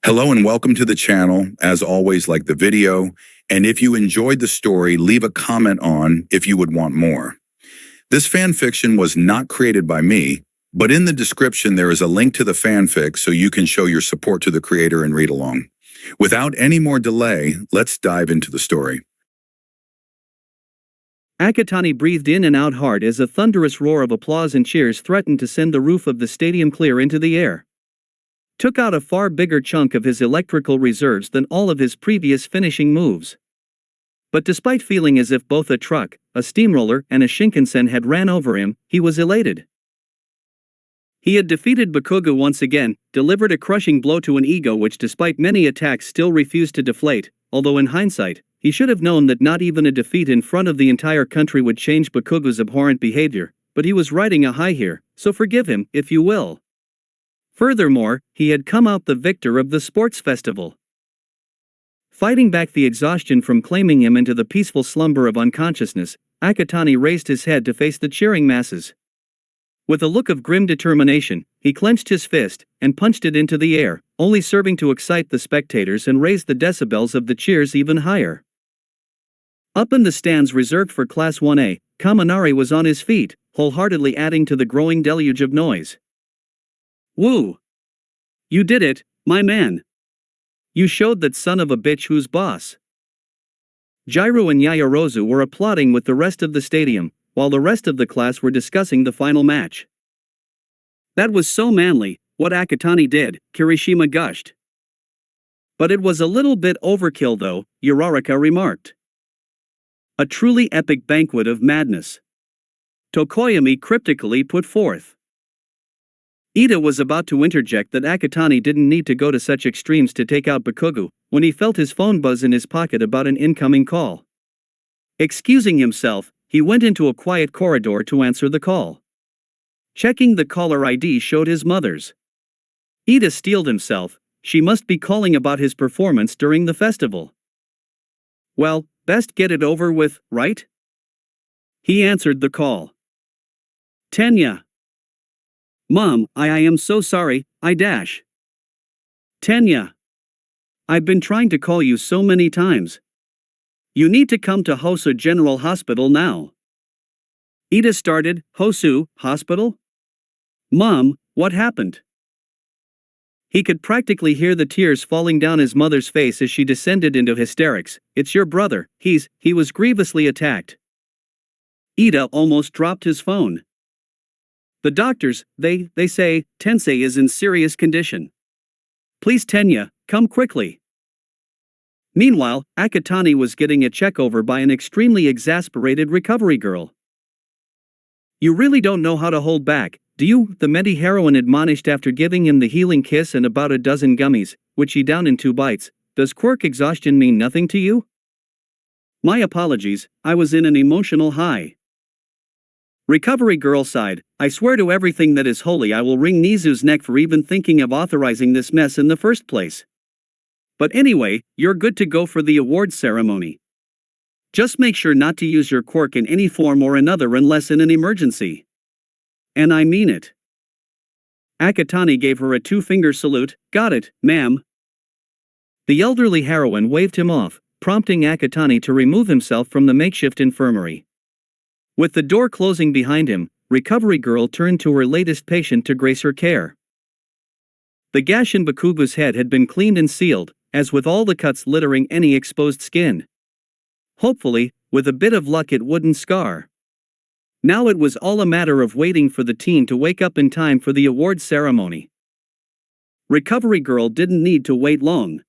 Hello and welcome to the channel. As always, like the video, and if you enjoyed the story, leave a comment on if you would want more. This fan fiction was not created by me, but in the description there is a link to the fanfic so you can show your support to the creator and read along. Without any more delay, let's dive into the story. Akatani breathed in and out hard as a thunderous roar of applause and cheers threatened to send the roof of the stadium clear into the air. Took out a far bigger chunk of his electrical reserves than all of his previous finishing moves. But despite feeling as if both a truck, a steamroller, and a Shinkansen had ran over him, he was elated. He had defeated Bakugo once again, delivered a crushing blow to an ego which despite many attacks still refused to deflate, although in hindsight, he should have known that not even a defeat in front of the entire country would change Bakugo's abhorrent behavior, but he was riding a high here, so forgive him, if you will. Furthermore, he had come out the victor of the sports festival. Fighting back the exhaustion from claiming him into the peaceful slumber of unconsciousness, Akatani raised his head to face the cheering masses. With a look of grim determination, he clenched his fist and punched it into the air, only serving to excite the spectators and raise the decibels of the cheers even higher. Up in the stands reserved for Class 1A, Kaminari was on his feet, wholeheartedly adding to the growing deluge of noise. Woo! You did it, my man! You showed that son of a bitch who's boss. Jiro and Yayarozu were applauding with the rest of the stadium, while the rest of the class were discussing the final match. That was so manly, what Akatani did, Kirishima gushed. But it was a little bit overkill though, Uraraka remarked. A truly epic banquet of madness. Tokoyami cryptically put forth. Ida was about to interject that Akatani didn't need to go to such extremes to take out Bakugo, when he felt his phone buzz in his pocket about an incoming call. Excusing himself, he went into a quiet corridor to answer the call. Checking the caller ID showed his mother's. Ida steeled himself, she must be calling about his performance during the festival. Well, best get it over with, right? He answered the call. Tenya. Mom, I am so sorry, Tenya. I've been trying to call you so many times. You need to come to Hosu General Hospital now. Ida started, Hosu, Hospital? Mom, what happened? He could practically hear the tears falling down his mother's face as she descended into hysterics. It's your brother, he was grievously attacked. Ida almost dropped his phone. The doctors, they say, Tensei is in serious condition. Please Tenya, come quickly. Meanwhile, Akatani was getting a check over by an extremely exasperated recovery girl. You really don't know how to hold back, do you? The Medi heroine admonished after giving him the healing kiss and about a dozen gummies, which he downed in 2 bites. Does quirk exhaustion mean nothing to you? My apologies, I was in an emotional high. Recovery girl sighed, I swear to everything that is holy I will wring Nizu's neck for even thinking of authorizing this mess in the first place. But anyway, you're good to go for the awards ceremony. Just make sure not to use your quirk in any form or another unless in an emergency. And I mean it. Akatani gave her a 2-finger salute, got it, ma'am. The elderly heroine waved him off, prompting Akatani to remove himself from the makeshift infirmary. With the door closing behind him, recovery girl turned to her latest patient to grace her care. The gash in Bakugo's head had been cleaned and sealed, as with all the cuts littering any exposed skin. Hopefully, with a bit of luck it wouldn't scar. Now it was all a matter of waiting for the team to wake up in time for the awards ceremony. Recovery girl didn't need to wait long.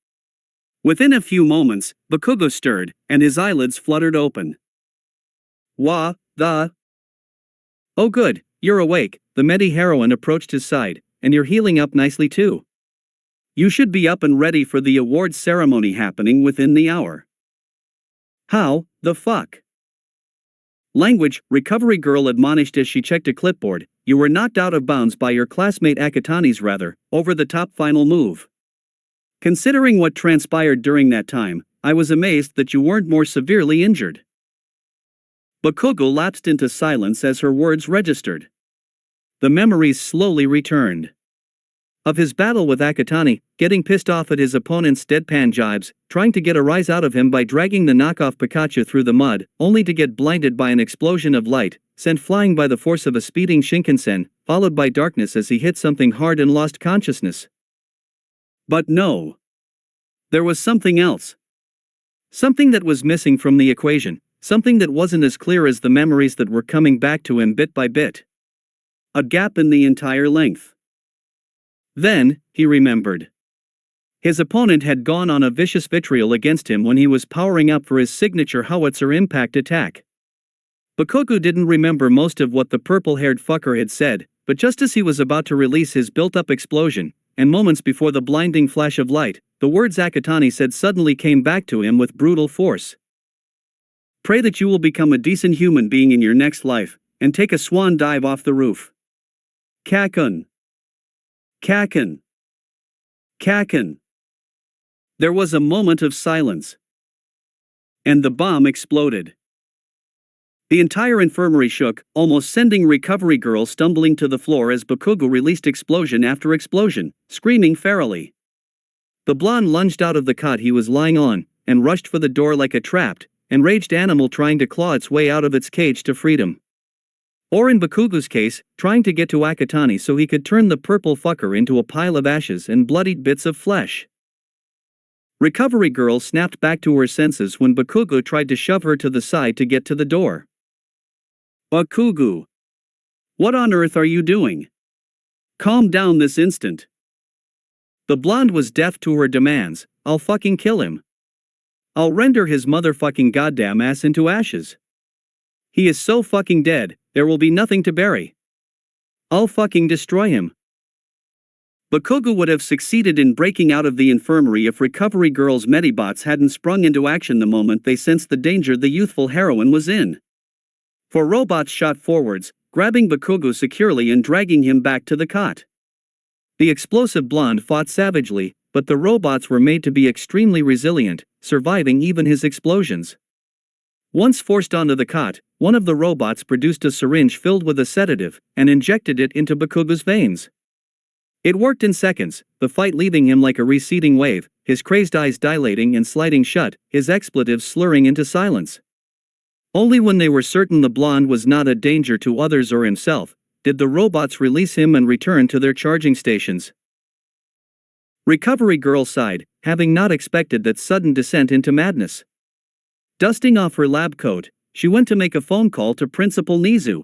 Within a few moments, Bakugo stirred, and his eyelids fluttered open. Oh good, you're awake, the Medi heroine approached his side, and you're healing up nicely too. You should be up and ready for the awards ceremony happening within the hour. How the fuck? Language, recovery girl admonished as she checked a clipboard, you were knocked out of bounds by your classmate Akatani's rather, over-the-top final move. Considering what transpired during that time, I was amazed that you weren't more severely injured. Bakugo lapsed into silence as her words registered. The memories slowly returned. Of his battle with Akatani, getting pissed off at his opponent's deadpan jibes, trying to get a rise out of him by dragging the knockoff Pikachu through the mud, only to get blinded by an explosion of light, sent flying by the force of a speeding Shinkansen, followed by darkness as he hit something hard and lost consciousness. But no. There was something else. Something that was missing from the equation, something that wasn't as clear as the memories that were coming back to him bit by bit. A gap in the entire length. Then, he remembered. His opponent had gone on a vicious vitriol against him when he was powering up for his signature howitzer impact attack. Bakugo didn't remember most of what the purple-haired fucker had said, but just as he was about to release his built-up explosion, and moments before the blinding flash of light, the words Akatani said suddenly came back to him with brutal force. Pray that you will become a decent human being in your next life, and take a swan dive off the roof. Kakun. Kakun. Kakun. There was a moment of silence. And the bomb exploded. The entire infirmary shook, almost sending Recovery Girl stumbling to the floor as Bakugo released explosion after explosion, screaming ferally. The blonde lunged out of the cot he was lying on, and rushed for the door like a trapped, enraged animal trying to claw its way out of its cage to freedom. Or in Bakugo's case, trying to get to Akatani so he could turn the purple fucker into a pile of ashes and bloodied bits of flesh. Recovery Girl snapped back to her senses when Bakugo tried to shove her to the side to get to the door. Bakugo! What on earth are you doing? Calm down this instant. The blonde was deaf to her demands. I'll fucking kill him. I'll render his motherfucking goddamn ass into ashes. He is so fucking dead, there will be nothing to bury. I'll fucking destroy him. Bakugo would have succeeded in breaking out of the infirmary if Recovery Girl's Medibots hadn't sprung into action the moment they sensed the danger the youthful heroine was in. 4 robots shot forwards, grabbing Bakugo securely and dragging him back to the cot. The explosive blonde fought savagely, but the robots were made to be extremely resilient, surviving even his explosions. Once forced onto the cot, one of the robots produced a syringe filled with a sedative, and injected it into Bakugo's veins. It worked in seconds, the fight leaving him like a receding wave, his crazed eyes dilating and sliding shut, his expletives slurring into silence. Only when they were certain the blonde was not a danger to others or himself, did the robots release him and return to their charging stations. Recovery Girl sighed, having not expected that sudden descent into madness. Dusting off her lab coat, she went to make a phone call to Principal Nizu.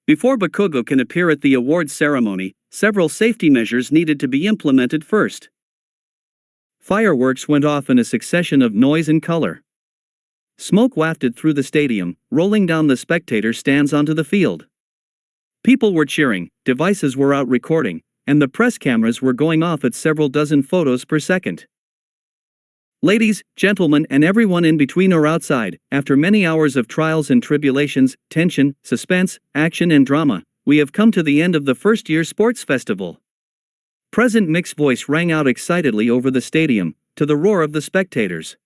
Before Bakugo can appear at the awards ceremony, several safety measures needed to be implemented first. Fireworks went off in a succession of noise and color. Smoke wafted through the stadium, rolling down the spectator stands onto the field. People were cheering, devices were out recording, and the press cameras were going off at several dozen photos per second. Ladies, gentlemen, and everyone in between or outside, after many hours of trials and tribulations, tension, suspense, action and drama, we have come to the end of the first-year sports festival. President Mick's voice rang out excitedly over the stadium, to the roar of the spectators.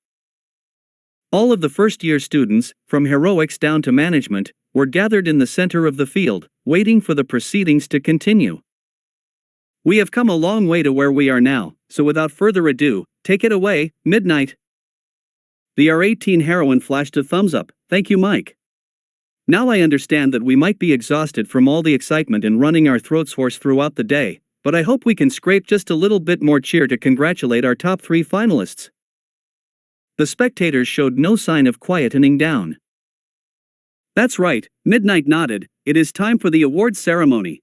All of the first-year students, from heroics down to management, were gathered in the center of the field, waiting for the proceedings to continue. We have come a long way to where we are now, so without further ado, take it away, Midnight. The R18 heroine flashed a thumbs up, thank you Mike. Now I understand that we might be exhausted from all the excitement and running our throats hoarse throughout the day, but I hope we can scrape just a little bit more cheer to congratulate our top 3 finalists. The spectators showed no sign of quietening down. That's right, Midnight nodded, it is time for the awards ceremony.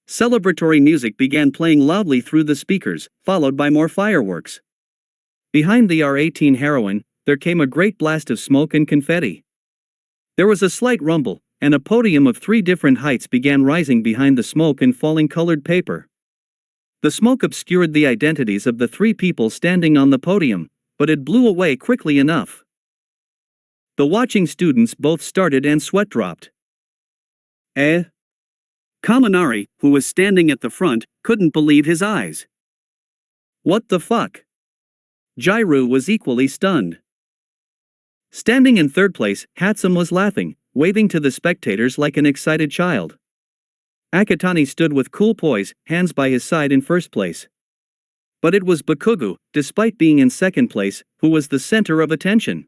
Celebratory music began playing loudly through the speakers, followed by more fireworks. Behind the R18 heroine, there came a great blast of smoke and confetti. There was a slight rumble, and a podium of 3 different heights began rising behind the smoke and falling colored paper. The smoke obscured the identities of the 3 people standing on the podium, but it blew away quickly enough. The watching students both started and sweat dropped. Kaminari, who was standing at the front, couldn't believe his eyes. What the fuck? Jairu was equally stunned. Standing in third place, Hatsum was laughing, waving to the spectators like an excited child. Akatani stood with cool poise, hands by his side in first place. But it was Bakugo, despite being in second place, who was the center of attention.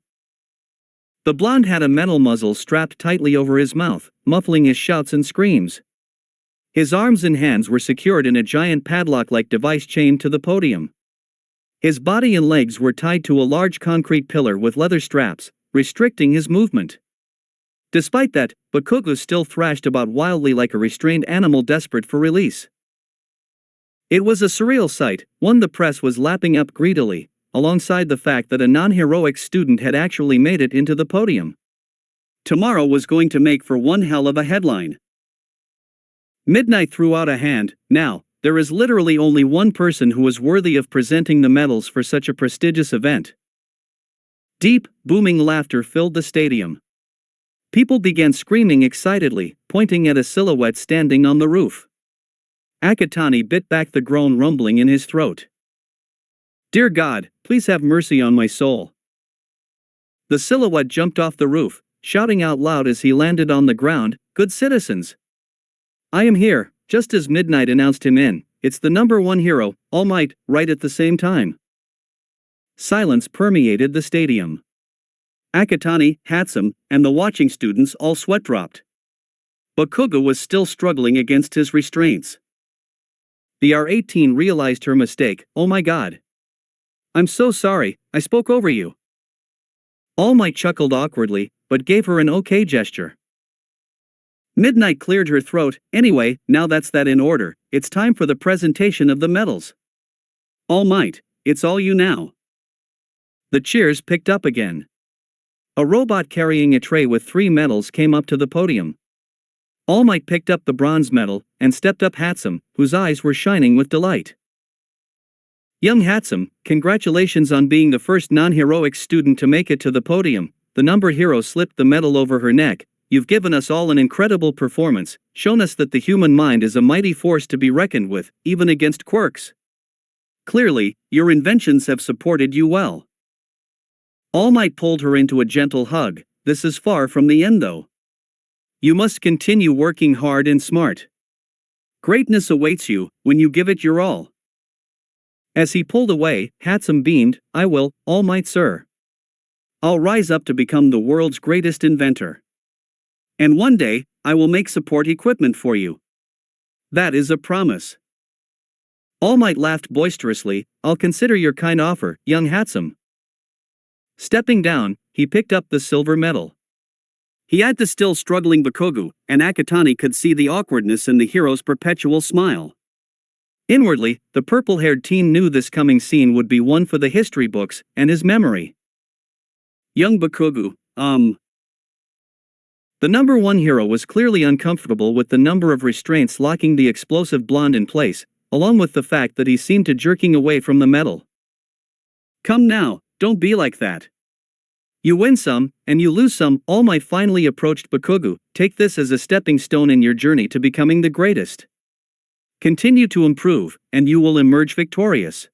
The blonde had a metal muzzle strapped tightly over his mouth, muffling his shouts and screams. His arms and hands were secured in a giant padlock-like device chained to the podium. His body and legs were tied to a large concrete pillar with leather straps, restricting his movement. Despite that, Bakugo still thrashed about wildly like a restrained animal desperate for release. It was a surreal sight, one the press was lapping up greedily, alongside the fact that a non-heroic student had actually made it into the podium. Tomorrow was going to make for one hell of a headline. Midnight threw out a hand. Now, there is literally only one person who is worthy of presenting the medals for such a prestigious event. Deep, booming laughter filled the stadium. People began screaming excitedly, pointing at a silhouette standing on the roof. Akatani bit back the groan rumbling in his throat. "Dear God, please have mercy on my soul." The silhouette jumped off the roof, shouting out loud as he landed on the ground, "Good citizens! I am here," just as Midnight announced him in. It's the number one hero, All Might, right at the same time. Silence permeated the stadium. Akatani, Hatsum, and the watching students all sweat-dropped. Bakugo was still struggling against his restraints. The R18 realized her mistake. "Oh my God. I'm so sorry, I spoke over you." All Might chuckled awkwardly, but gave her an okay gesture. Midnight cleared her throat. "Anyway, now that's that in order, it's time for the presentation of the medals. All Might, it's all you now." The cheers picked up again. A robot carrying a tray with 3 medals came up to the podium. All Might picked up the bronze medal, and stepped up Hatsum, whose eyes were shining with delight. "Young Hatsum, congratulations on being the first non-heroic student to make it to the podium." The number hero slipped the medal over her neck. "You've given us all an incredible performance, shown us that the human mind is a mighty force to be reckoned with, even against quirks. Clearly, your inventions have supported you well." All Might pulled her into a gentle hug. "This is far from the end though. You must continue working hard and smart. Greatness awaits you, when you give it your all." As he pulled away, Hatsum beamed. "I will, All Might sir. I'll rise up to become the world's greatest inventor. And one day, I will make support equipment for you. That is a promise." All Might laughed boisterously. "I'll consider your kind offer, young Hatsum." Stepping down, he picked up the silver medal. He had the still struggling Bakugo, and Akatani could see the awkwardness in the hero's perpetual smile. Inwardly, the purple-haired teen knew this coming scene would be one for the history books and his memory. Young Bakugo, The number one hero was clearly uncomfortable with the number of restraints locking the explosive blonde in place, along with the fact that he seemed to jerking away from the medal. "Come now, don't be like that. You win some, and you lose some." All Might finally approached Bakugo. "Take this as a stepping stone in your journey to becoming the greatest. Continue to improve, and you will emerge victorious."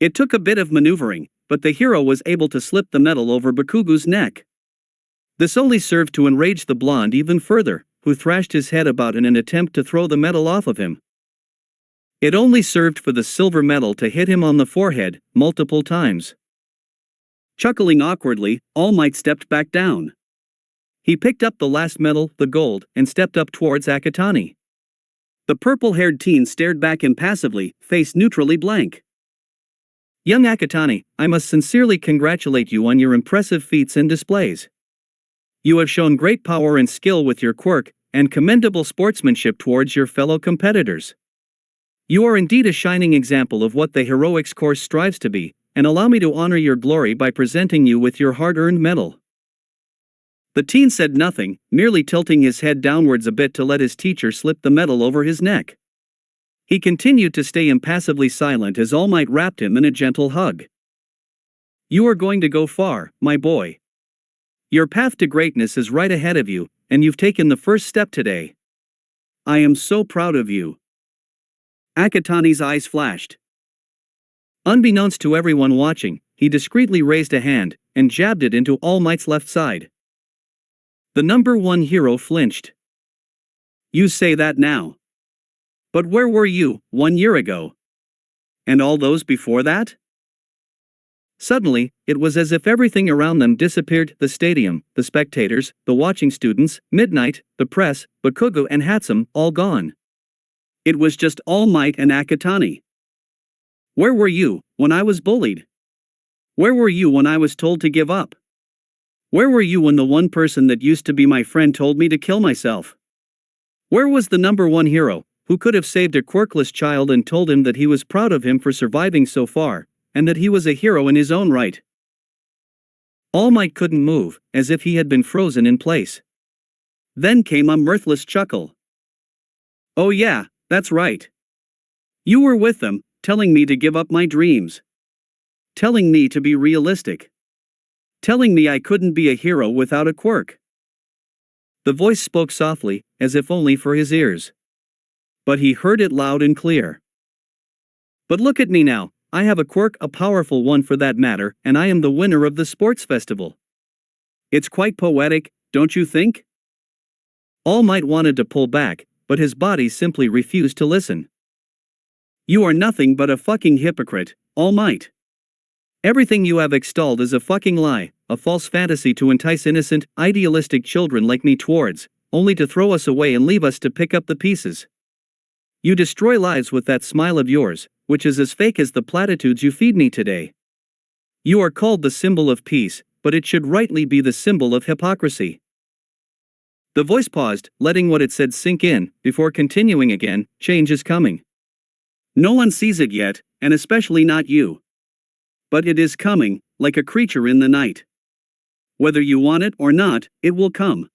It took a bit of maneuvering, but the hero was able to slip the medal over Bakugo's neck. This only served to enrage the blonde even further, who thrashed his head about in an attempt to throw the medal off of him. It only served for the silver medal to hit him on the forehead, multiple times. Chuckling awkwardly, All Might stepped back down. He picked up the last medal, the gold, and stepped up towards Akatani. The purple-haired teen stared back impassively, face neutrally blank. "Young Akatani, I must sincerely congratulate you on your impressive feats and displays. You have shown great power and skill with your quirk, and commendable sportsmanship towards your fellow competitors. You are indeed a shining example of what the heroics course strives to be, and allow me to honor your glory by presenting you with your hard-earned medal." The teen said nothing, merely tilting his head downwards a bit to let his teacher slip the medal over his neck. He continued to stay impassively silent as All Might wrapped him in a gentle hug. "You are going to go far, my boy. Your path to greatness is right ahead of you, and you've taken the first step today. I am so proud of you." Akatani's eyes flashed. Unbeknownst to everyone watching, he discreetly raised a hand, and jabbed it into All Might's left side. The number one hero flinched. You say that now. But where were you 1 year ago? And all those before that? Suddenly, it was as if everything around them disappeared: the stadium, the spectators, the watching students, Midnight, the press, Bakugo and Hatsum, all gone. It was just All Might and Akatani. Where were you when I was bullied? Where were you when I was told to give up? Where were you when the one person that used to be my friend told me to kill myself? Where was the number one hero, who could have saved a quirkless child and told him that he was proud of him for surviving so far, and that he was a hero in his own right? All Might couldn't move, as if he had been frozen in place. Then came a mirthless chuckle. Oh yeah, that's right. You were with them, telling me to give up my dreams. Telling me to be realistic. Telling me I couldn't be a hero without a quirk. The voice spoke softly, as if only for his ears. But he heard it loud and clear. But look at me now, I have a quirk, a powerful one for that matter, and I am the winner of the sports festival. It's quite poetic, don't you think? All Might wanted to pull back, but his body simply refused to listen. You are nothing but a fucking hypocrite, All Might. Everything you have extolled is a fucking lie, a false fantasy to entice innocent, idealistic children like me towards, only to throw us away and leave us to pick up the pieces. You destroy lives with that smile of yours, which is as fake as the platitudes you feed me today. You are called the symbol of peace, but it should rightly be the symbol of hypocrisy. The voice paused, letting what it said sink in, before continuing again. Change is coming. No one sees it yet, and especially not you. But it is coming, like a creature in the night. Whether you want it or not, it will come.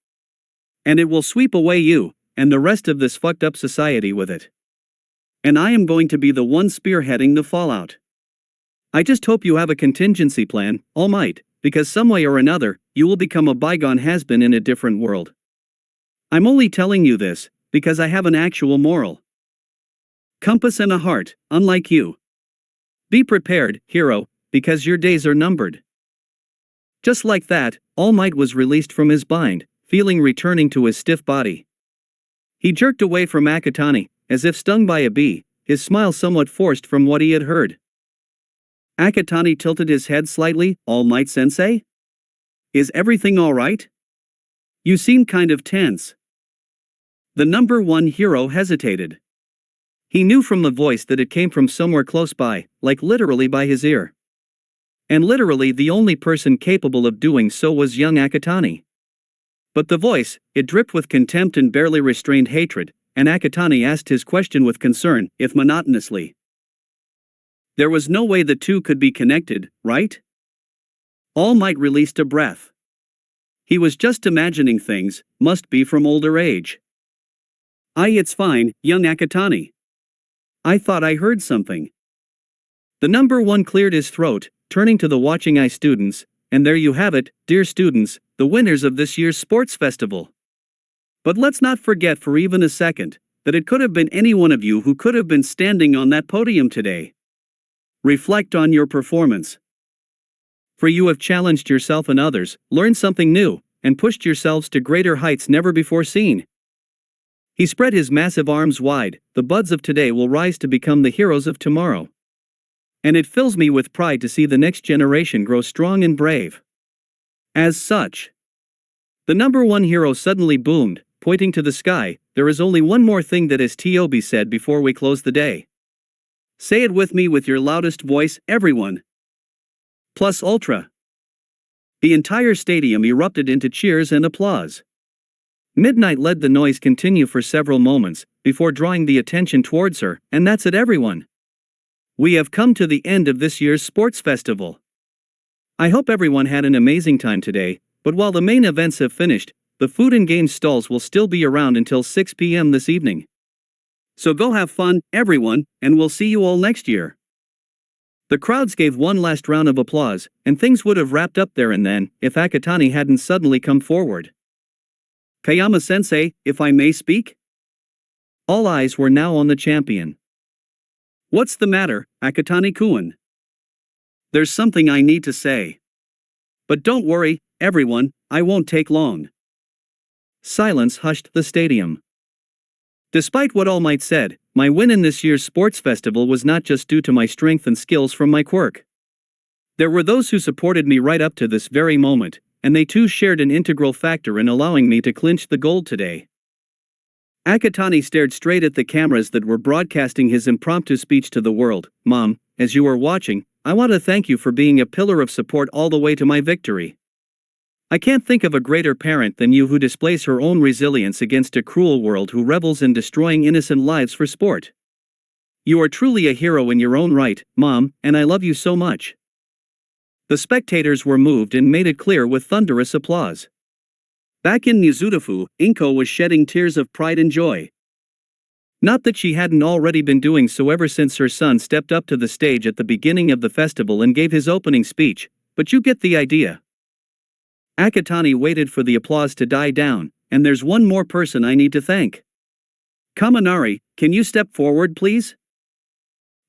And it will sweep away you, and the rest of this fucked up society with it. And I am going to be the one spearheading the fallout. I just hope you have a contingency plan, All Might, because some way or another, you will become a bygone has-been in a different world. I'm only telling you this, because I have an actual moral compass and a heart, unlike you. Be prepared, hero, because your days are numbered. Just like that, All Might was released from his bind, feeling returning to his stiff body. He jerked away from Akatani, as if stung by a bee, his smile somewhat forced from what he had heard. Akatani tilted his head slightly. All Might sensei? Is everything alright? You seem kind of tense. The number one hero hesitated. He knew from the voice that it came from somewhere close by, like literally by his ear. And literally the only person capable of doing so was young Akatani. But the voice, it dripped with contempt and barely restrained hatred, and Akatani asked his question with concern, if monotonously. There was no way the two could be connected, right? All Might released a breath. He was just imagining things, must be from older age. It's fine, young Akatani. I thought I heard something. The number one cleared his throat, turning to the watching eye students, and there you have it, dear students, the winners of this year's sports festival. But let's not forget for even a second, that it could have been any one of you who could have been standing on that podium today. Reflect on your performance. For you have challenged yourself and others, learned something new, and pushed yourselves to greater heights never before seen. He spread his massive arms wide. The buds of today will rise to become the heroes of tomorrow. And it fills me with pride to see the next generation grow strong and brave. As such, the number one hero suddenly boomed, pointing to the sky. There is only one more thing that is to be said before we close the day. Say it with me with your loudest voice, everyone. Plus ultra. The entire stadium erupted into cheers and applause. Midnight let the noise continue for several moments, before drawing the attention towards her, and that's it, everyone. We have come to the end of this year's sports festival. I hope everyone had an amazing time today, but while the main events have finished, the food and games stalls will still be around until 6 p.m. this evening. So go have fun, everyone, and we'll see you all next year. The crowds gave one last round of applause, and things would have wrapped up there and then, if Akatani hadn't suddenly come forward. Kayama-sensei, if I may speak? All eyes were now on the champion. What's the matter, Akatani-kun? There's something I need to say. But don't worry, everyone, I won't take long. Silence hushed the stadium. Despite what all might said, my win in this year's sports festival was not just due to my strength and skills from my quirk. There were those who supported me right up to this very moment, and they too shared an integral factor in allowing me to clinch the gold today. Akatani stared straight at the cameras that were broadcasting his impromptu speech to the world. Mom, as you are watching, I want to thank you for being a pillar of support all the way to my victory. I can't think of a greater parent than you who displays her own resilience against a cruel world who revels in destroying innocent lives for sport. You are truly a hero in your own right, Mom, and I love you so much. The spectators were moved and made it clear with thunderous applause. Back in Mizudafu, Inko was shedding tears of pride and joy. Not that she hadn't already been doing so ever since her son stepped up to the stage at the beginning of the festival and gave his opening speech, but you get the idea. Akatani waited for the applause to die down, and there's one more person I need to thank. Kaminari, can you step forward please?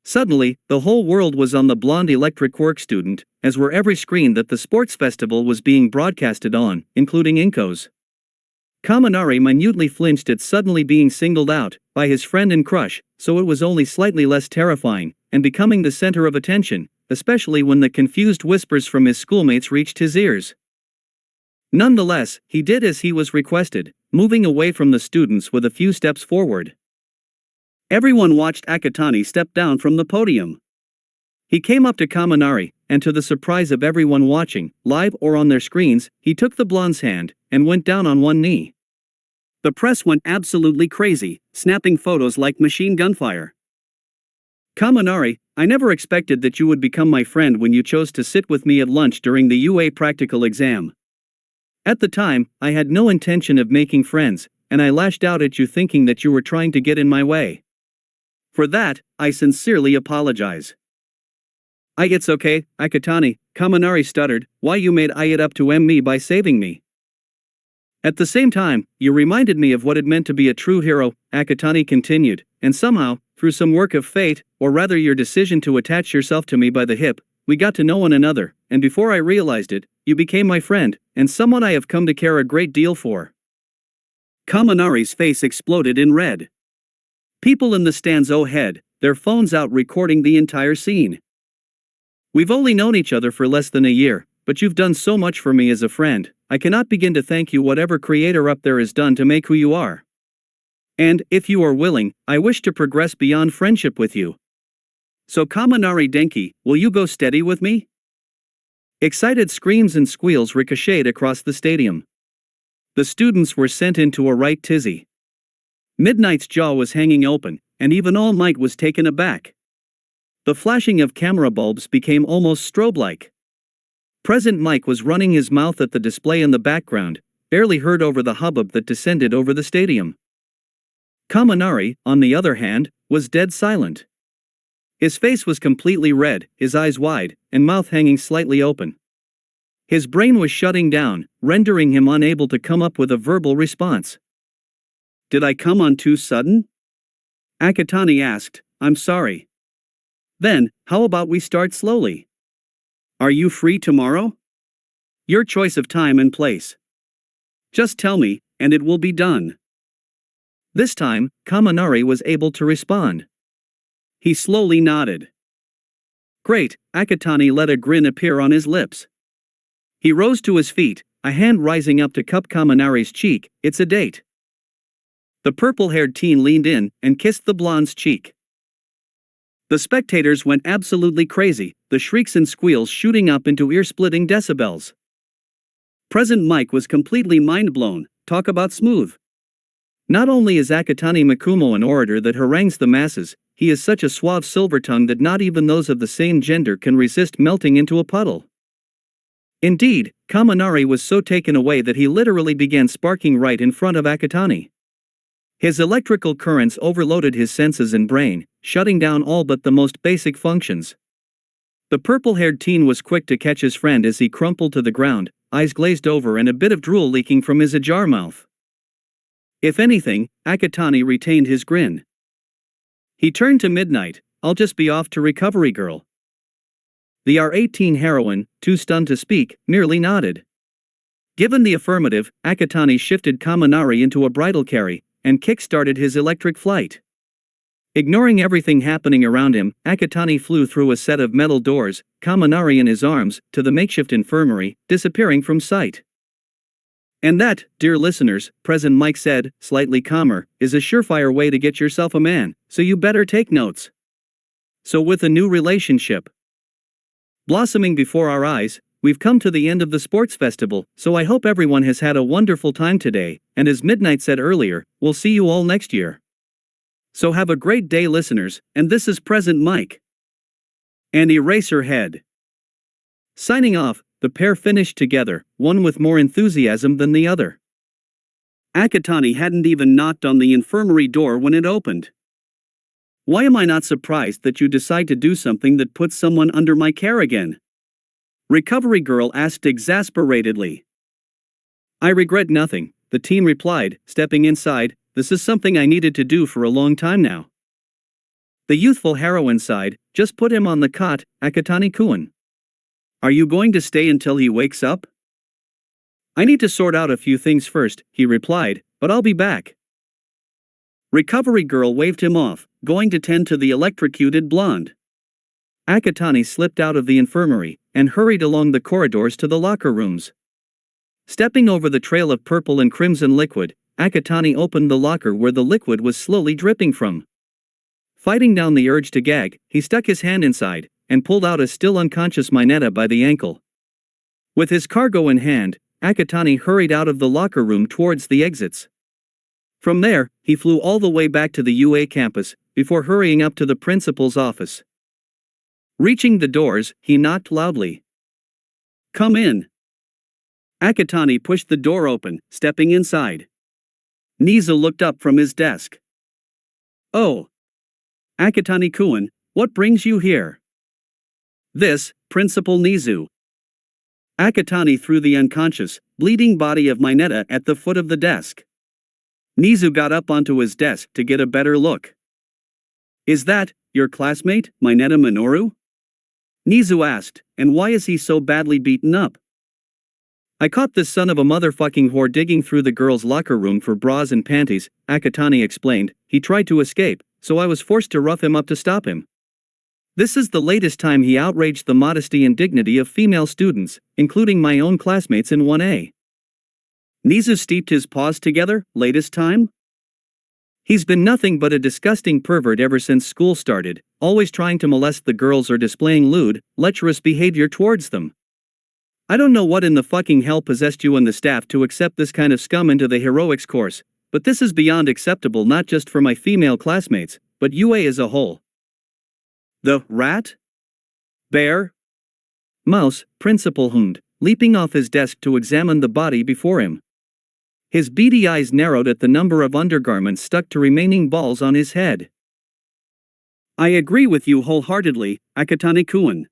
Suddenly, the whole world was on the blonde electric quirk student, as were every screen that the sports festival was being broadcasted on, including Inko's. Kaminari minutely flinched at suddenly being singled out by his friend and crush, so it was only slightly less terrifying, and becoming the center of attention, especially when the confused whispers from his schoolmates reached his ears. Nonetheless, he did as he was requested, moving away from the students with a few steps forward. Everyone watched Akatani step down from the podium. He came up to Kaminari, and to the surprise of everyone watching, live or on their screens, he took the blonde's hand and went down on one knee. The press went absolutely crazy, snapping photos like machine gun fire. Kaminari, I never expected that you would become my friend when you chose to sit with me at lunch during the UA practical exam. At the time, I had no intention of making friends, and I lashed out at you thinking that you were trying to get in my way. For that, I sincerely apologize. It's okay, Akatani, Kaminari stuttered, why you made it up to me by saving me. At the same time, you reminded me of what it meant to be a true hero, Akatani continued, and somehow, through some work of fate, or rather your decision to attach yourself to me by the hip, we got to know one another, and before I realized it, you became my friend, and someone I have come to care a great deal for. Kaminari's face exploded in red. People in the stands ahead, their phones out recording the entire scene. We've only known each other for less than a year, but you've done so much for me as a friend, I cannot begin to thank you whatever creator up there has done to make who you are. And, if you are willing, I wish to progress beyond friendship with you. So Kaminari Denki, will you go steady with me? Excited screams and squeals ricocheted across the stadium. The students were sent into a right tizzy. Midnight's jaw was hanging open, and even All Might was taken aback. The flashing of camera bulbs became almost strobe-like. Present Mike was running his mouth at the display in the background, barely heard over the hubbub that descended over the stadium. Kaminari, on the other hand, was dead silent. His face was completely red, his eyes wide, and mouth hanging slightly open. His brain was shutting down, rendering him unable to come up with a verbal response. Did I come on too sudden? Akatani asked, I'm sorry. Then, how about we start slowly? Are you free tomorrow? Your choice of time and place. Just tell me, and it will be done. This time, Kaminari was able to respond. He slowly nodded. Great, Akatani let a grin appear on his lips. He rose to his feet, a hand rising up to cup Kaminari's cheek. It's a date. The purple-haired teen leaned in and kissed the blonde's cheek. The spectators went absolutely crazy, the shrieks and squeals shooting up into ear-splitting decibels. Present Mike was completely mind-blown. Talk about smooth. Not only is Akatani Makumo an orator that harangues the masses, he is such a suave silver tongue that not even those of the same gender can resist melting into a puddle. Indeed, Kaminari was so taken away that he literally began sparking right in front of Akatani. His electrical currents overloaded his senses and brain, shutting down all but the most basic functions. The purple-haired teen was quick to catch his friend as he crumpled to the ground, eyes glazed over and a bit of drool leaking from his ajar mouth. If anything, Akatani retained his grin. He turned to Midnight, I'll just be off to recovery girl. The R18 heroine, too stunned to speak, merely nodded. Given the affirmative, Akatani shifted Kaminari into a bridal carry, and kick-started his electric flight. Ignoring everything happening around him, Akatani flew through a set of metal doors, Kaminari in his arms, to the makeshift infirmary, disappearing from sight. And that, dear listeners, President Mike said, slightly calmer, is a surefire way to get yourself a man, so you better take notes. So with a new relationship blossoming before our eyes, we've come to the end of the sports festival, so I hope everyone has had a wonderful time today, and as Midnight said earlier, we'll see you all next year. So have a great day, listeners, and this is President Mike and Eraserhead. Signing off, the pair finished together, one with more enthusiasm than the other. Akatani hadn't even knocked on the infirmary door when it opened. Why am I not surprised that you decide to do something that puts someone under my care again? Recovery Girl asked exasperatedly. I regret nothing, the teen replied, stepping inside. This is something I needed to do for a long time now. The youthful heroine sighed, just put him on the cot, Akatani-kun. Are you going to stay until he wakes up? I need to sort out a few things first, he replied, but I'll be back. Recovery Girl waved him off, going to tend to the electrocuted blonde. Akatani slipped out of the infirmary and hurried along the corridors to the locker rooms. Stepping over the trail of purple and crimson liquid, Akatani opened the locker where the liquid was slowly dripping from. Fighting down the urge to gag, he stuck his hand inside and pulled out a still unconscious Mineta by the ankle. With his cargo in hand, Akatani hurried out of the locker room towards the exits. From there, he flew all the way back to the UA campus, before hurrying up to the principal's office. Reaching the doors, he knocked loudly. Come in. Akatani pushed the door open, stepping inside. Nizu looked up from his desk. Oh. Akatani-kun, what brings you here? This, Principal Nizu. Akatani threw the unconscious, bleeding body of Mineta at the foot of the desk. Nizu got up onto his desk to get a better look. Is that your classmate, Mineta Minoru? Nizu asked, and why is he so badly beaten up? I caught this son of a motherfucking whore digging through the girls' locker room for bras and panties, Akatani explained. He tried to escape, so I was forced to rough him up to stop him. This is the latest time he outraged the modesty and dignity of female students, including my own classmates in 1A. Nizu steeped his paws together, latest time? He's been nothing but a disgusting pervert ever since school started, always trying to molest the girls or displaying lewd, lecherous behavior towards them. I don't know what in the fucking hell possessed you and the staff to accept this kind of scum into the heroics course, but this is beyond acceptable not just for my female classmates, but UA as a whole. The rat? Bear? Mouse, Principal Hund, leaping off his desk to examine the body before him. His beady eyes narrowed at the number of undergarments stuck to remaining balls on his head. I agree with you wholeheartedly, Akatani-kun.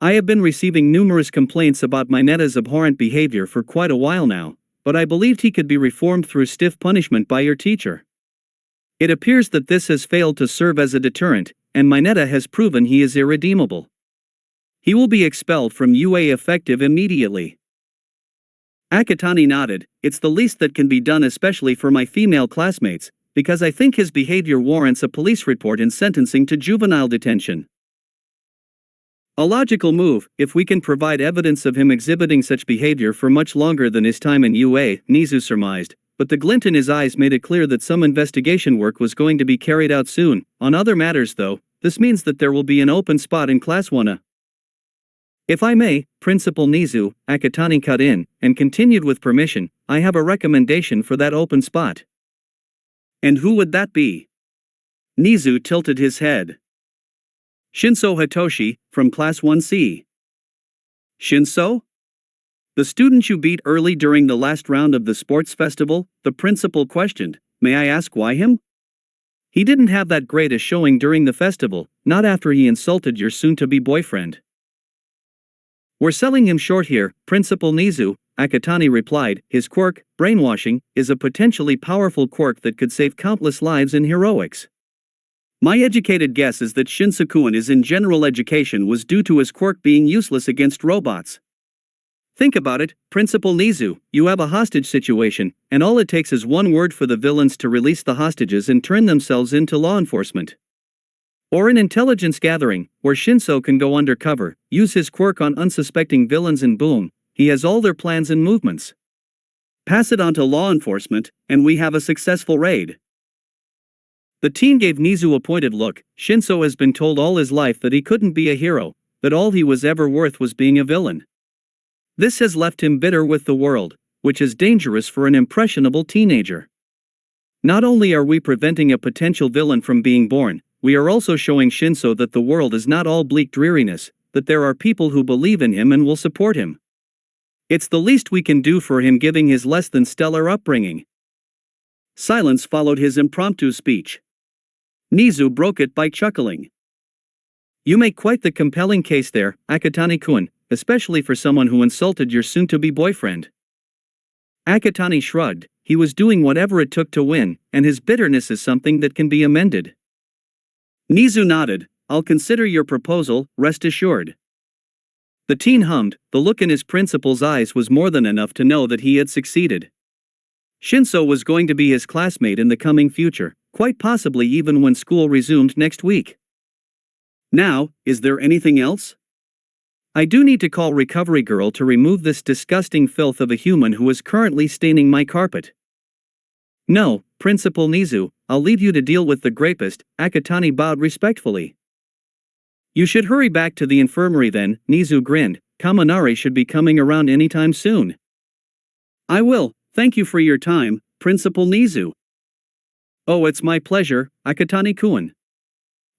I have been receiving numerous complaints about Mineta's abhorrent behavior for quite a while now, but I believed he could be reformed through stiff punishment by your teacher. It appears that this has failed to serve as a deterrent, and Mineta has proven he is irredeemable. He will be expelled from UA effective immediately. Akatani nodded. It's the least that can be done, especially for my female classmates, because I think his behavior warrants a police report and sentencing to juvenile detention. A logical move, if we can provide evidence of him exhibiting such behavior for much longer than his time in UA, Nizu surmised, but the glint in his eyes made it clear that some investigation work was going to be carried out soon. On other matters though, this means that there will be an open spot in Class 1A. If I may, Principal Nizu, Akatani cut in, and continued with permission, I have a recommendation for that open spot. And who would that be? Nizu tilted his head. Shinso Hitoshi, from Class 1C. Shinso? The student you beat early during the last round of the sports festival, the principal questioned. May I ask why him? He didn't have that great a showing during the festival, not after he insulted your soon-to-be boyfriend. We're selling him short here, Principal Nizu, Akatani replied. His quirk, brainwashing, is a potentially powerful quirk that could save countless lives in heroics. My educated guess is that Shinso-kun is in general education was due to his quirk being useless against robots. Think about it, Principal Nizu, you have a hostage situation, and all it takes is one word for the villains to release the hostages and turn themselves into law enforcement. Or an intelligence gathering, where Shinso can go undercover, use his quirk on unsuspecting villains and boom, he has all their plans and movements. Pass it on to law enforcement, and we have a successful raid. The teen gave Nizu a pointed look. Shinso has been told all his life that he couldn't be a hero, that all he was ever worth was being a villain. This has left him bitter with the world, which is dangerous for an impressionable teenager. Not only are we preventing a potential villain from being born, we are also showing Shinso that the world is not all bleak dreariness, that there are people who believe in him and will support him. It's the least we can do for him given his less than stellar upbringing. Silence followed his impromptu speech. Nizu broke it by chuckling. You make quite the compelling case there, Akatani-kun, especially for someone who insulted your soon-to-be boyfriend. Akatani shrugged. He was doing whatever it took to win, and his bitterness is something that can be amended. Nizu nodded. I'll consider your proposal, rest assured. The teen hummed. The look in his principal's eyes was more than enough to know that he had succeeded. Shinso was going to be his classmate in the coming future, quite possibly even when school resumed next week. Now, is there anything else? I do need to call Recovery Girl to remove this disgusting filth of a human who is currently staining my carpet. No, Principal Nizu, I'll leave you to deal with the grapist, Akatani bowed respectfully. You should hurry back to the infirmary then, Nizu grinned. Kaminari should be coming around anytime soon. I will, thank you for your time, Principal Nizu. Oh, it's my pleasure, Akatani-kun.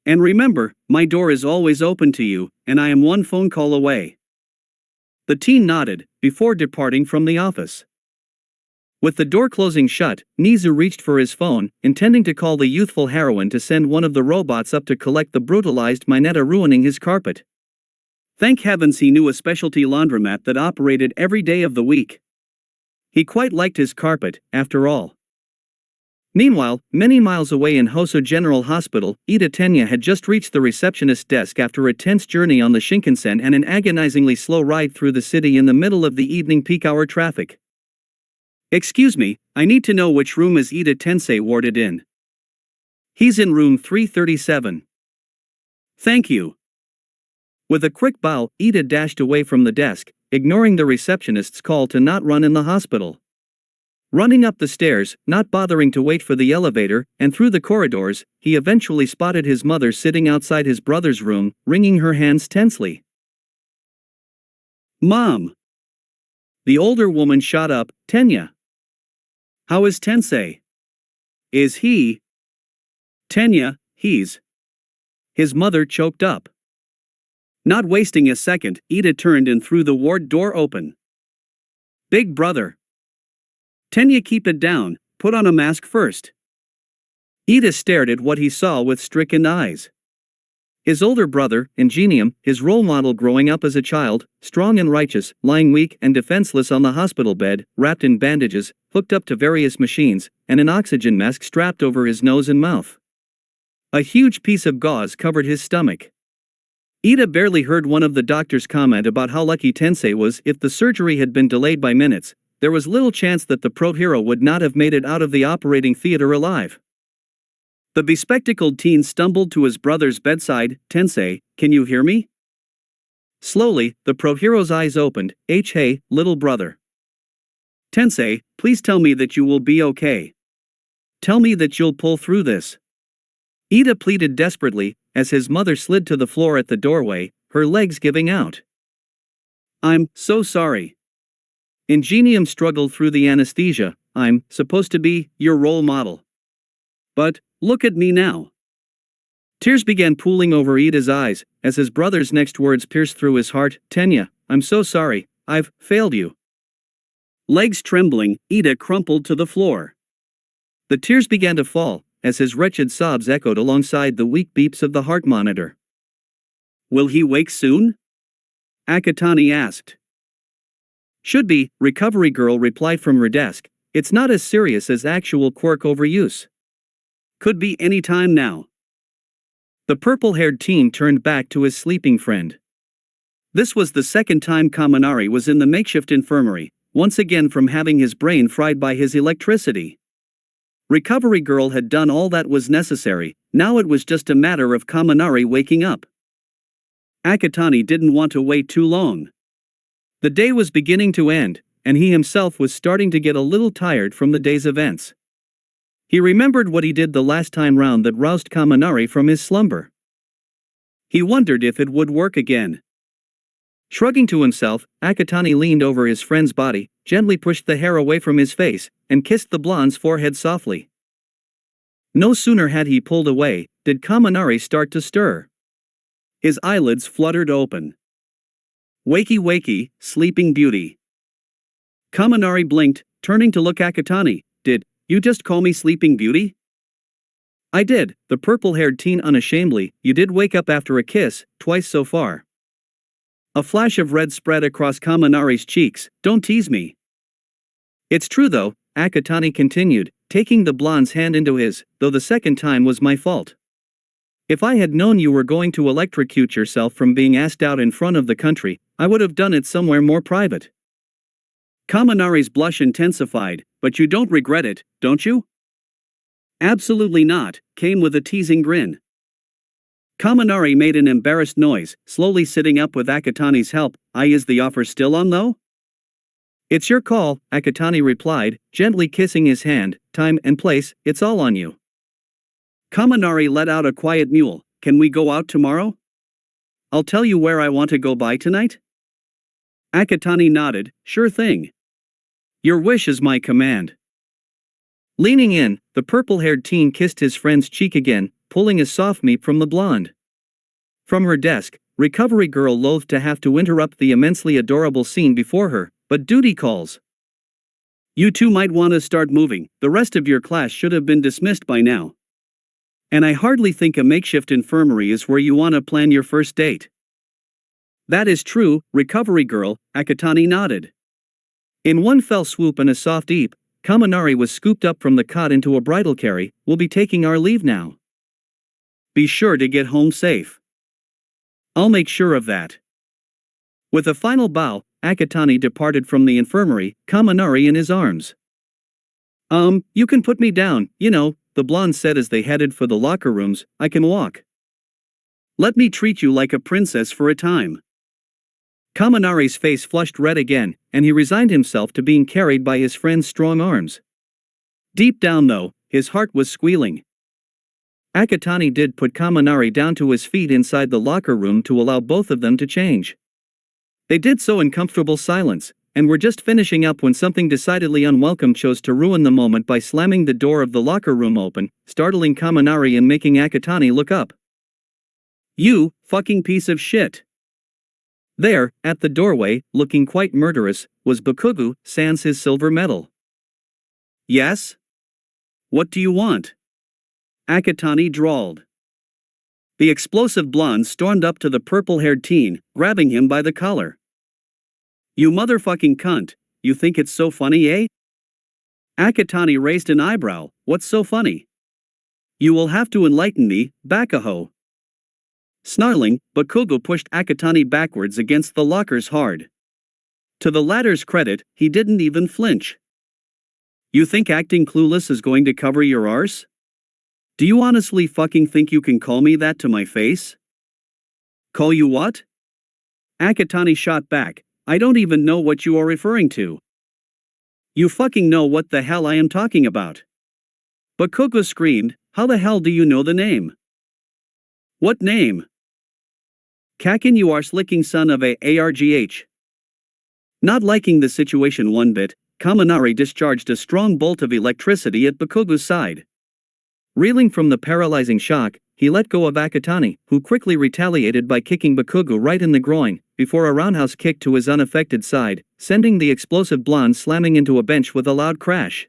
And remember, my door is always open to you, and I am one phone call away. The teen nodded, before departing from the office. With the door closing shut, Nizu reached for his phone, intending to call the youthful heroine to send one of the robots up to collect the brutalized Mineta ruining his carpet. Thank heavens he knew a specialty laundromat that operated every day of the week. He quite liked his carpet, after all. Meanwhile, many miles away in Hoso General Hospital, Ida Tenya had just reached the receptionist's desk after a tense journey on the Shinkansen and an agonizingly slow ride through the city in the middle of the evening peak hour traffic. Excuse me, I need to know which room is Ida Tensei warded in. He's in room 337. Thank you. With a quick bow, Ida dashed away from the desk, ignoring the receptionist's call to not run in the hospital. Running up the stairs, not bothering to wait for the elevator, and through the corridors, he eventually spotted his mother sitting outside his brother's room, wringing her hands tensely. Mom! The older woman shot up. Tenya. How is Tensei? Is he? Tenya, he's. His mother choked up. Not wasting a second, Ida turned and threw the ward door open. Big brother. Tenya, keep it down, put on a mask first. Ida stared at what he saw with stricken eyes. His older brother, Ingenium, his role model growing up as a child, strong and righteous, lying weak and defenseless on the hospital bed, wrapped in bandages, hooked up to various machines, and an oxygen mask strapped over his nose and mouth. A huge piece of gauze covered his stomach. Ida barely heard one of the doctors comment about how lucky Tensei was. If the surgery had been delayed by minutes, there was little chance that the pro-hero would not have made it out of the operating theater alive. The bespectacled teen stumbled to his brother's bedside. Tensei, can you hear me? Slowly, the pro-hero's eyes opened. Hey, little brother. Tensei, please tell me that you will be okay. Tell me that you'll pull through this. Ida pleaded desperately, as his mother slid to the floor at the doorway, her legs giving out. I'm so sorry. Ingenium struggled through the anesthesia. I'm supposed to be your role model. But, look at me now. Tears began pooling over Ida's eyes, as his brother's next words pierced through his heart. Tenya, I'm so sorry, I've failed you. Legs trembling, Ida crumpled to the floor. The tears began to fall, as his wretched sobs echoed alongside the weak beeps of the heart monitor. Will he wake soon? Akatani asked. Should be, Recovery Girl replied from her desk. It's not as serious as actual quirk overuse. Could be any time now. The purple-haired teen turned back to his sleeping friend. This was the second time Kaminari was in the makeshift infirmary, once again from having his brain fried by his electricity. Recovery Girl had done all that was necessary, now it was just a matter of Kaminari waking up. Akatani didn't want to wait too long. The day was beginning to end, and he himself was starting to get a little tired from the day's events. He remembered what he did the last time round that roused Kaminari from his slumber. He wondered if it would work again. Shrugging to himself, Akatani leaned over his friend's body, gently pushed the hair away from his face, and kissed the blonde's forehead softly. No sooner had he pulled away, did Kaminari start to stir. His eyelids fluttered open. Wakey wakey, sleeping beauty. Kaminari blinked, turning to look Akatani. Did you just call me sleeping beauty? I did, the purple-haired teen unashamedly. You did wake up after a kiss, twice so far. A flash of red spread across Kaminari's cheeks. Don't tease me. It's true though, Akatani continued, taking the blonde's hand into his, though the second time was my fault. If I had known you were going to electrocute yourself from being asked out in front of the country, I would have done it somewhere more private. Kaminari's blush intensified. But you don't regret it, don't you? Absolutely not, came with a teasing grin. Kaminari made an embarrassed noise, slowly sitting up with Akatani's help. Is the offer still on though? It's your call, Akatani replied, gently kissing his hand. Time and place, it's all on you. Kaminari let out a quiet mewl. Can we go out tomorrow? I'll tell you where I want to go by tonight. Akatani nodded. Sure thing. Your wish is my command. Leaning in, the purple-haired teen kissed his friend's cheek again, pulling a soft meep from the blonde. From her desk, Recovery Girl loathed to have to interrupt the immensely adorable scene before her, but duty calls. You two might want to start moving, the rest of your class should have been dismissed by now. And I hardly think a makeshift infirmary is where you want to plan your first date. That is true, Recovery Girl, Akatani nodded. In one fell swoop and a soft eep, Kaminari was scooped up from the cot into a bridal carry. We'll be taking our leave now. Be sure to get home safe. I'll make sure of that. With a final bow, Akatani departed from the infirmary, Kaminari in his arms. You can put me down, you know, the blonde said as they headed for the locker rooms. I can walk. Let me treat you like a princess for a time. Kaminari's face flushed red again, and he resigned himself to being carried by his friend's strong arms. Deep down though, his heart was squealing. Akatani did put Kaminari down to his feet inside the locker room to allow both of them to change. They did so in comfortable silence, and were just finishing up when something decidedly unwelcome chose to ruin the moment by slamming the door of the locker room open, startling Kaminari and making Akatani look up. You fucking piece of shit. There, at the doorway, looking quite murderous, was Bakugo, sans his silver medal. Yes? What do you want? Akatani drawled. The explosive blonde stormed up to the purple-haired teen, grabbing him by the collar. You motherfucking cunt, you think it's so funny, eh? Akatani raised an eyebrow. What's so funny? You will have to enlighten me, Bakaho. Snarling, Bakugo pushed Akatani backwards against the lockers hard. To the latter's credit, he didn't even flinch. You think acting clueless is going to cover your arse? Do you honestly fucking think you can call me that to my face? Call you what? Akatani shot back. I don't even know what you are referring to. You fucking know what the hell I am talking about. Bakugo screamed. How the hell do you know the name? What name? Kakin, you arse-licking son of a ARGH. Not liking the situation one bit, Kaminari discharged a strong bolt of electricity at Bakugo's side. Reeling from the paralyzing shock, he let go of Akatani, who quickly retaliated by kicking Bakugo right in the groin, before a roundhouse kick to his unaffected side, sending the explosive blonde slamming into a bench with a loud crash.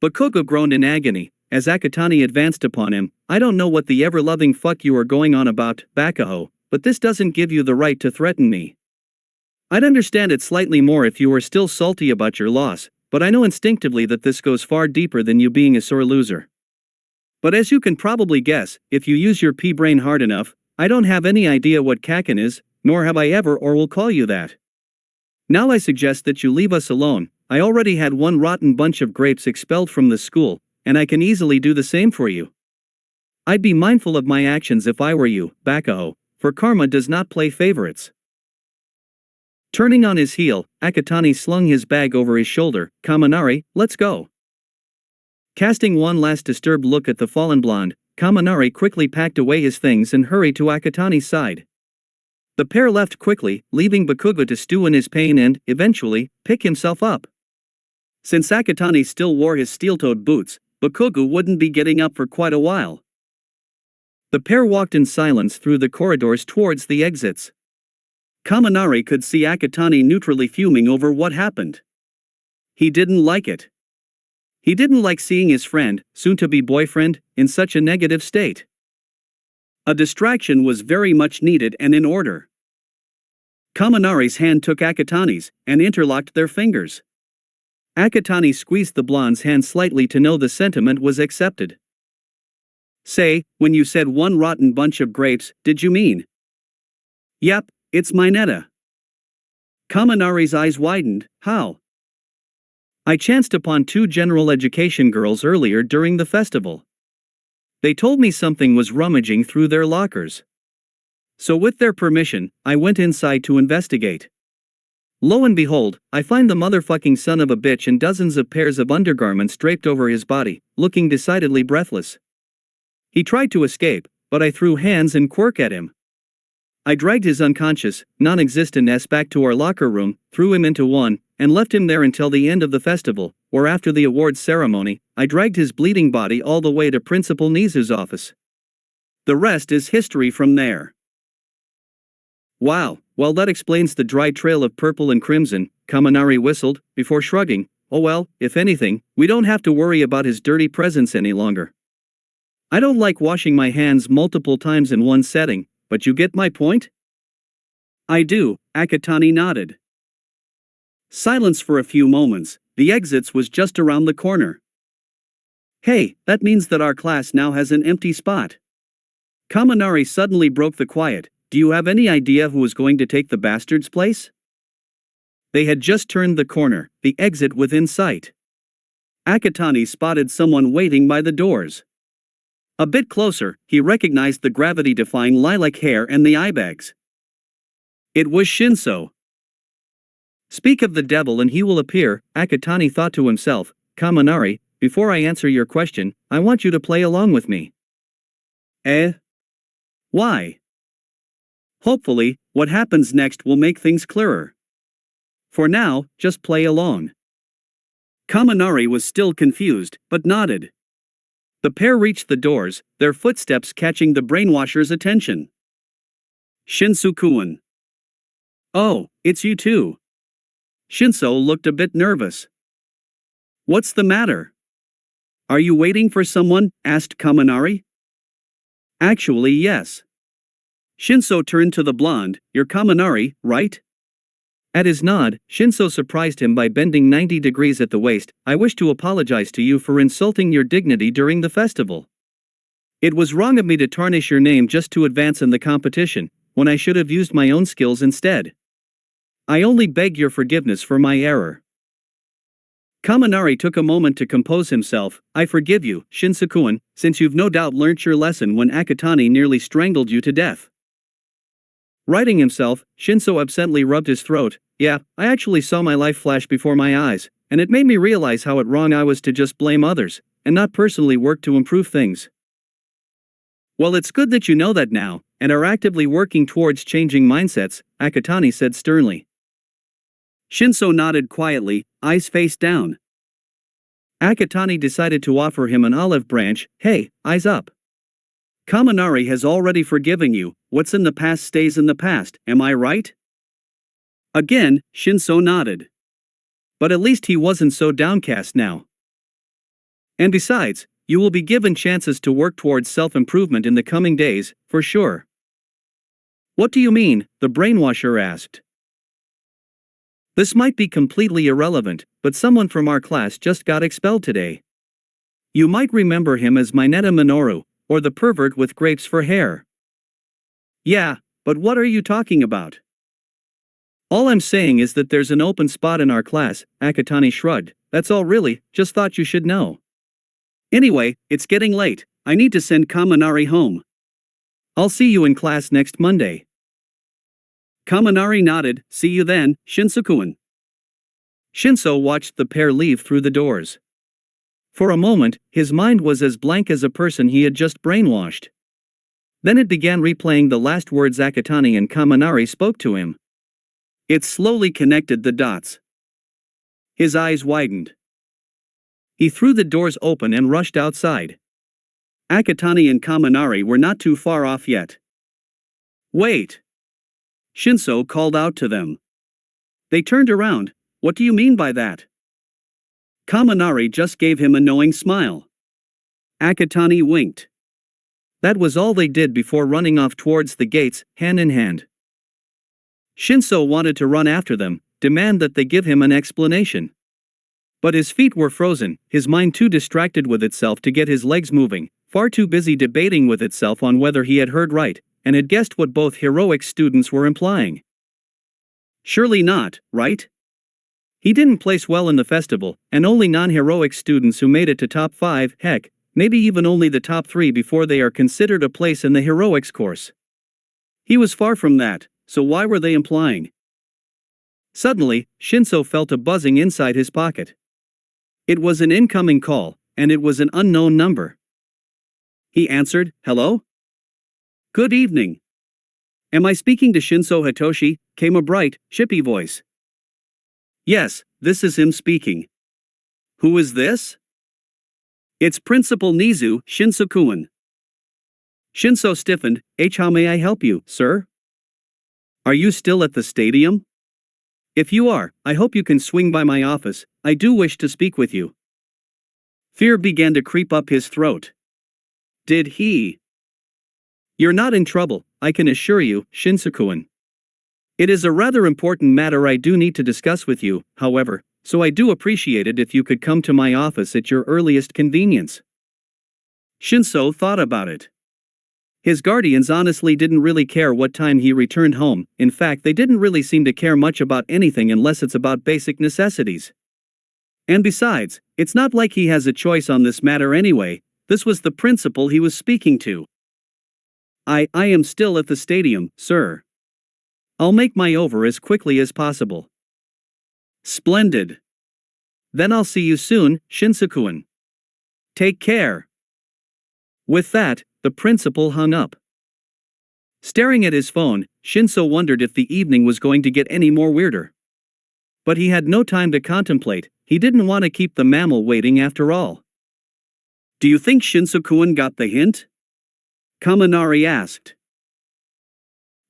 Bakugo groaned in agony, as Akatani advanced upon him. I don't know what the ever-loving fuck you are going on about, Bakaho, but this doesn't give you the right to threaten me. I'd understand it slightly more if you were still salty about your loss, but I know instinctively that this goes far deeper than you being a sore loser. But as you can probably guess, if you use your pea-brain hard enough, I don't have any idea what Kakin is, nor have I ever or will call you that. Now I suggest that you leave us alone. I already had one rotten bunch of grapes expelled from the school, and I can easily do the same for you. I'd be mindful of my actions if I were you, Bakao, for karma does not play favorites. Turning on his heel, Akatani slung his bag over his shoulder. Kaminari, let's go. Casting one last disturbed look at the fallen blonde, Kaminari quickly packed away his things and hurried to Akatani's side. The pair left quickly, leaving Bakugo to stew in his pain and, eventually, pick himself up. Since Akatani still wore his steel-toed boots, Bakugo wouldn't be getting up for quite a while. The pair walked in silence through the corridors towards the exits. Kaminari could see Akatani neutrally fuming over what happened. He didn't like it. He didn't like seeing his friend, soon-to-be boyfriend, in such a negative state. A distraction was very much needed and in order. Kaminari's hand took Akatani's, and interlocked their fingers. Akatani squeezed the blonde's hand slightly to know the sentiment was accepted. Say, when you said one rotten bunch of grapes, did you mean? Yep, it's Mineta. Kaminari's eyes widened. How? I chanced upon two general education girls earlier during the festival. They told me something was rummaging through their lockers. So with their permission, I went inside to investigate. Lo and behold, I find the motherfucking son of a bitch and dozens of pairs of undergarments draped over his body, looking decidedly breathless. He tried to escape, but I threw hands and quirk at him. I dragged his unconscious, non-existent ass back to our locker room, threw him into one, and left him there until the end of the festival, or after the awards ceremony. I dragged his bleeding body all the way to Principal Nizu's office. The rest is history from there. Wow, well that explains the dry trail of purple and crimson, Kaminari whistled, before shrugging. Oh well, if anything, we don't have to worry about his dirty presence any longer. I don't like washing my hands multiple times in one setting, but you get my point? I do, Akatani nodded. Silence for a few moments. The exits was just around the corner. Hey, that means that our class now has an empty spot. Kaminari suddenly broke the quiet. Do you have any idea who was going to take the bastard's place? They had just turned the corner, the exit within sight. Akatani spotted someone waiting by the doors. A bit closer, he recognized the gravity-defying lilac hair and the eye bags. It was Shinso. Speak of the devil and he will appear, Akatani thought to himself. Kaminari, before I answer your question, I want you to play along with me. Eh? Why? Hopefully, what happens next will make things clearer. For now, just play along. Kaminari was still confused, but nodded. The pair reached the doors, their footsteps catching the brainwasher's attention. Shinsu-kun. Oh, it's you too. Shinso looked a bit nervous. What's the matter? Are you waiting for someone? Asked Kaminari. Actually, yes. Shinso turned to the blonde. You're Kaminari, right? At his nod, Shinso surprised him by bending 90 degrees at the waist. I wish to apologize to you for insulting your dignity during the festival. It was wrong of me to tarnish your name just to advance in the competition, when I should have used my own skills instead. I only beg your forgiveness for my error. Kaminari took a moment to compose himself. I forgive you, Shinsu-kun, since you've no doubt learnt your lesson when Akatani nearly strangled you to death. Righting himself, Shinso absently rubbed his throat. Yeah, I actually saw my life flash before my eyes, and it made me realize how wrong I was to just blame others, and not personally work to improve things. Well, it's good that you know that now, and are actively working towards changing mindsets, Akatani said sternly. Shinso nodded quietly, eyes face down. Akatani decided to offer him an olive branch. Hey, eyes up. Kaminari has already forgiven you. What's in the past stays in the past, am I right? Again, Shinso nodded. But at least he wasn't so downcast now. And besides, you will be given chances to work towards self-improvement in the coming days, for sure. What do you mean? The brainwasher asked. This might be completely irrelevant, but someone from our class just got expelled today. You might remember him as Mineta Minoru, or the pervert with grapes for hair. Yeah, but what are you talking about? All I'm saying is that there's an open spot in our class, Akatani shrugged. That's all really, just thought you should know. Anyway, it's getting late, I need to send Kaminari home. I'll see you in class next Monday. Kaminari nodded, see you then, Shinso-kun. Shinso watched the pair leave through the doors. For a moment, his mind was as blank as a person he had just brainwashed. Then it began replaying the last words Akatani and Kaminari spoke to him. It slowly connected the dots. His eyes widened. He threw the doors open and rushed outside. Akatani and Kaminari were not too far off yet. Wait! Shinso called out to them. They turned around. What do you mean by that? Kaminari just gave him a knowing smile. Akatani winked. That was all they did before running off towards the gates, hand in hand. Shinso wanted to run after them, demand that they give him an explanation. But his feet were frozen, his mind too distracted with itself to get his legs moving, far too busy debating with itself on whether he had heard right, and had guessed what both heroic students were implying. Surely not, right? He didn't place well in the festival, and only non-heroic students who made it to top 5, heck, maybe even only the top 3 before they are considered a place in the heroics course. He was far from that, so why were they implying? Suddenly, Shinso felt a buzzing inside his pocket. It was an incoming call, and it was an unknown number. He answered, hello? Good evening. Am I speaking to Shinso Hitoshi? Came a bright, chippy voice. Yes, this is him speaking. Who is this? It's Principal Nizu, Shinso-kun. Shinso stiffened. How may I help you, sir? Are you still at the stadium? If you are, I hope you can swing by my office, I do wish to speak with you. Fear began to creep up his throat. Did he? You're not in trouble, I can assure you, Shinso-kun. It is a rather important matter I do need to discuss with you, however, so I do appreciate it if you could come to my office at your earliest convenience. Shinso thought about it. His guardians honestly didn't really care what time he returned home, in fact they didn't really seem to care much about anything unless it's about basic necessities. And besides, it's not like he has a choice on this matter anyway, this was the principal he was speaking to. I am still at the stadium, sir. I'll make my over as quickly as possible. Splendid. Then I'll see you soon, Shinso-kun. Take care. With that, the principal hung up. Staring at his phone, Shinso wondered if the evening was going to get any more weirder. But he had no time to contemplate, he didn't want to keep the mammal waiting after all. Do you think Shinso-kun got the hint? Kaminari asked.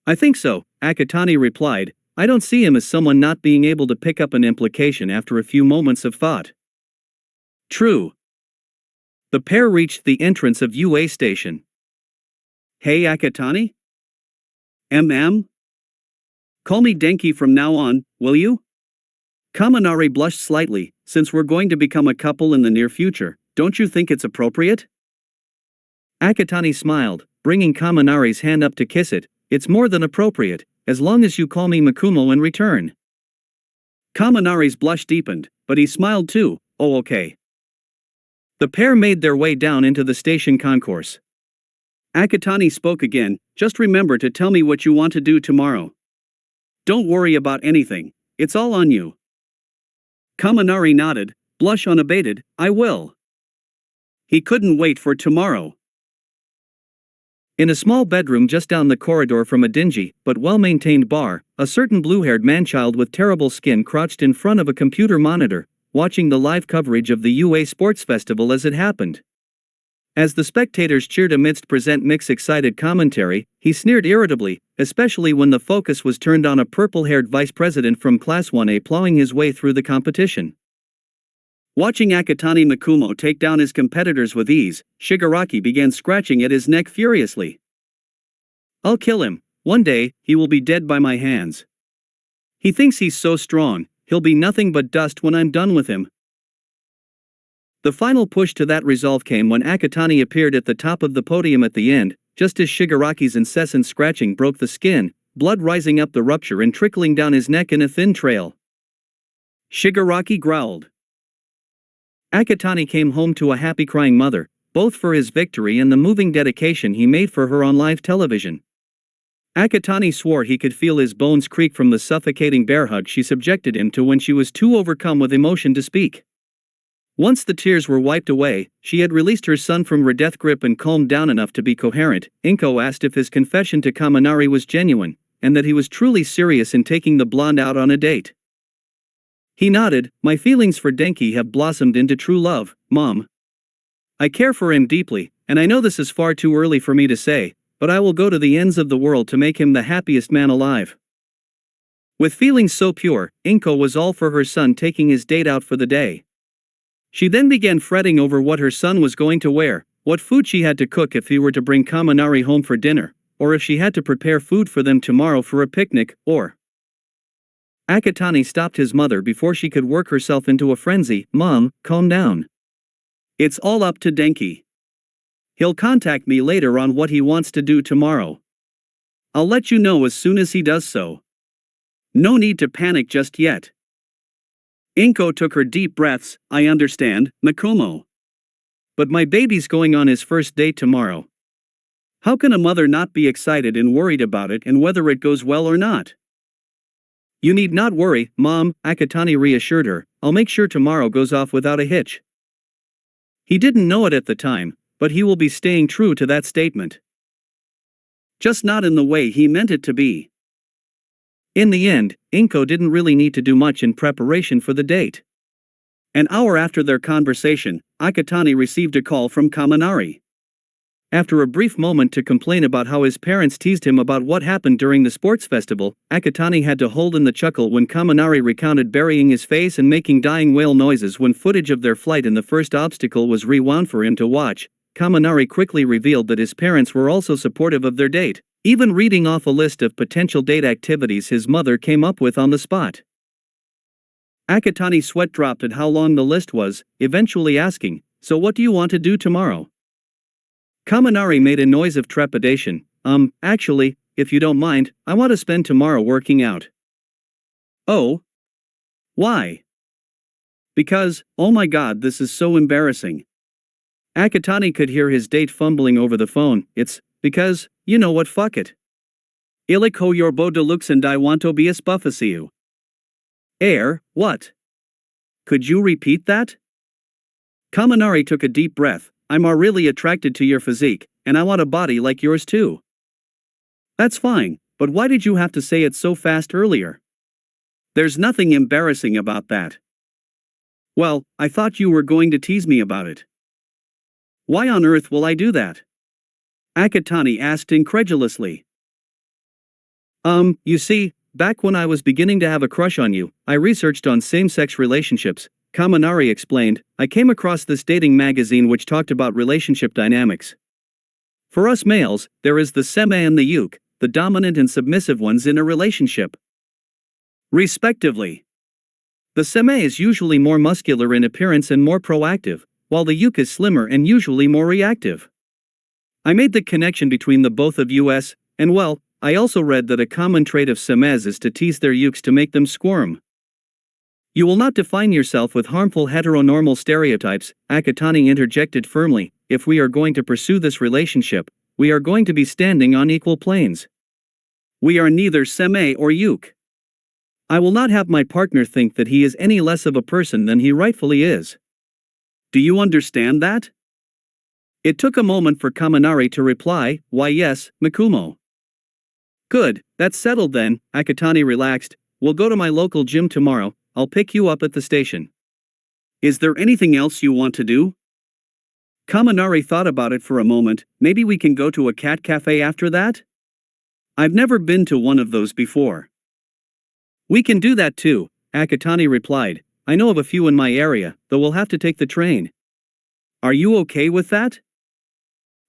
I think so, Akatani replied. I don't see him as someone not being able to pick up an implication after a few moments of thought. True. The pair reached the entrance of UA Station. Hey Akatani? Call me Denki from now on, will you? Kaminari blushed slightly. Since we're going to become a couple in the near future, don't you think it's appropriate? Akatani smiled, bringing Kaminari's hand up to kiss it. It's more than appropriate, as long as you call me Makumo in return. Kaminari's blush deepened, but he smiled too. Oh okay. The pair made their way down into the station concourse. Akatani spoke again, just remember to tell me what you want to do tomorrow. Don't worry about anything, it's all on you. Kaminari nodded, blush unabated, I will. He couldn't wait for tomorrow. In a small bedroom just down the corridor from a dingy, but well-maintained bar, a certain blue-haired man-child with terrible skin crouched in front of a computer monitor, watching the live coverage of the UA Sports Festival as it happened. As the spectators cheered amidst mixed excited commentary, he sneered irritably, especially when the focus was turned on a purple-haired vice president from Class 1A plowing his way through the competition. Watching Akatani Makumo take down his competitors with ease, Shigaraki began scratching at his neck furiously. I'll kill him. One day, he will be dead by my hands. He thinks he's so strong, he'll be nothing but dust when I'm done with him. The final push to that resolve came when Akatani appeared at the top of the podium at the end, just as Shigaraki's incessant scratching broke the skin, blood rising up the rupture and trickling down his neck in a thin trail. Shigaraki growled. Akatani came home to a happy crying mother, both for his victory and the moving dedication he made for her on live television. Akatani swore he could feel his bones creak from the suffocating bear hug she subjected him to when she was too overcome with emotion to speak. Once the tears were wiped away, she had released her son from her death grip and calmed down enough to be coherent. Inko asked if his confession to Kaminari was genuine, and that he was truly serious in taking the blonde out on a date. He nodded. My feelings for Denki have blossomed into true love, Mom. I care for him deeply, and I know this is far too early for me to say, but I will go to the ends of the world to make him the happiest man alive. With feelings so pure, Inko was all for her son taking his date out for the day. She then began fretting over what her son was going to wear, what food she had to cook if he were to bring Kaminari home for dinner, or if she had to prepare food for them tomorrow for a picnic, or... Akatani stopped his mother before she could work herself into a frenzy. Mom, calm down. It's all up to Denki. He'll contact me later on what he wants to do tomorrow. I'll let you know as soon as he does so. No need to panic just yet. Inko took her deep breaths. I understand, Makomo. But my baby's going on his first date tomorrow. How can a mother not be excited and worried about it and whether it goes well or not? You need not worry, Mom, Akatani reassured her. I'll make sure tomorrow goes off without a hitch. He didn't know it at the time, but he will be staying true to that statement. Just not in the way he meant it to be. In the end, Inko didn't really need to do much in preparation for the date. An hour after their conversation, Akatani received a call from Kaminari. After a brief moment to complain about how his parents teased him about what happened during the sports festival, Akatani had to hold in the chuckle when Kaminari recounted burying his face and making dying whale noises when footage of their flight in the first obstacle was rewound for him to watch. Kaminari quickly revealed that his parents were also supportive of their date, even reading off a list of potential date activities his mother came up with on the spot. Akatani's sweat dropped at how long the list was, eventually asking, "So what do you want to do tomorrow?" Kaminari made a noise of trepidation. Actually, if you don't mind, I want to spend tomorrow working out." "Oh? Why?" "Because, oh my god, this is so embarrassing." Akatani could hear his date fumbling over the phone. "It's because, you know what, fuck it. Iliko yorbo deluxe and I want to be a spuffasiu." What? Could you repeat that?" Kaminari took a deep breath. "I'm really attracted to your physique, and I want a body like yours too." "That's fine, but why did you have to say it so fast earlier?" "There's nothing embarrassing about that." "Well, I thought you were going to tease me about it." "Why on earth will I do that?" Akatani asked incredulously. You see, back when I was beginning to have a crush on you, I researched on same-sex relationships," Kaminari explained. "I came across this dating magazine which talked about relationship dynamics. For us males, there is the seme and the yuke, the dominant and submissive ones in a relationship, respectively. The seme is usually more muscular in appearance and more proactive, while the yuke is slimmer and usually more reactive. I made the connection between the both of us, and well, I also read that a common trait of semes is to tease their yukes to make them squirm." "You will not define yourself with harmful heteronormal stereotypes," Akatani interjected firmly. "If we are going to pursue this relationship, we are going to be standing on equal planes. We are neither seme or yuke. I will not have my partner think that he is any less of a person than he rightfully is. Do you understand that?" It took a moment for Kaminari to reply. "Why yes, Makumo." "Good, that's settled then," Akatani relaxed. "We'll go to my local gym tomorrow. I'll pick you up at the station." "Is there anything else you want to do?" Kaminari thought about it for a moment. "Maybe we can go to a cat cafe after that? I've never been to one of those before." "We can do that too," Akatani replied. "I know of a few in my area, though we'll have to take the train." "Are you okay with that?"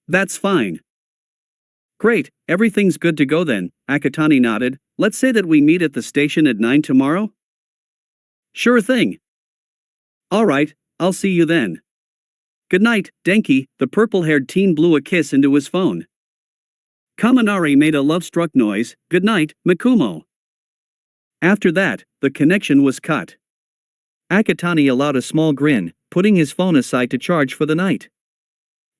"That's fine." "Great, everything's good to go then," Akatani nodded. "Let's say that we meet at the station at 9 tomorrow?" "Sure thing." "Alright, I'll see you then." "Good night, Denki." The purple-haired teen blew a kiss into his phone. Kaminari made a love-struck noise, "Good night, Mikumo." After that, the connection was cut. Akatani allowed a small grin, putting his phone aside to charge for the night.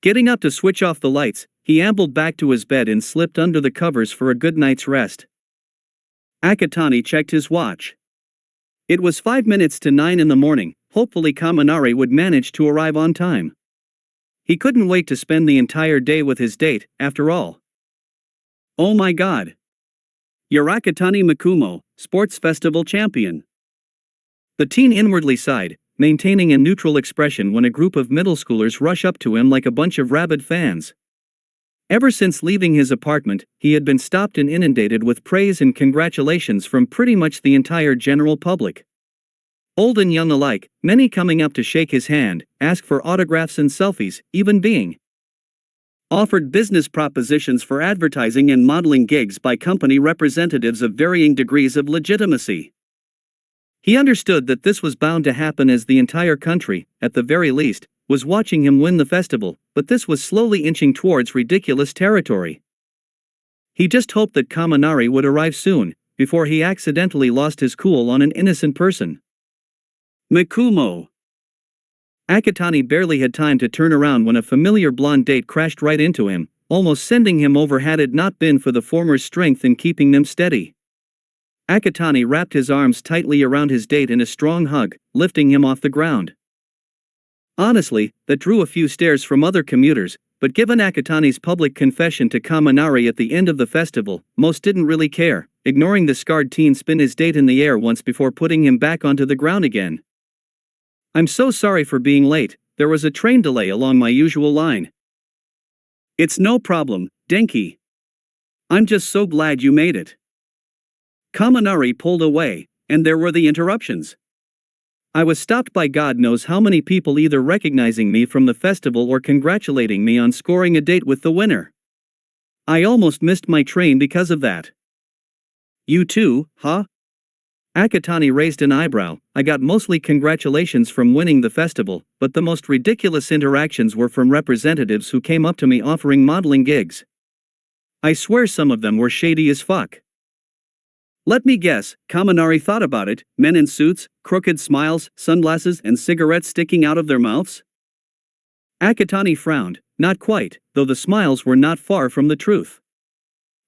Getting up to switch off the lights, he ambled back to his bed and slipped under the covers for a good night's rest. Akatani checked his watch. It was 5 minutes to 9 in the morning. Hopefully Kaminari would manage to arrive on time. He couldn't wait to spend the entire day with his date, after all. Oh my god. You're Akatani Mikumo, sports festival champion. The teen inwardly sighed, maintaining a neutral expression when a group of middle schoolers rush up to him like a bunch of rabid fans. Ever since leaving his apartment, he had been stopped and inundated with praise and congratulations from pretty much the entire general public. Old and young alike, many coming up to shake his hand, ask for autographs and selfies, even being offered business propositions for advertising and modeling gigs by company representatives of varying degrees of legitimacy. He understood that this was bound to happen as the entire country, at the very least, was watching him win the festival, but this was slowly inching towards ridiculous territory. He just hoped that Kaminari would arrive soon, before he accidentally lost his cool on an innocent person. Mikumo. Akatani barely had time to turn around when a familiar blonde date crashed right into him, almost sending him over had it not been for the former's strength in keeping them steady. Akatani wrapped his arms tightly around his date in a strong hug, lifting him off the ground. Honestly, that drew a few stares from other commuters, but given Akatani's public confession to Kaminari at the end of the festival, most didn't really care, ignoring the scarred teen spin his date in the air once before putting him back onto the ground again. "I'm so sorry for being late, there was a train delay along my usual line." "It's no problem, Denki. I'm just so glad you made it." Kaminari pulled away, and there were the interruptions. "I was stopped by God knows how many people either recognizing me from the festival or congratulating me on scoring a date with the winner. I almost missed my train because of that." "You too, huh?" Akatani raised an eyebrow. "I got mostly congratulations from winning the festival, but the most ridiculous interactions were from representatives who came up to me offering modeling gigs. I swear some of them were shady as fuck." "Let me guess," Kaminari thought about it, "men in suits, crooked smiles, sunglasses and cigarettes sticking out of their mouths?" Akatani frowned. Not quite, though the smiles were not far from the truth.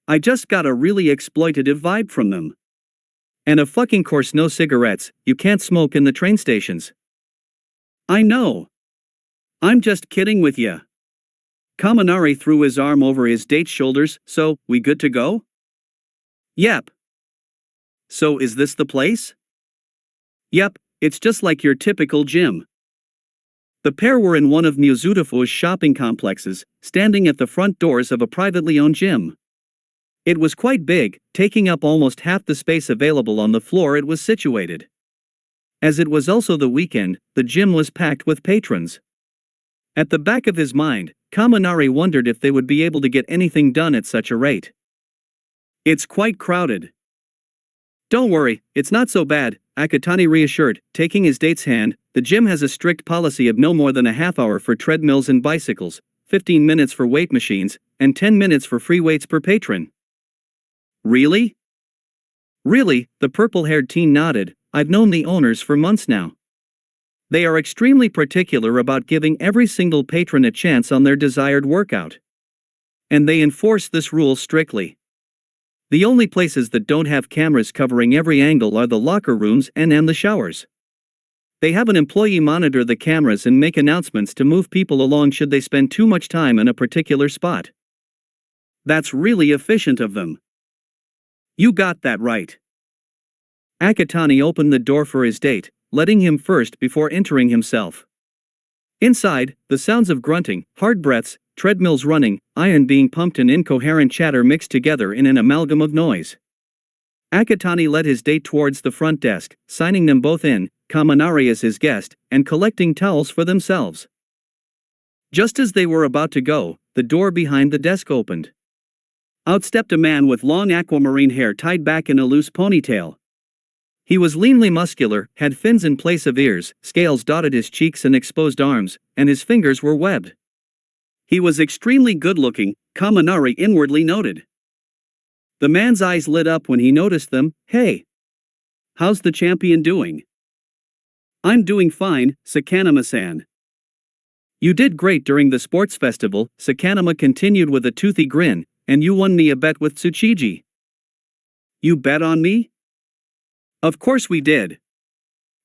"I just got a really exploitative vibe from them. And of fucking course no cigarettes, you can't smoke in the train stations." "I know. I'm just kidding with ya." Kaminari threw his arm over his date's shoulders. "So, we good to go?" "Yep." "So is this the place?" "Yep, it's just like your typical gym." The pair were in one of Muzutafo's shopping complexes, standing at the front doors of a privately owned gym. It was quite big, taking up almost half the space available on the floor it was situated. As it was also the weekend, the gym was packed with patrons. At the back of his mind, Kaminari wondered if they would be able to get anything done at such a rate. "It's quite crowded." "Don't worry, it's not so bad," Akatani reassured, taking his date's hand. "The gym has a strict policy of no more than a half hour for treadmills and bicycles, 15 minutes for weight machines, and 10 minutes for free weights per patron." "Really?" "Really," the purple-haired teen nodded. "I've known the owners for months now. They are extremely particular about giving every single patron a chance on their desired workout. And they enforce this rule strictly. The only places that don't have cameras covering every angle are the locker rooms and the showers. They have an employee monitor the cameras and make announcements to move people along should they spend too much time in a particular spot. That's really efficient of them." "You got that right." Akatani opened the door for his date, letting him first before entering himself. Inside, the sounds of grunting, hard breaths, treadmills running, iron being pumped and incoherent chatter mixed together in an amalgam of noise. Akatani led his date towards the front desk, signing them both in, Kaminari as his guest, and collecting towels for themselves. Just as they were about to go, the door behind the desk opened. Out stepped a man with long aquamarine hair tied back in a loose ponytail. He was leanly muscular, had fins in place of ears, scales dotted his cheeks and exposed arms, and his fingers were webbed. He was extremely good-looking, Kaminari inwardly noted. The man's eyes lit up when he noticed them. Hey! How's the champion doing? I'm doing fine, Sakanama-san. You did great during the sports festival, Sakanama continued with a toothy grin, and you won me a bet with Tsuchiji. You bet on me? Of course we did.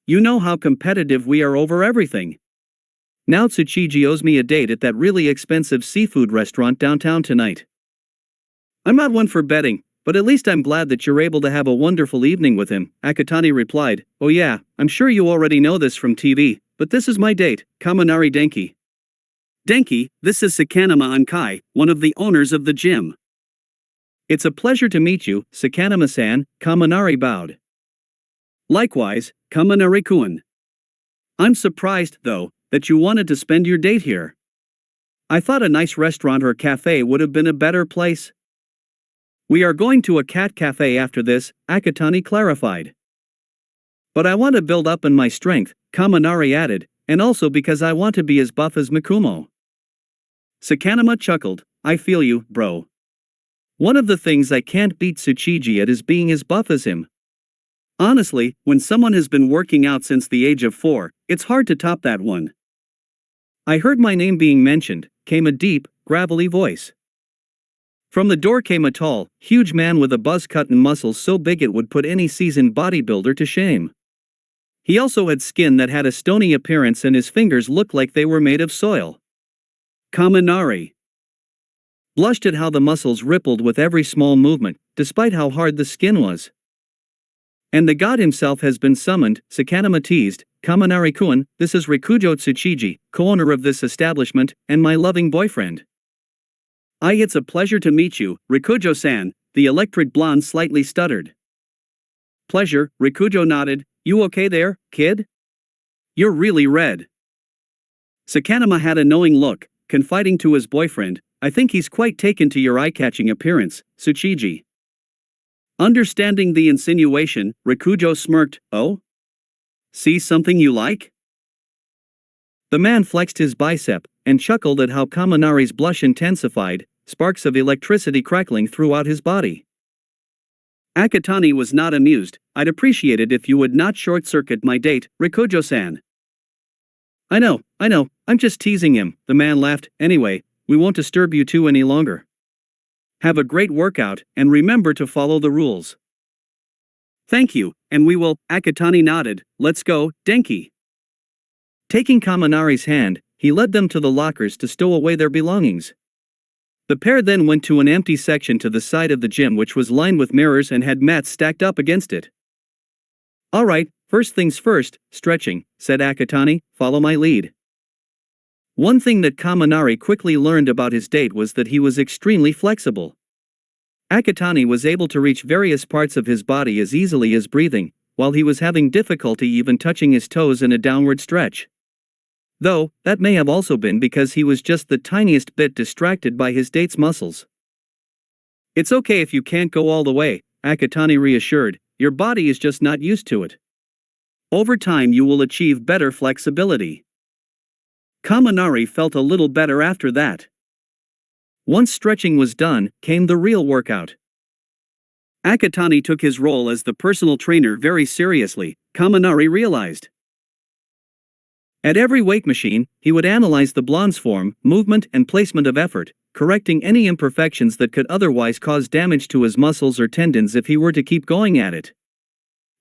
You know how competitive we are over everything. Now Tsuchiji owes me a date at that really expensive seafood restaurant downtown tonight. I'm not one for betting, but at least I'm glad that you're able to have a wonderful evening with him, Akatani replied. Oh yeah, I'm sure you already know this from TV, but this is my date, Kaminari Denki. Denki, this is Sakanama Ankai, one of the owners of the gym. It's a pleasure to meet you, Sakanama-san, Kaminari bowed. Likewise, Kaminari-kun. I'm surprised, though, that you wanted to spend your date here. I thought a nice restaurant or cafe would have been a better place. We are going to a cat cafe after this, Akatani clarified. But I want to build up in my strength, Kaminari added, and also because I want to be as buff as Mikumo. Sakanama chuckled. I feel you, bro. One of the things I can't beat Tsuchiji at is being as buff as him. Honestly, when someone has been working out since the age of 4, it's hard to top that one. I heard my name being mentioned, came a deep, gravelly voice. From the door came a tall, huge man with a buzz cut and muscles so big it would put any seasoned bodybuilder to shame. He also had skin that had a stony appearance and his fingers looked like they were made of soil. Kaminari blushed at how the muscles rippled with every small movement, despite how hard the skin was. And the god himself has been summoned, Sakanama teased. Kaminari-kun, this is Rikujo Tsuchiji, co-owner of this establishment, and my loving boyfriend. It's a pleasure to meet you, Rikujo-san, the electric blonde slightly stuttered. Pleasure, Rikujo nodded. You okay there, kid? You're really red. Sakanama had a knowing look, confiding to his boyfriend, I think he's quite taken to your eye-catching appearance, Tsuchiji. Understanding the insinuation, Rikujo smirked. Oh? See something you like? The man flexed his bicep, and chuckled at how Kaminari's blush intensified, sparks of electricity crackling throughout his body. Akatani was not amused. I'd appreciate it if you would not short-circuit my date, Rikujo-san. I know, I'm just teasing him, the man laughed. Anyway, we won't disturb you two any longer. Have a great workout, and remember to follow the rules. Thank you, and we will, Akatani nodded. Let's go, Denki. Taking Kaminari's hand, he led them to the lockers to stow away their belongings. The pair then went to an empty section to the side of the gym which was lined with mirrors and had mats stacked up against it. Alright, first things first, stretching, said Akatani, follow my lead. One thing that Kaminari quickly learned about his date was that he was extremely flexible. Akatani was able to reach various parts of his body as easily as breathing, while he was having difficulty even touching his toes in a downward stretch. Though, that may have also been because he was just the tiniest bit distracted by his date's muscles. It's okay if you can't go all the way, Akatani reassured, your body is just not used to it. Over time you will achieve better flexibility. Kaminari felt a little better after that. Once stretching was done, came the real workout. Akatani took his role as the personal trainer very seriously, Kaminari realized. At every weight machine, he would analyze the blonde's form, movement and placement of effort, correcting any imperfections that could otherwise cause damage to his muscles or tendons if he were to keep going at it.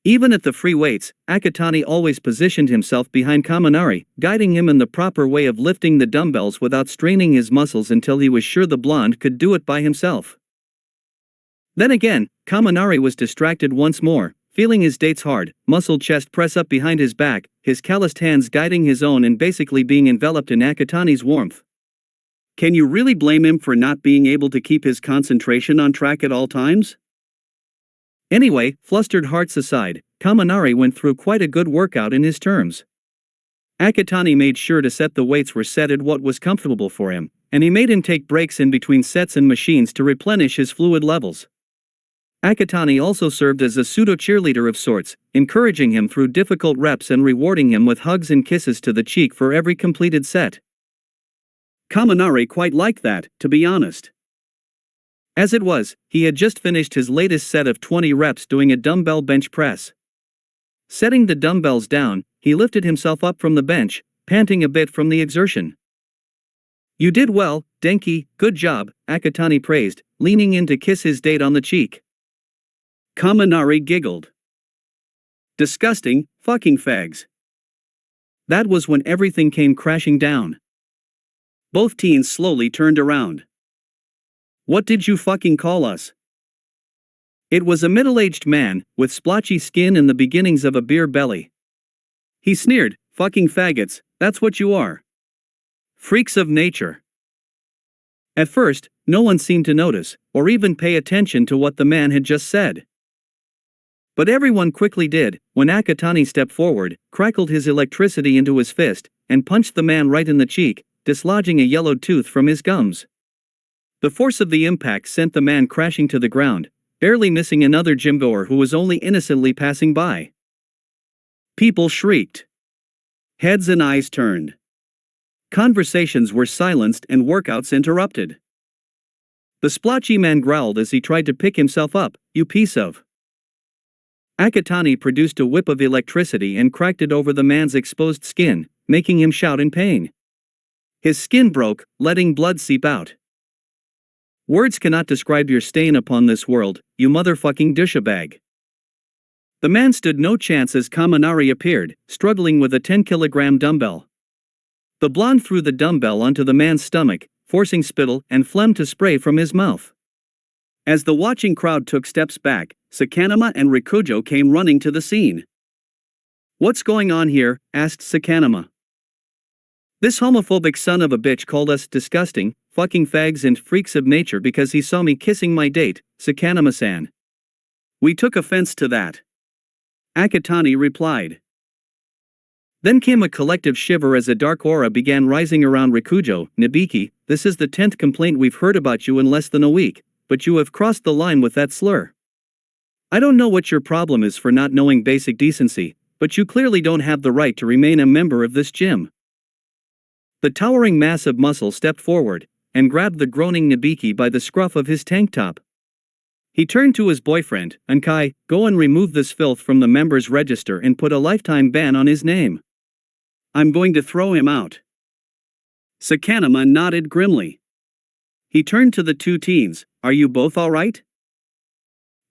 Even at the free weights, Akatani always positioned himself behind Kaminari, guiding him in the proper way of lifting the dumbbells without straining his muscles until he was sure the blonde could do it by himself. Then again, Kaminari was distracted once more, feeling his date's hard, muscled chest press up behind his back, his calloused hands guiding his own and basically being enveloped in Akatani's warmth. Can you really blame him for not being able to keep his concentration on track at all times? Anyway, flustered hearts aside, Kaminari went through quite a good workout in his terms. Akatani made sure to set the weights were set at what was comfortable for him, and he made him take breaks in between sets and machines to replenish his fluid levels. Akatani also served as a pseudo-cheerleader of sorts, encouraging him through difficult reps and rewarding him with hugs and kisses to the cheek for every completed set. Kaminari quite liked that, to be honest. As it was, he had just finished his latest set of 20 reps doing a dumbbell bench press. Setting the dumbbells down, he lifted himself up from the bench, panting a bit from the exertion. "You did well, Denki, good job," Akatani praised, leaning in to kiss his date on the cheek. Kaminari giggled. "Disgusting, fucking fags." That was when everything came crashing down. Both teens slowly turned around. "What did you fucking call us?" It was a middle-aged man, with splotchy skin and the beginnings of a beer belly. He sneered, "Fucking faggots, that's what you are. Freaks of nature." At first, no one seemed to notice, or even pay attention to what the man had just said. But everyone quickly did, when Akatani stepped forward, crackled his electricity into his fist, and punched the man right in the cheek, dislodging a yellowed tooth from his gums. The force of the impact sent the man crashing to the ground, barely missing another gymgoer who was only innocently passing by. People shrieked. Heads and eyes turned. Conversations were silenced and workouts interrupted. The splotchy man growled as he tried to pick himself up, "You piece of..." Akatani produced a whip of electricity and cracked it over the man's exposed skin, making him shout in pain. His skin broke, letting blood seep out. "Words cannot describe your stain upon this world, you motherfucking douchebag." The man stood no chance as Kaminari appeared, struggling with a 10-kilogram dumbbell. The blonde threw the dumbbell onto the man's stomach, forcing spittle and phlegm to spray from his mouth. As the watching crowd took steps back, Sakanama and Rikujo came running to the scene. "What's going on here?" asked Sakanama. "This homophobic son of a bitch called us disgusting, fucking fags and freaks of nature because he saw me kissing my date, Sakanama-san. We took offense to that." Akatani replied. Then came a collective shiver as a dark aura began rising around Rikujo. "Nibiki, this is the 10th complaint we've heard about you in less than a week, but you have crossed the line with that slur. I don't know what your problem is for not knowing basic decency, but you clearly don't have the right to remain a member of this gym." The towering mass of muscle stepped forward, and grabbed the groaning Nibiki by the scruff of his tank top. He turned to his boyfriend, "Ankai, go and remove this filth from the members' register and put a lifetime ban on his name. I'm going to throw him out." Sakanama nodded grimly. He turned to the two teens, "Are you both alright?"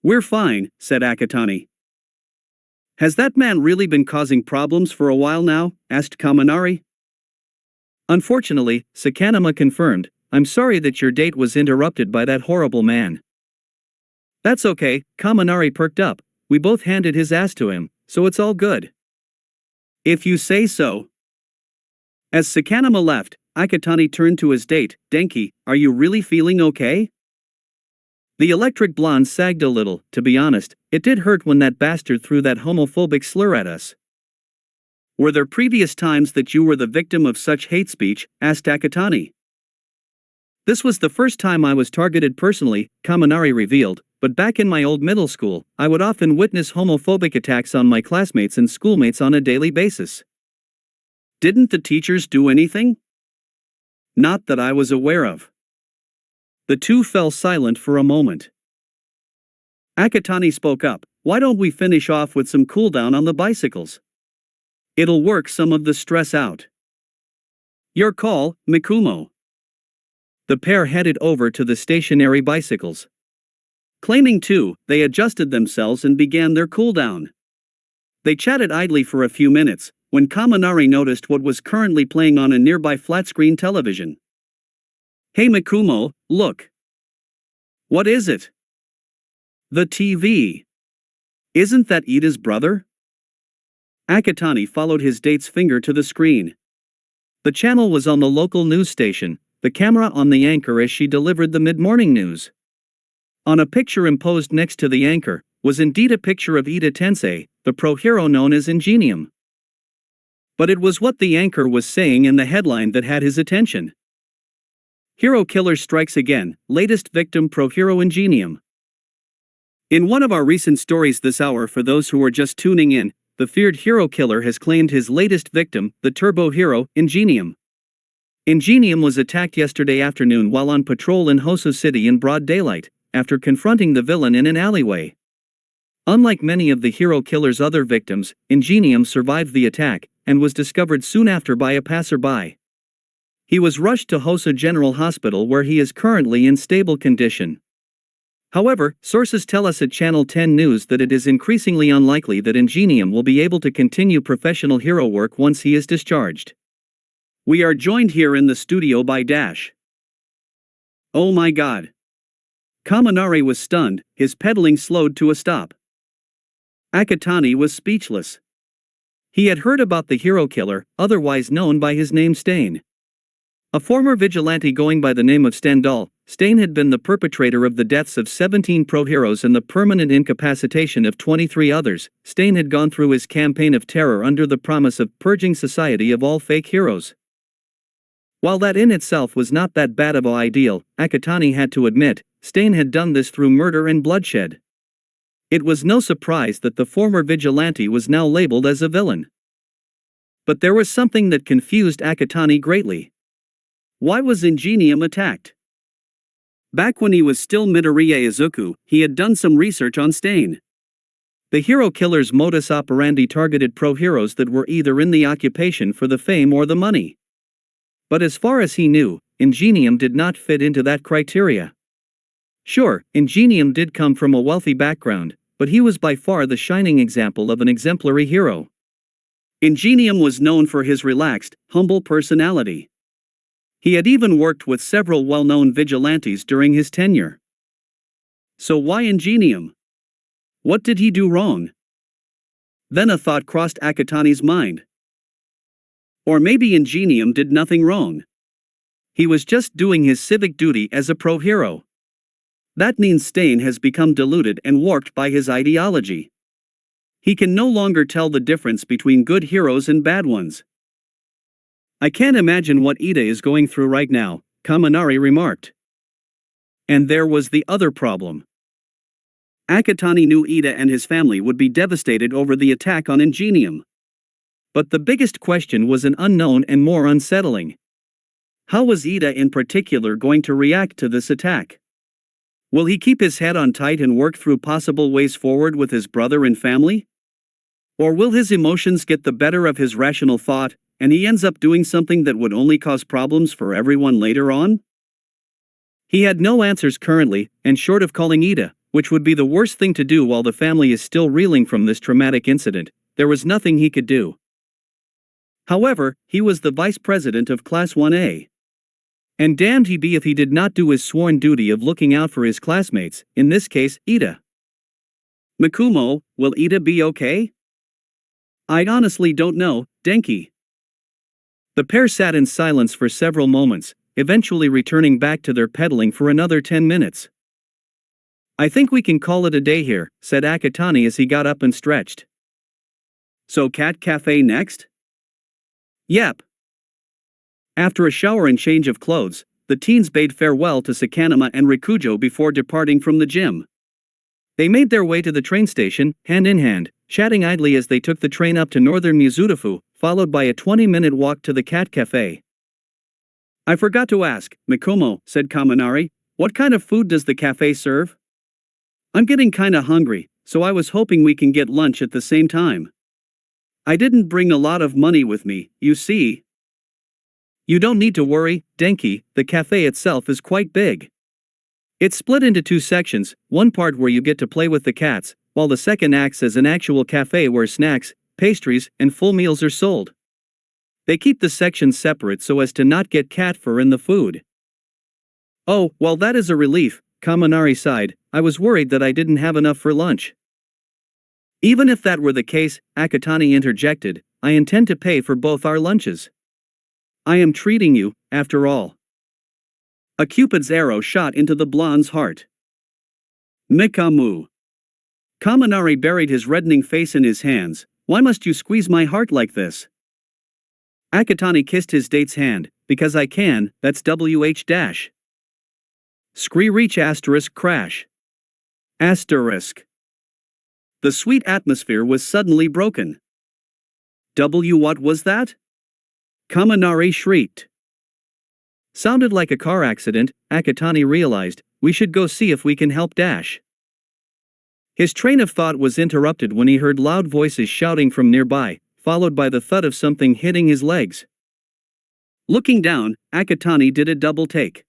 "We're fine," said Akatani. "Has that man really been causing problems for a while now?" asked Kaminari. "Unfortunately," Sakanama confirmed, "I'm sorry that your date was interrupted by that horrible man." "That's okay," Kaminari perked up, "we both handed his ass to him, so it's all good." "If you say so." As Sakanama left, Akatani turned to his date, "Denki, are you really feeling okay?" The electric blonde sagged a little. "To be honest, it did hurt when that bastard threw that homophobic slur at us." "Were there previous times that you were the victim of such hate speech?" asked Akatani. "This was the first time I was targeted personally," Kaminari revealed, "but back in my old middle school, I would often witness homophobic attacks on my classmates and schoolmates on a daily basis." "Didn't the teachers do anything?" "Not that I was aware of." The two fell silent for a moment. Akatani spoke up, "Why don't we finish off with some cooldown on the bicycles? It'll work some of the stress out." "Your call, Mikumo." The pair headed over to the stationary bicycles. Claiming two, they adjusted themselves and began their cooldown. They chatted idly for a few minutes, when Kaminari noticed what was currently playing on a nearby flat-screen television. "Hey Mikumo, look." "What is it?" "The TV. Isn't that Ida's brother?" Akatani followed his date's finger to the screen. The channel was on the local news station, the camera on the anchor as she delivered the mid-morning news. On a picture imposed next to the anchor, was indeed a picture of Ida Tensei, the pro-hero known as Ingenium. But it was what the anchor was saying in the headline that had his attention. "Hero killer strikes again, latest victim pro-hero Ingenium." In one of our recent stories this hour, for those who are just tuning in, the feared hero killer has claimed his latest victim, the turbo hero, Ingenium. Ingenium was attacked yesterday afternoon while on patrol in Hoso City in broad daylight, after confronting the villain in an alleyway. Unlike many of the hero killer's other victims, Ingenium survived the attack, and was discovered soon after by a passerby. He was rushed to Hosa General Hospital where he is currently in stable condition. However, sources tell us at Channel 10 News that it is increasingly unlikely that Ingenium will be able to continue professional hero work once he is discharged. We are joined here in the studio by Dash. Oh my god. Kaminari was stunned, his pedaling slowed to a stop. Akatani was speechless. He had heard about the hero killer, otherwise known by his name Stain. A former vigilante going by the name of Stendhal, Stain had been the perpetrator of the deaths of 17 pro-heroes and the permanent incapacitation of 23 others. Stain had gone through his campaign of terror under the promise of purging society of all fake heroes. While that in itself was not that bad of an ideal, Akatani had to admit, Stain had done this through murder and bloodshed. It was no surprise that the former vigilante was now labeled as a villain. But there was something that confused Akatani greatly. Why was Ingenium attacked? Back when he was still Midoriya Izuku, he had done some research on Stain. The hero killer's modus operandi targeted pro-heroes that were either in the occupation for the fame or the money. But as far as he knew, Ingenium did not fit into that criteria. Sure, Ingenium did come from a wealthy background, but he was by far the shining example of an exemplary hero. Ingenium was known for his relaxed, humble personality. He had even worked with several well-known vigilantes during his tenure. So why Ingenium? What did he do wrong? Then a thought crossed Akatani's mind. Or maybe Ingenium did nothing wrong. He was just doing his civic duty as a pro-hero. That means Stain has become deluded and warped by his ideology. He can no longer tell the difference between good heroes and bad ones. I can't imagine what Ida is going through right now, Kaminari remarked. And there was the other problem. Akatani knew Ida and his family would be devastated over the attack on Ingenium. But the biggest question was an unknown and more unsettling. How was Ida in particular going to react to this attack? Will he keep his head on tight and work through possible ways forward with his brother and family? Or will his emotions get the better of his rational thought, and he ends up doing something that would only cause problems for everyone later on? He had no answers currently, and short of calling Ida, which would be the worst thing to do while the family is still reeling from this traumatic incident, there was nothing he could do. However, he was the vice president of Class 1A. And damned he be if he did not do his sworn duty of looking out for his classmates, in this case, Ida. Mikumo, will Ida be okay? I honestly don't know, Denki. The pair sat in silence for several moments, eventually returning back to their pedaling for another 10 minutes. I think we can call it a day here, said Akatani as he got up and stretched. So Cat Cafe next? Yep. After a shower and change of clothes, the teens bade farewell to Sakanuma and Rikujo before departing from the gym. They made their way to the train station, hand in hand, chatting idly as they took the train up to northern Mizurufu, followed by a 20-minute walk to the Cat Cafe. I forgot to ask, Mikumo, said Kaminari, what kind of food does the cafe serve? I'm getting kinda hungry, so I was hoping we can get lunch at the same time. I didn't bring a lot of money with me, you see. You don't need to worry, Denki, the cafe itself is quite big. It's split into two sections, one part where you get to play with the cats, while the second acts as an actual cafe where snacks, pastries, and full meals are sold. They keep the sections separate so as to not get cat fur in the food. Oh, well that is a relief, Kaminari sighed, I was worried that I didn't have enough for lunch. Even if that were the case, Akatani interjected, I intend to pay for both our lunches. I am treating you, after all. A Cupid's arrow shot into the blonde's heart. Mikamu. Kaminari buried his reddening face in his hands, why must you squeeze my heart like this? Akatani kissed his date's hand, because I can, that's WH dash. Scree reach asterisk crash. Asterisk. The sweet atmosphere was suddenly broken. What was that? Kaminari shrieked. Sounded like a car accident, Akatani realized, we should go see if we can help Dash. His train of thought was interrupted when he heard loud voices shouting from nearby, followed by the thud of something hitting his legs. Looking down, Akatani did a double take.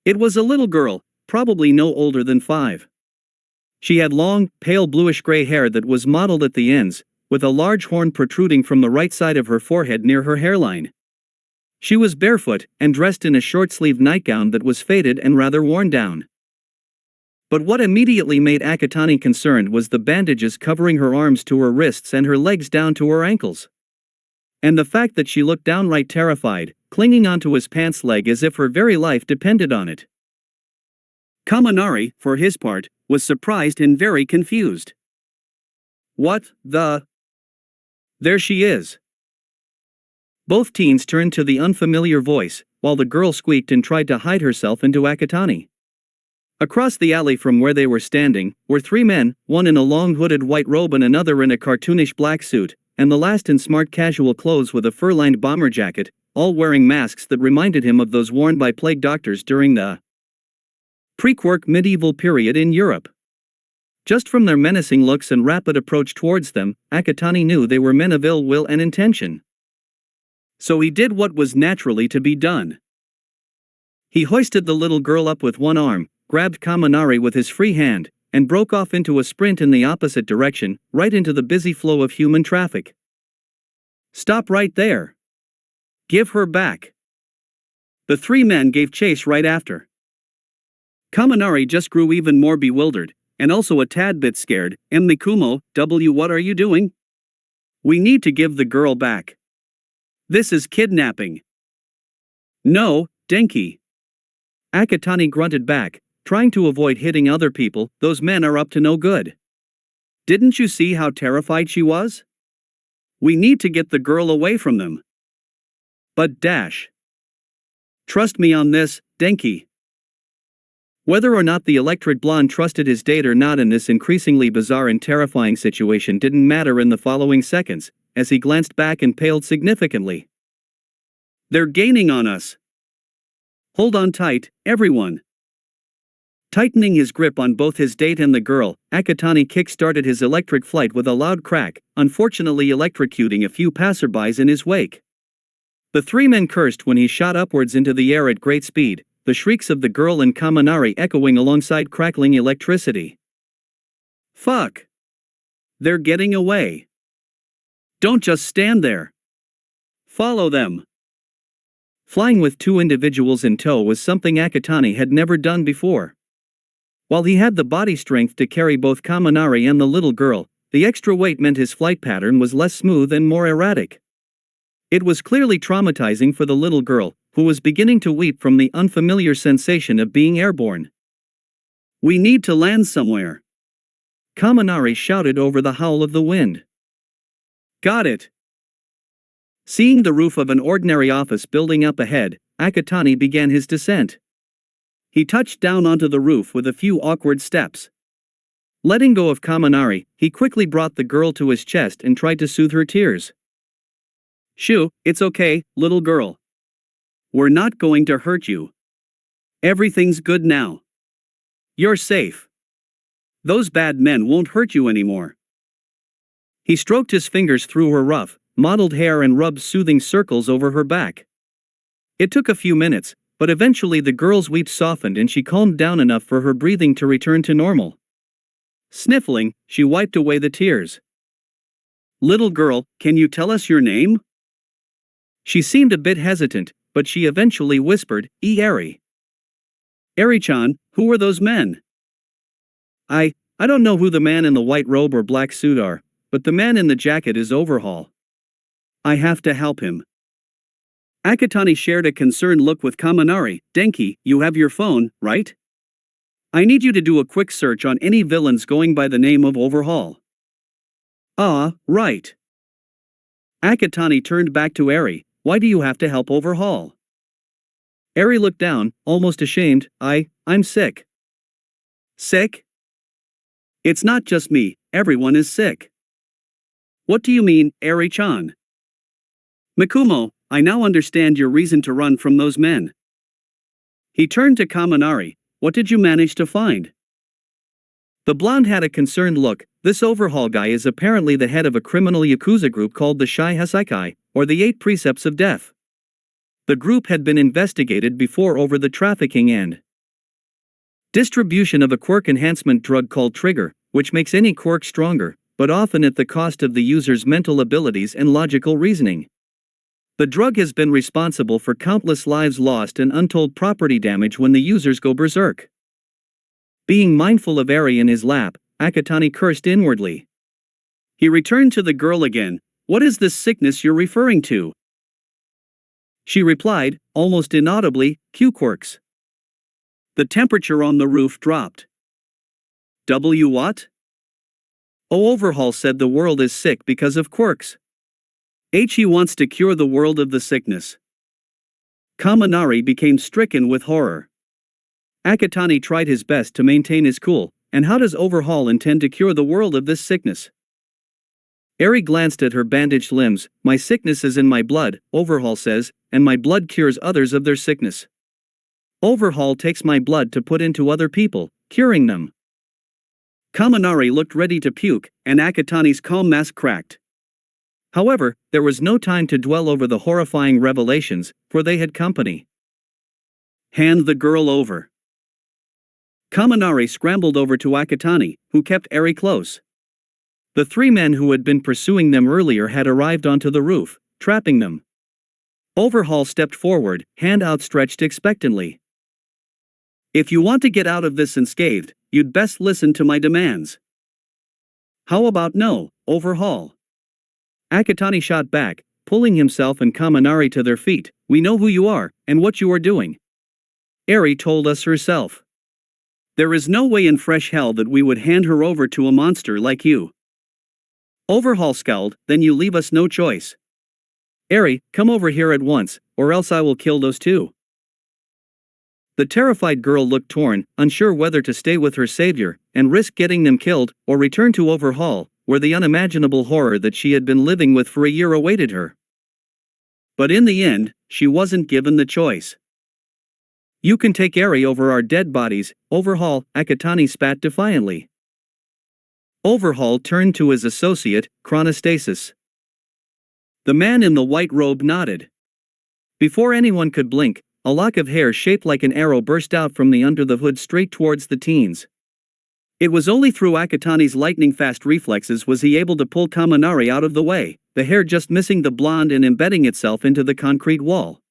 It was a little girl, probably no older than 5. She had long, pale bluish-gray hair that was mottled at the ends, with a large horn protruding from the right side of her forehead near her hairline. She was barefoot and dressed in a short-sleeved nightgown that was faded and rather worn down. But what immediately made Akatani concerned was the bandages covering her arms to her wrists and her legs down to her ankles. And the fact that she looked downright terrified, clinging onto his pants leg as if her very life depended on it. Kaminari, for his part, was surprised and very confused. What the? There she is. Both teens turned to the unfamiliar voice, while the girl squeaked and tried to hide herself into Akatani. Across the alley from where they were standing, were 3 men, one in a long hooded white robe and another in a cartoonish black suit, and the last in smart casual clothes with a fur-lined bomber jacket, all wearing masks that reminded him of those worn by plague doctors during the pre-Quark medieval period in Europe. Just from their menacing looks and rapid approach towards them, Akatani knew they were men of ill will and intention. So he did what was naturally to be done. He hoisted the little girl up with one arm, grabbed Kaminari with his free hand, and broke off into a sprint in the opposite direction, right into the busy flow of human traffic. Stop right there. Give her back. The 3 men gave chase right after. Kaminari just grew even more bewildered, and also a tad bit scared. Mikumo, what are you doing? We need to give the girl back. This is kidnapping. No, Denki. Akatani grunted back, trying to avoid hitting other people. Those men are up to no good. Didn't you see how terrified she was? We need to get the girl away from them. But Dash. Trust me on this, Denki. Whether or not the electric blonde trusted his date or not in this increasingly bizarre and terrifying situation didn't matter in the following seconds, as he glanced back and paled significantly. They're gaining on us. Hold on tight, everyone. Tightening his grip on both his date and the girl, Akatani kick-started his electric flight with a loud crack, unfortunately electrocuting a few passerbys in his wake. The 3 men cursed when he shot upwards into the air at great speed, the shrieks of the girl and Kaminari echoing alongside crackling electricity. Fuck! They're getting away. Don't just stand there. Follow them. Flying with 2 individuals in tow was something Akatani had never done before. While he had the body strength to carry both Kaminari and the little girl, the extra weight meant his flight pattern was less smooth and more erratic. It was clearly traumatizing for the little girl, who was beginning to weep from the unfamiliar sensation of being airborne. We need to land somewhere. Kaminari shouted over the howl of the wind. Got it. Seeing the roof of an ordinary office building up ahead, Akatani began his descent. He touched down onto the roof with a few awkward steps. Letting go of Kaminari, he quickly brought the girl to his chest and tried to soothe her tears. Shoo, it's okay, little girl. We're not going to hurt you. Everything's good now. You're safe. Those bad men won't hurt you anymore. He stroked his fingers through her rough, mottled hair and rubbed soothing circles over her back. It took a few minutes, but eventually the girl's weep softened and she calmed down enough for her breathing to return to normal. Sniffling, she wiped away the tears. Little girl, can you tell us your name? She seemed a bit hesitant, but she eventually whispered, Eri. Eri-chan, who were those men? I don't know who the man in the white robe or black suit are, but the man in the jacket is Overhaul. I have to help him. Akatani shared a concerned look with Kaminari. Denki, you have your phone, right? I need you to do a quick search on any villains going by the name of Overhaul. Ah, right. Akatani turned back to Eri. Why do you have to help Overhaul? Eri looked down, almost ashamed. I'm sick. Sick? It's not just me, everyone is sick. What do you mean, Eri-chan? Mikumo, I now understand your reason to run from those men. He turned to Kaminari. what did you manage to find?" The blonde had a concerned look. "This overhaul guy is apparently the head of a criminal Yakuza group called the Shai Hasaikai, or the 8 Precepts of Death. The group had been investigated before over the trafficking and distribution of a quirk enhancement drug called Trigger, which makes any quirk stronger, but often at the cost of the user's mental abilities and logical reasoning. The drug has been responsible for countless lives lost and untold property damage when the users go berserk." Being mindful of Eri in his lap, Akatani cursed inwardly. He returned to the girl again. "What is this sickness you're referring to?" She replied, almost inaudibly, "Q-quirks." The temperature on the roof dropped. "W what?" "Oh, Overhaul said the world is sick because of quirks. He wants to cure the world of the sickness." Kaminari became stricken with horror. Akatani tried his best to maintain his cool. "And how does Overhaul intend to cure the world of this sickness?" Eri glanced at her bandaged limbs. "My sickness is in my blood," Overhaul says, "and my blood cures others of their sickness. Overhaul takes my blood to put into other people, curing them." Kaminari looked ready to puke, and Akatani's calm mask cracked. However, there was no time to dwell over the horrifying revelations, for they had company. "Hand the girl over." Kaminari scrambled over to Akatani, who kept Eri close. The 3 men who had been pursuing them earlier had arrived onto the roof, trapping them. Overhaul stepped forward, hand outstretched expectantly. "If you want to get out of this unscathed, you'd best listen to my demands." "How about no, Overhaul?" Akatani shot back, pulling himself and Kaminari to their feet. "We know who you are, and what you are doing. Eri told us herself. There is no way in fresh hell that we would hand her over to a monster like you." Overhaul scowled. "Then you leave us no choice. Eri, come over here at once, or else I will kill those 2. The terrified girl looked torn, unsure whether to stay with her savior and risk getting them killed, or return to Overhaul, where the unimaginable horror that she had been living with for a year awaited her. But in the end, she wasn't given the choice. "You can take Eri over our dead bodies, Overhaul," Akatani spat defiantly. Overhaul turned to his associate, Chronostasis. The man in the white robe nodded. Before anyone could blink, a lock of hair shaped like an arrow burst out from the under the hood straight towards the teens. It was only through Akatani's lightning-fast reflexes was he able to pull Kaminari out of the way, the hair just missing the blonde and embedding itself into the concrete wall.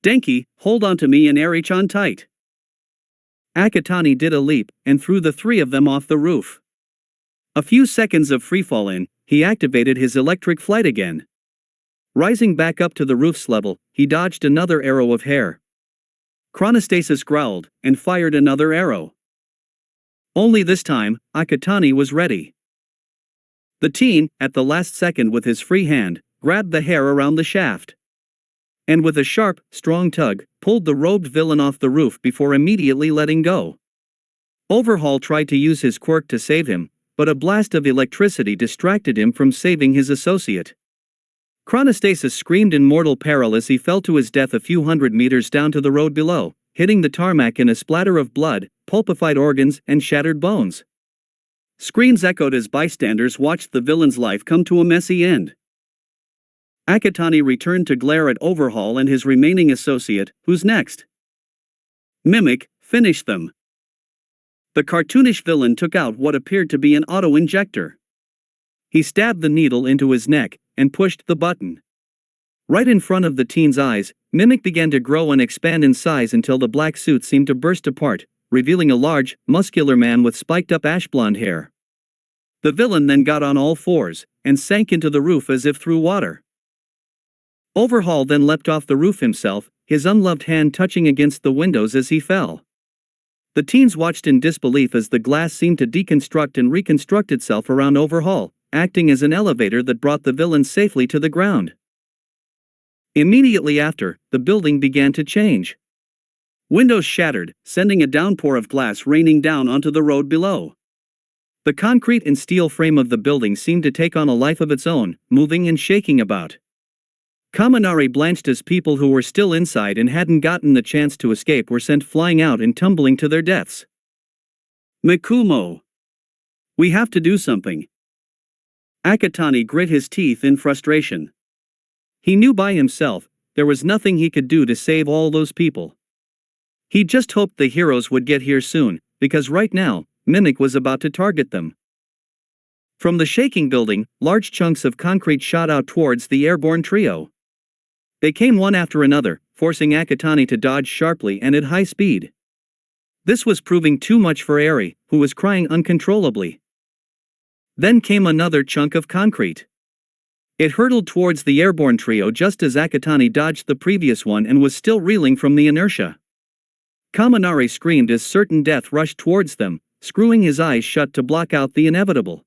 "Denki, hold on to me and Eri-chan tight." Akatani did a leap, and threw the 3 of them off the roof. A few seconds of freefall in, he activated his electric flight again. Rising back up to the roof's level, he dodged another arrow of hair. Chronostasis growled, and fired another arrow. Only this time, Akatani was ready. The teen, at the last second with his free hand, grabbed the hair around the shaft. And with a sharp, strong tug, pulled the robed villain off the roof before immediately letting go. Overhaul tried to use his quirk to save him, but a blast of electricity distracted him from saving his associate. Chronostasis screamed in mortal peril as he fell to his death a few hundred meters down to the road below, hitting the tarmac in a splatter of blood, pulpified organs, and shattered bones. Screams echoed as bystanders watched the villain's life come to a messy end. Akatani returned to glare at Overhaul and his remaining associate. "Who's next?" "Mimic, finish them." The cartoonish villain took out what appeared to be an auto-injector. He stabbed the needle into his neck, and pushed the button. Right in front of the teen's eyes, Mimic began to grow and expand in size until the black suit seemed to burst apart, revealing a large, muscular man with spiked-up ash-blonde hair. The villain then got on all fours, and sank into the roof as if through water. Overhaul then leapt off the roof himself, his unloved hand touching against the windows as he fell. The teens watched in disbelief as the glass seemed to deconstruct and reconstruct itself around Overhaul, acting as an elevator that brought the villain safely to the ground. Immediately after, the building began to change. Windows shattered, sending a downpour of glass raining down onto the road below. The concrete and steel frame of the building seemed to take on a life of its own, moving and shaking about. Kaminari blanched as people who were still inside and hadn't gotten the chance to escape were sent flying out and tumbling to their deaths. Mikumo. We have to do something. Akatani grit his teeth in frustration. He knew by himself, there was nothing he could do to save all those people. He just hoped the heroes would get here soon, because right now, Mimic was about to target them. From the shaking building, large chunks of concrete shot out towards the airborne trio. They came one after another, forcing Akatani to dodge sharply and at high speed. This was proving too much for Eri, who was crying uncontrollably. Then came another chunk of concrete. It hurtled towards the airborne trio just as Akatani dodged the previous one and was still reeling from the inertia. Kaminari screamed as certain death rushed towards them, screwing his eyes shut to block out the inevitable.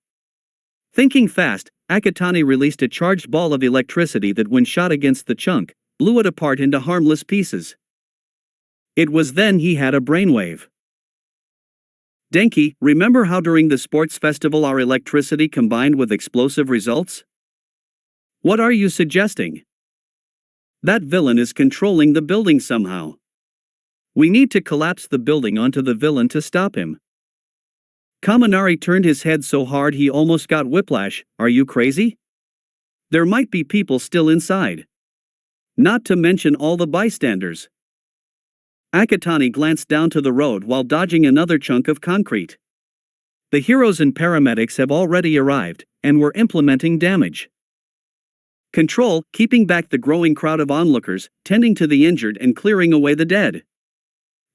Thinking fast, Akatani released a charged ball of electricity that when shot against the chunk, blew it apart into harmless pieces. It was then he had a brainwave. Denki, remember how during the sports festival our electricity combined with explosive results? What are you suggesting? That villain is controlling the building somehow. We need to collapse the building onto the villain to stop him. Kaminari turned his head so hard he almost got whiplash. Are you crazy? There might be people still inside. Not to mention all the bystanders. Akatani glanced down to the road while dodging another chunk of concrete. The heroes and paramedics have already arrived, and were implementing damage control, keeping back the growing crowd of onlookers, tending to the injured and clearing away the dead.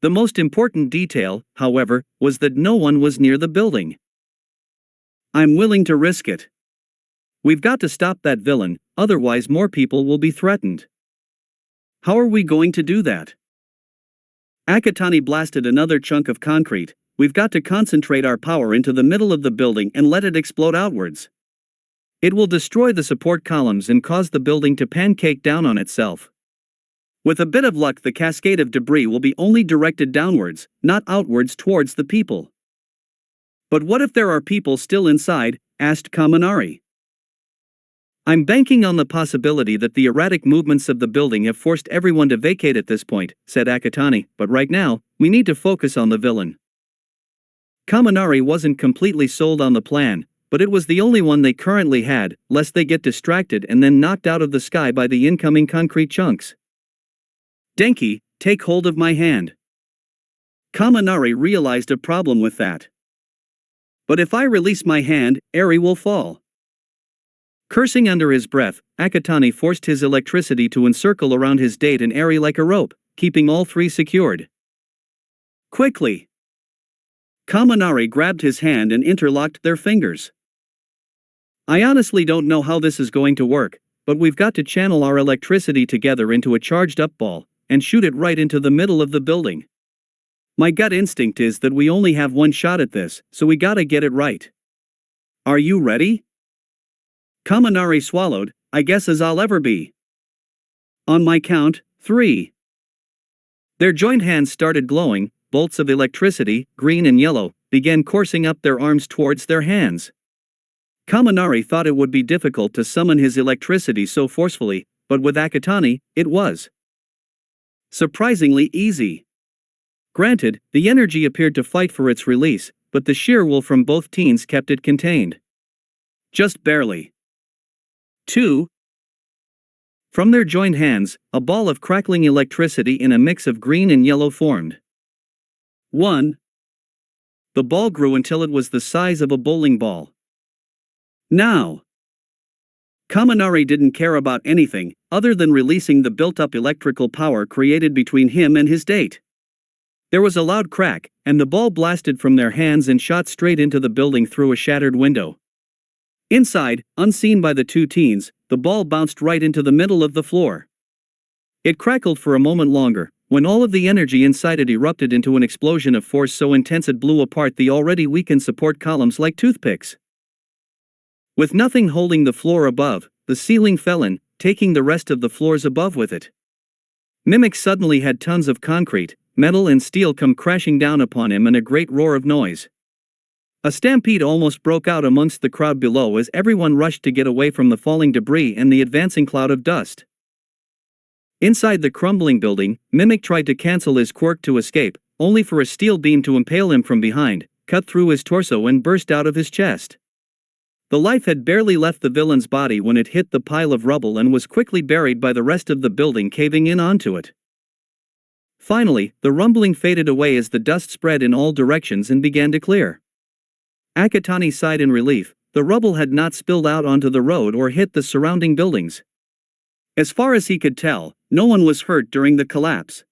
The most important detail, however, was that no one was near the building. I'm willing to risk it. We've got to stop that villain, otherwise more people will be threatened. How are we going to do that? Akatani blasted another chunk of concrete. We've got to concentrate our power into the middle of the building and let it explode outwards. It will destroy the support columns and cause the building to pancake down on itself. With a bit of luck, the cascade of debris will be only directed downwards, not outwards towards the people. But what if there are people still inside? Asked Kaminari. I'm banking on the possibility that the erratic movements of the building have forced everyone to vacate at this point, said Akatani, but right now, we need to focus on the villain. Kaminari wasn't completely sold on the plan, but it was the only one they currently had, lest they get distracted and then knocked out of the sky by the incoming concrete chunks. Denki, take hold of my hand. Kaminari realized a problem with that. But if I release my hand, Eri will fall. Cursing under his breath, Akatani forced his electricity to encircle around his date and Eri like a rope, keeping all three secured. Quickly! Kaminari grabbed his hand and interlocked their fingers. I honestly don't know how this is going to work, but we've got to channel our electricity together into a charged-up ball, and shoot it right into the middle of the building. My gut instinct is that we only have one shot at this, so we gotta get it right. Are you ready? Kaminari swallowed, I guess as I'll ever be. On my count, 3. Their joined hands started glowing, bolts of electricity, green and yellow, began coursing up their arms towards their hands. Kaminari thought it would be difficult to summon his electricity so forcefully, but with Akatani, it was surprisingly easy. Granted, the energy appeared to fight for its release, but the sheer will from both teens kept it contained. Just barely. 2. From their joined hands, a ball of crackling electricity in a mix of green and yellow formed. 1. The ball grew until it was the size of a bowling ball. Now! Kaminari didn't care about anything, other than releasing the built-up electrical power created between him and his date. There was a loud crack, and the ball blasted from their hands and shot straight into the building through a shattered window. Inside, unseen by the two teens, the ball bounced right into the middle of the floor. It crackled for a moment longer, when all of the energy inside it erupted into an explosion of force so intense it blew apart the already weakened support columns like toothpicks. With nothing holding the floor above, the ceiling fell in, taking the rest of the floors above with it. Mimic suddenly had tons of concrete, metal and steel come crashing down upon him and a great roar of noise. A stampede almost broke out amongst the crowd below as everyone rushed to get away from the falling debris and the advancing cloud of dust. Inside the crumbling building, Mimic tried to cancel his quirk to escape, only for a steel beam to impale him from behind, cut through his torso and burst out of his chest. The life had barely left the villain's body when it hit the pile of rubble and was quickly buried by the rest of the building caving in onto it. Finally, the rumbling faded away as the dust spread in all directions and began to clear. Akatani sighed in relief. The rubble had not spilled out onto the road or hit the surrounding buildings. As far as he could tell, no one was hurt during the collapse.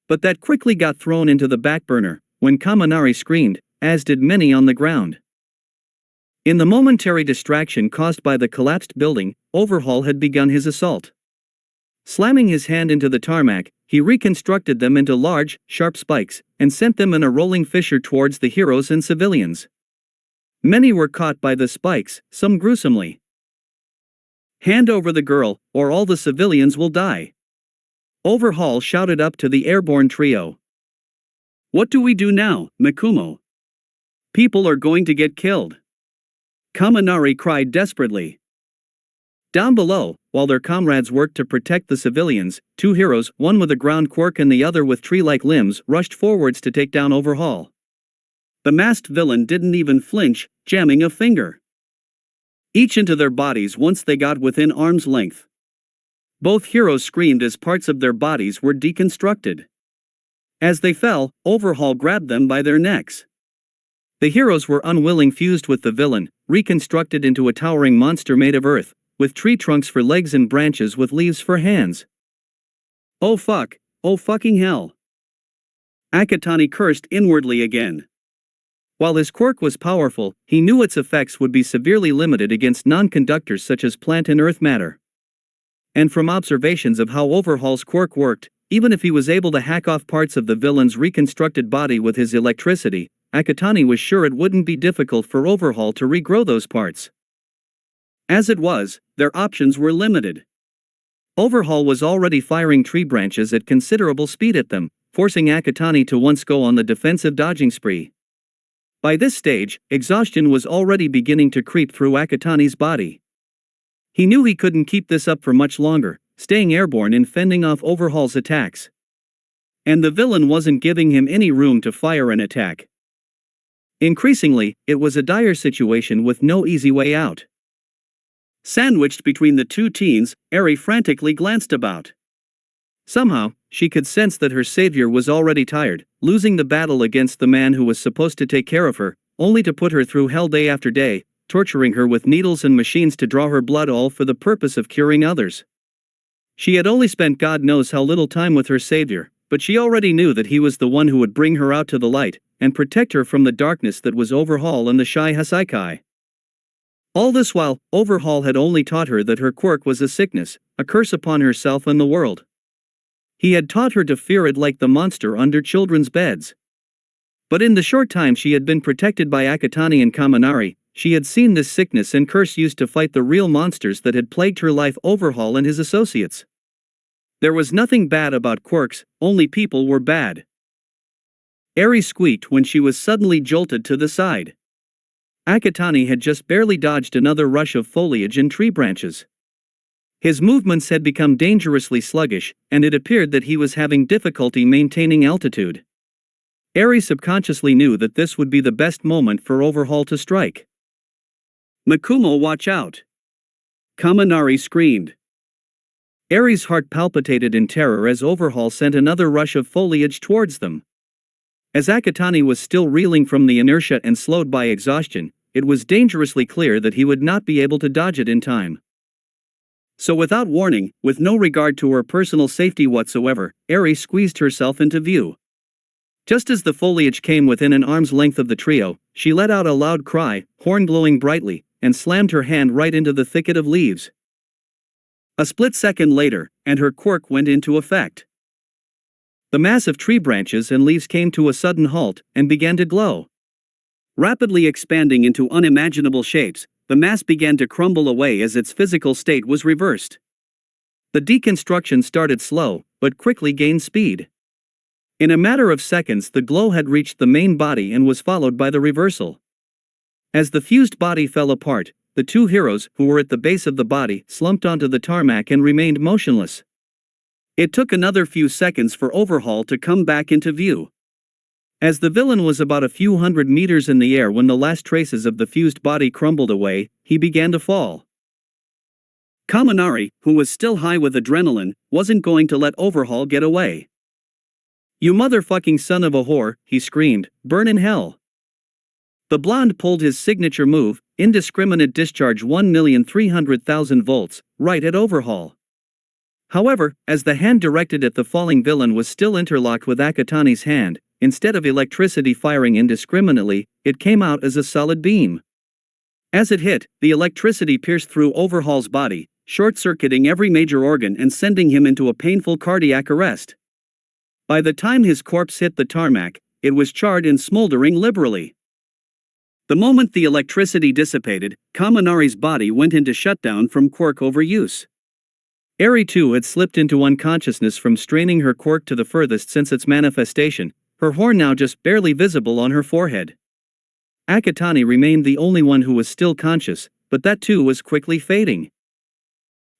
But that quickly got thrown into the back burner when Kaminari screamed, as did many on the ground. In the momentary distraction caused by the collapsed building, Overhaul had begun his assault. Slamming his hand into the tarmac, he reconstructed them into large, sharp spikes, and sent them in a rolling fissure towards the heroes and civilians. Many were caught by the spikes, some gruesomely. "Hand over the girl, or all the civilians will die," Overhaul shouted up to the airborne trio. "What do we do now, Mikumo? People are going to get killed," Kaminari cried desperately. Down below, while their comrades worked to protect the civilians, two heroes, one with a ground quirk and the other with tree-like limbs, rushed forwards to take down Overhaul. The masked villain didn't even flinch, jamming a finger each into their bodies once they got within arm's length. Both heroes screamed as parts of their bodies were deconstructed. As they fell, Overhaul grabbed them by their necks. The heroes were unwilling, fused with the villain, reconstructed into a towering monster made of earth, with tree trunks for legs and branches with leaves for hands. "Oh fuck, oh fucking hell." Akatani cursed inwardly again. While his quirk was powerful, he knew its effects would be severely limited against non-conductors such as plant and earth matter. And from observations of how Overhaul's quirk worked, even if he was able to hack off parts of the villain's reconstructed body with his electricity, Akatani was sure it wouldn't be difficult for Overhaul to regrow those parts. As it was, their options were limited. Overhaul was already firing tree branches at considerable speed at them, forcing Akatani to once go on the defensive dodging spree. By this stage, exhaustion was already beginning to creep through Akatani's body. He knew he couldn't keep this up for much longer, staying airborne and fending off Overhaul's attacks. And the villain wasn't giving him any room to fire an attack. Increasingly, it was a dire situation with no easy way out. Sandwiched between the two teens, Eri frantically glanced about. Somehow, she could sense that her savior was already tired, losing the battle against the man who was supposed to take care of her, only to put her through hell day after day, torturing her with needles and machines to draw her blood, all for the purpose of curing others. She had only spent God knows how little time with her savior, but she already knew that he was the one who would bring her out to the light, and protect her from the darkness that was Overhaul and the shy Hasaikai. All this while, Overhaul had only taught her that her quirk was a sickness, a curse upon herself and the world. He had taught her to fear it like the monster under children's beds. But in the short time she had been protected by Akatani and Kaminari, she had seen this sickness and curse used to fight the real monsters that had plagued her life, Overhaul and his associates. There was nothing bad about quirks, only people were bad. Eri squeaked when she was suddenly jolted to the side. Akatani had just barely dodged another rush of foliage and tree branches. His movements had become dangerously sluggish, and it appeared that he was having difficulty maintaining altitude. Eri subconsciously knew that this would be the best moment for Overhaul to strike. "Mikumo, watch out!" Kaminari screamed. Eri's heart palpitated in terror as Overhaul sent another rush of foliage towards them. As Akatani was still reeling from the inertia and slowed by exhaustion, it was dangerously clear that he would not be able to dodge it in time. So without warning, with no regard to her personal safety whatsoever, Eri squeezed herself into view. Just as the foliage came within an arm's length of the trio, she let out a loud cry, horn glowing brightly, and slammed her hand right into the thicket of leaves. A split second later, and her quirk went into effect. The mass of tree branches and leaves came to a sudden halt, and began to glow. Rapidly expanding into unimaginable shapes, the mass began to crumble away as its physical state was reversed. The deconstruction started slow, but quickly gained speed. In a matter of seconds the glow had reached the main body and was followed by the reversal. As the fused body fell apart, the two heroes, who were at the base of the body, slumped onto the tarmac and remained motionless. It took another few seconds for Overhaul to come back into view. As the villain was about a few hundred meters in the air when the last traces of the fused body crumbled away, he began to fall. Kaminari, who was still high with adrenaline, wasn't going to let Overhaul get away. "You motherfucking son of a whore," he screamed, "burn in hell." The blonde pulled his signature move, indiscriminate discharge 1,300,000 volts, right at Overhaul. However, as the hand directed at the falling villain was still interlocked with Akatani's hand, instead of electricity firing indiscriminately, it came out as a solid beam. As it hit, the electricity pierced through Overhaul's body, short-circuiting every major organ and sending him into a painful cardiac arrest. By the time his corpse hit the tarmac, it was charred and smoldering liberally. The moment the electricity dissipated, Kaminari's body went into shutdown from quirk overuse. Eri too had slipped into unconsciousness from straining her quirk to the furthest since its manifestation, her horn now just barely visible on her forehead. Akatani remained the only one who was still conscious, but that too was quickly fading.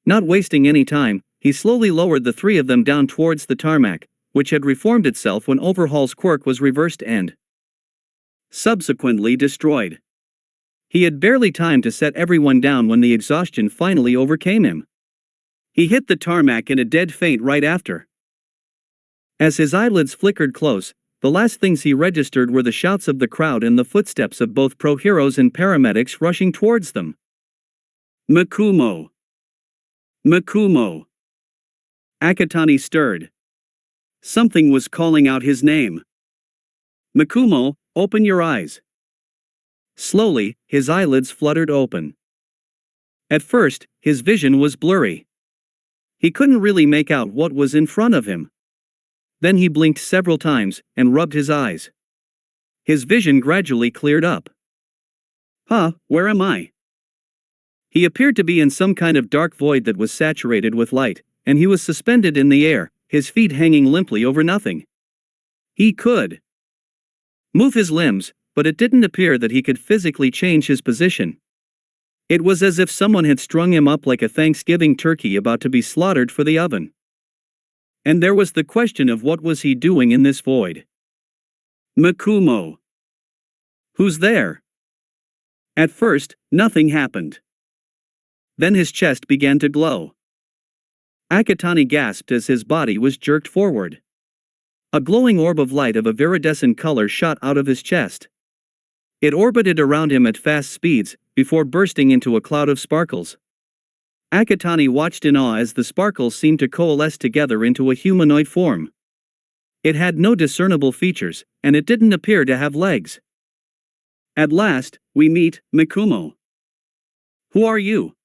Not wasting any time, he slowly lowered the three of them down towards the tarmac, which had reformed itself when Overhaul's quirk was reversed and subsequently destroyed. He had barely time to set everyone down when the exhaustion finally overcame him. He hit the tarmac in a dead faint right after. As his eyelids flickered close, the last things he registered were the shouts of the crowd and the footsteps of both pro-heroes and paramedics rushing towards them. "Makumo! Makumo!" Akatani stirred. Something was calling out his name. "Makumo, open your eyes." Slowly, his eyelids fluttered open. At first, his vision was blurry. He couldn't really make out what was in front of him. Then he blinked several times, and rubbed his eyes. His vision gradually cleared up. Where am I? He appeared to be in some kind of dark void that was saturated with light, and he was suspended in the air, his feet hanging limply over nothing. He could move his limbs, but it didn't appear that he could physically change his position. It was as if someone had strung him up like a Thanksgiving turkey about to be slaughtered for the oven. And there was the question of what was he doing in this void? Makumo. Who's there? At first, nothing happened. Then his chest began to glow. Akatani gasped as his body was jerked forward. A glowing orb of light of a viridescent color shot out of his chest. It orbited around him at fast speeds, before bursting into a cloud of sparkles. Akatani watched in awe as the sparkles seemed to coalesce together into a humanoid form. It had no discernible features, and it didn't appear to have legs. At last, we meet, Makumo. Who are you?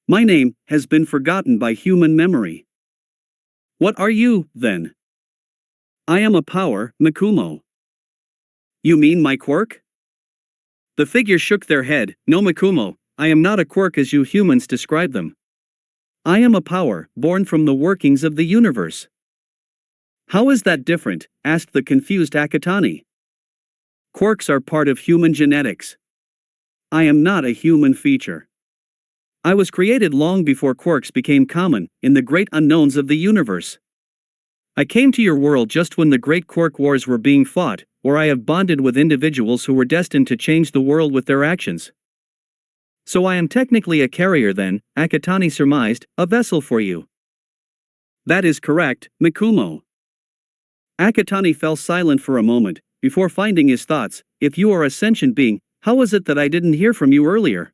My name has been forgotten by human memory. What are you, then? I am a power, Makumo. You mean my quirk? The figure shook their head. No, Makumo, I am not a quirk as you humans describe them. I am a power, born from the workings of the universe. How is that different? Asked the confused Akatani. Quirks are part of human genetics. I am not a human feature. I was created long before quirks became common, in the great unknowns of the universe. I came to your world just when the great quirk wars were being fought, where I have bonded with individuals who were destined to change the world with their actions. So I am technically a carrier then, Akatani surmised, a vessel for you. That is correct, Makumo. Akatani fell silent for a moment, before finding his thoughts. If you are a sentient being, how is it that I didn't hear from you earlier?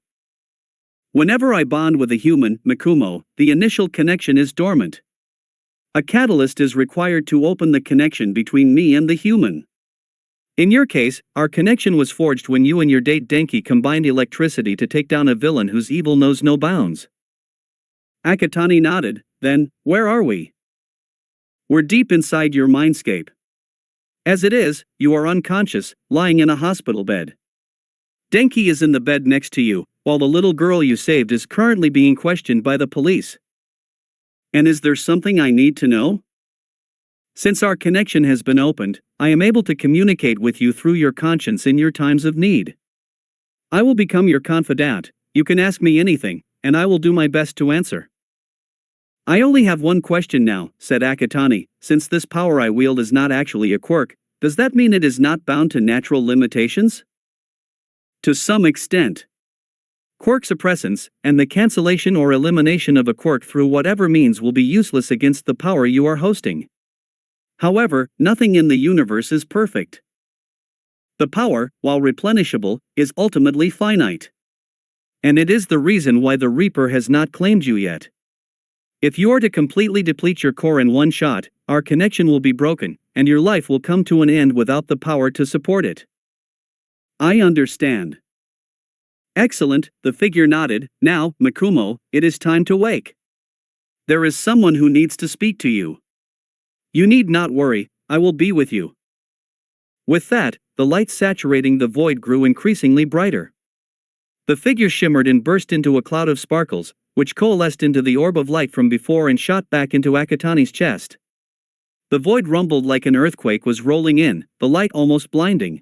Whenever I bond with a human, Makumo, the initial connection is dormant. A catalyst is required to open the connection between me and the human. In your case, our connection was forged when you and your date Denki combined electricity to take down a villain whose evil knows no bounds. Akatani nodded. Then, where are we? We're deep inside your mindscape. As it is, you are unconscious, lying in a hospital bed. Denki is in the bed next to you, while the little girl you saved is currently being questioned by the police. And is there something I need to know? Since our connection has been opened, I am able to communicate with you through your conscience in your times of need. I will become your confidant. You can ask me anything, and I will do my best to answer. I only have one question now, said Akatani. Since this power I wield is not actually a quirk, does that mean it is not bound to natural limitations? To some extent. Quirk suppressants, and the cancellation or elimination of a quirk through whatever means will be useless against the power you are hosting. However, nothing in the universe is perfect. The power, while replenishable, is ultimately finite. And it is the reason why the Reaper has not claimed you yet. If you are to completely deplete your core in one shot, our connection will be broken, and your life will come to an end without the power to support it. I understand. Excellent, the figure nodded. Now, Mikumo, it is time to wake. There is someone who needs to speak to you. You need not worry, I will be with you. With that, the light saturating the void grew increasingly brighter. The figure shimmered and burst into a cloud of sparkles, which coalesced into the orb of light from before and shot back into Akatani's chest. The void rumbled like an earthquake was rolling in, the light almost blinding.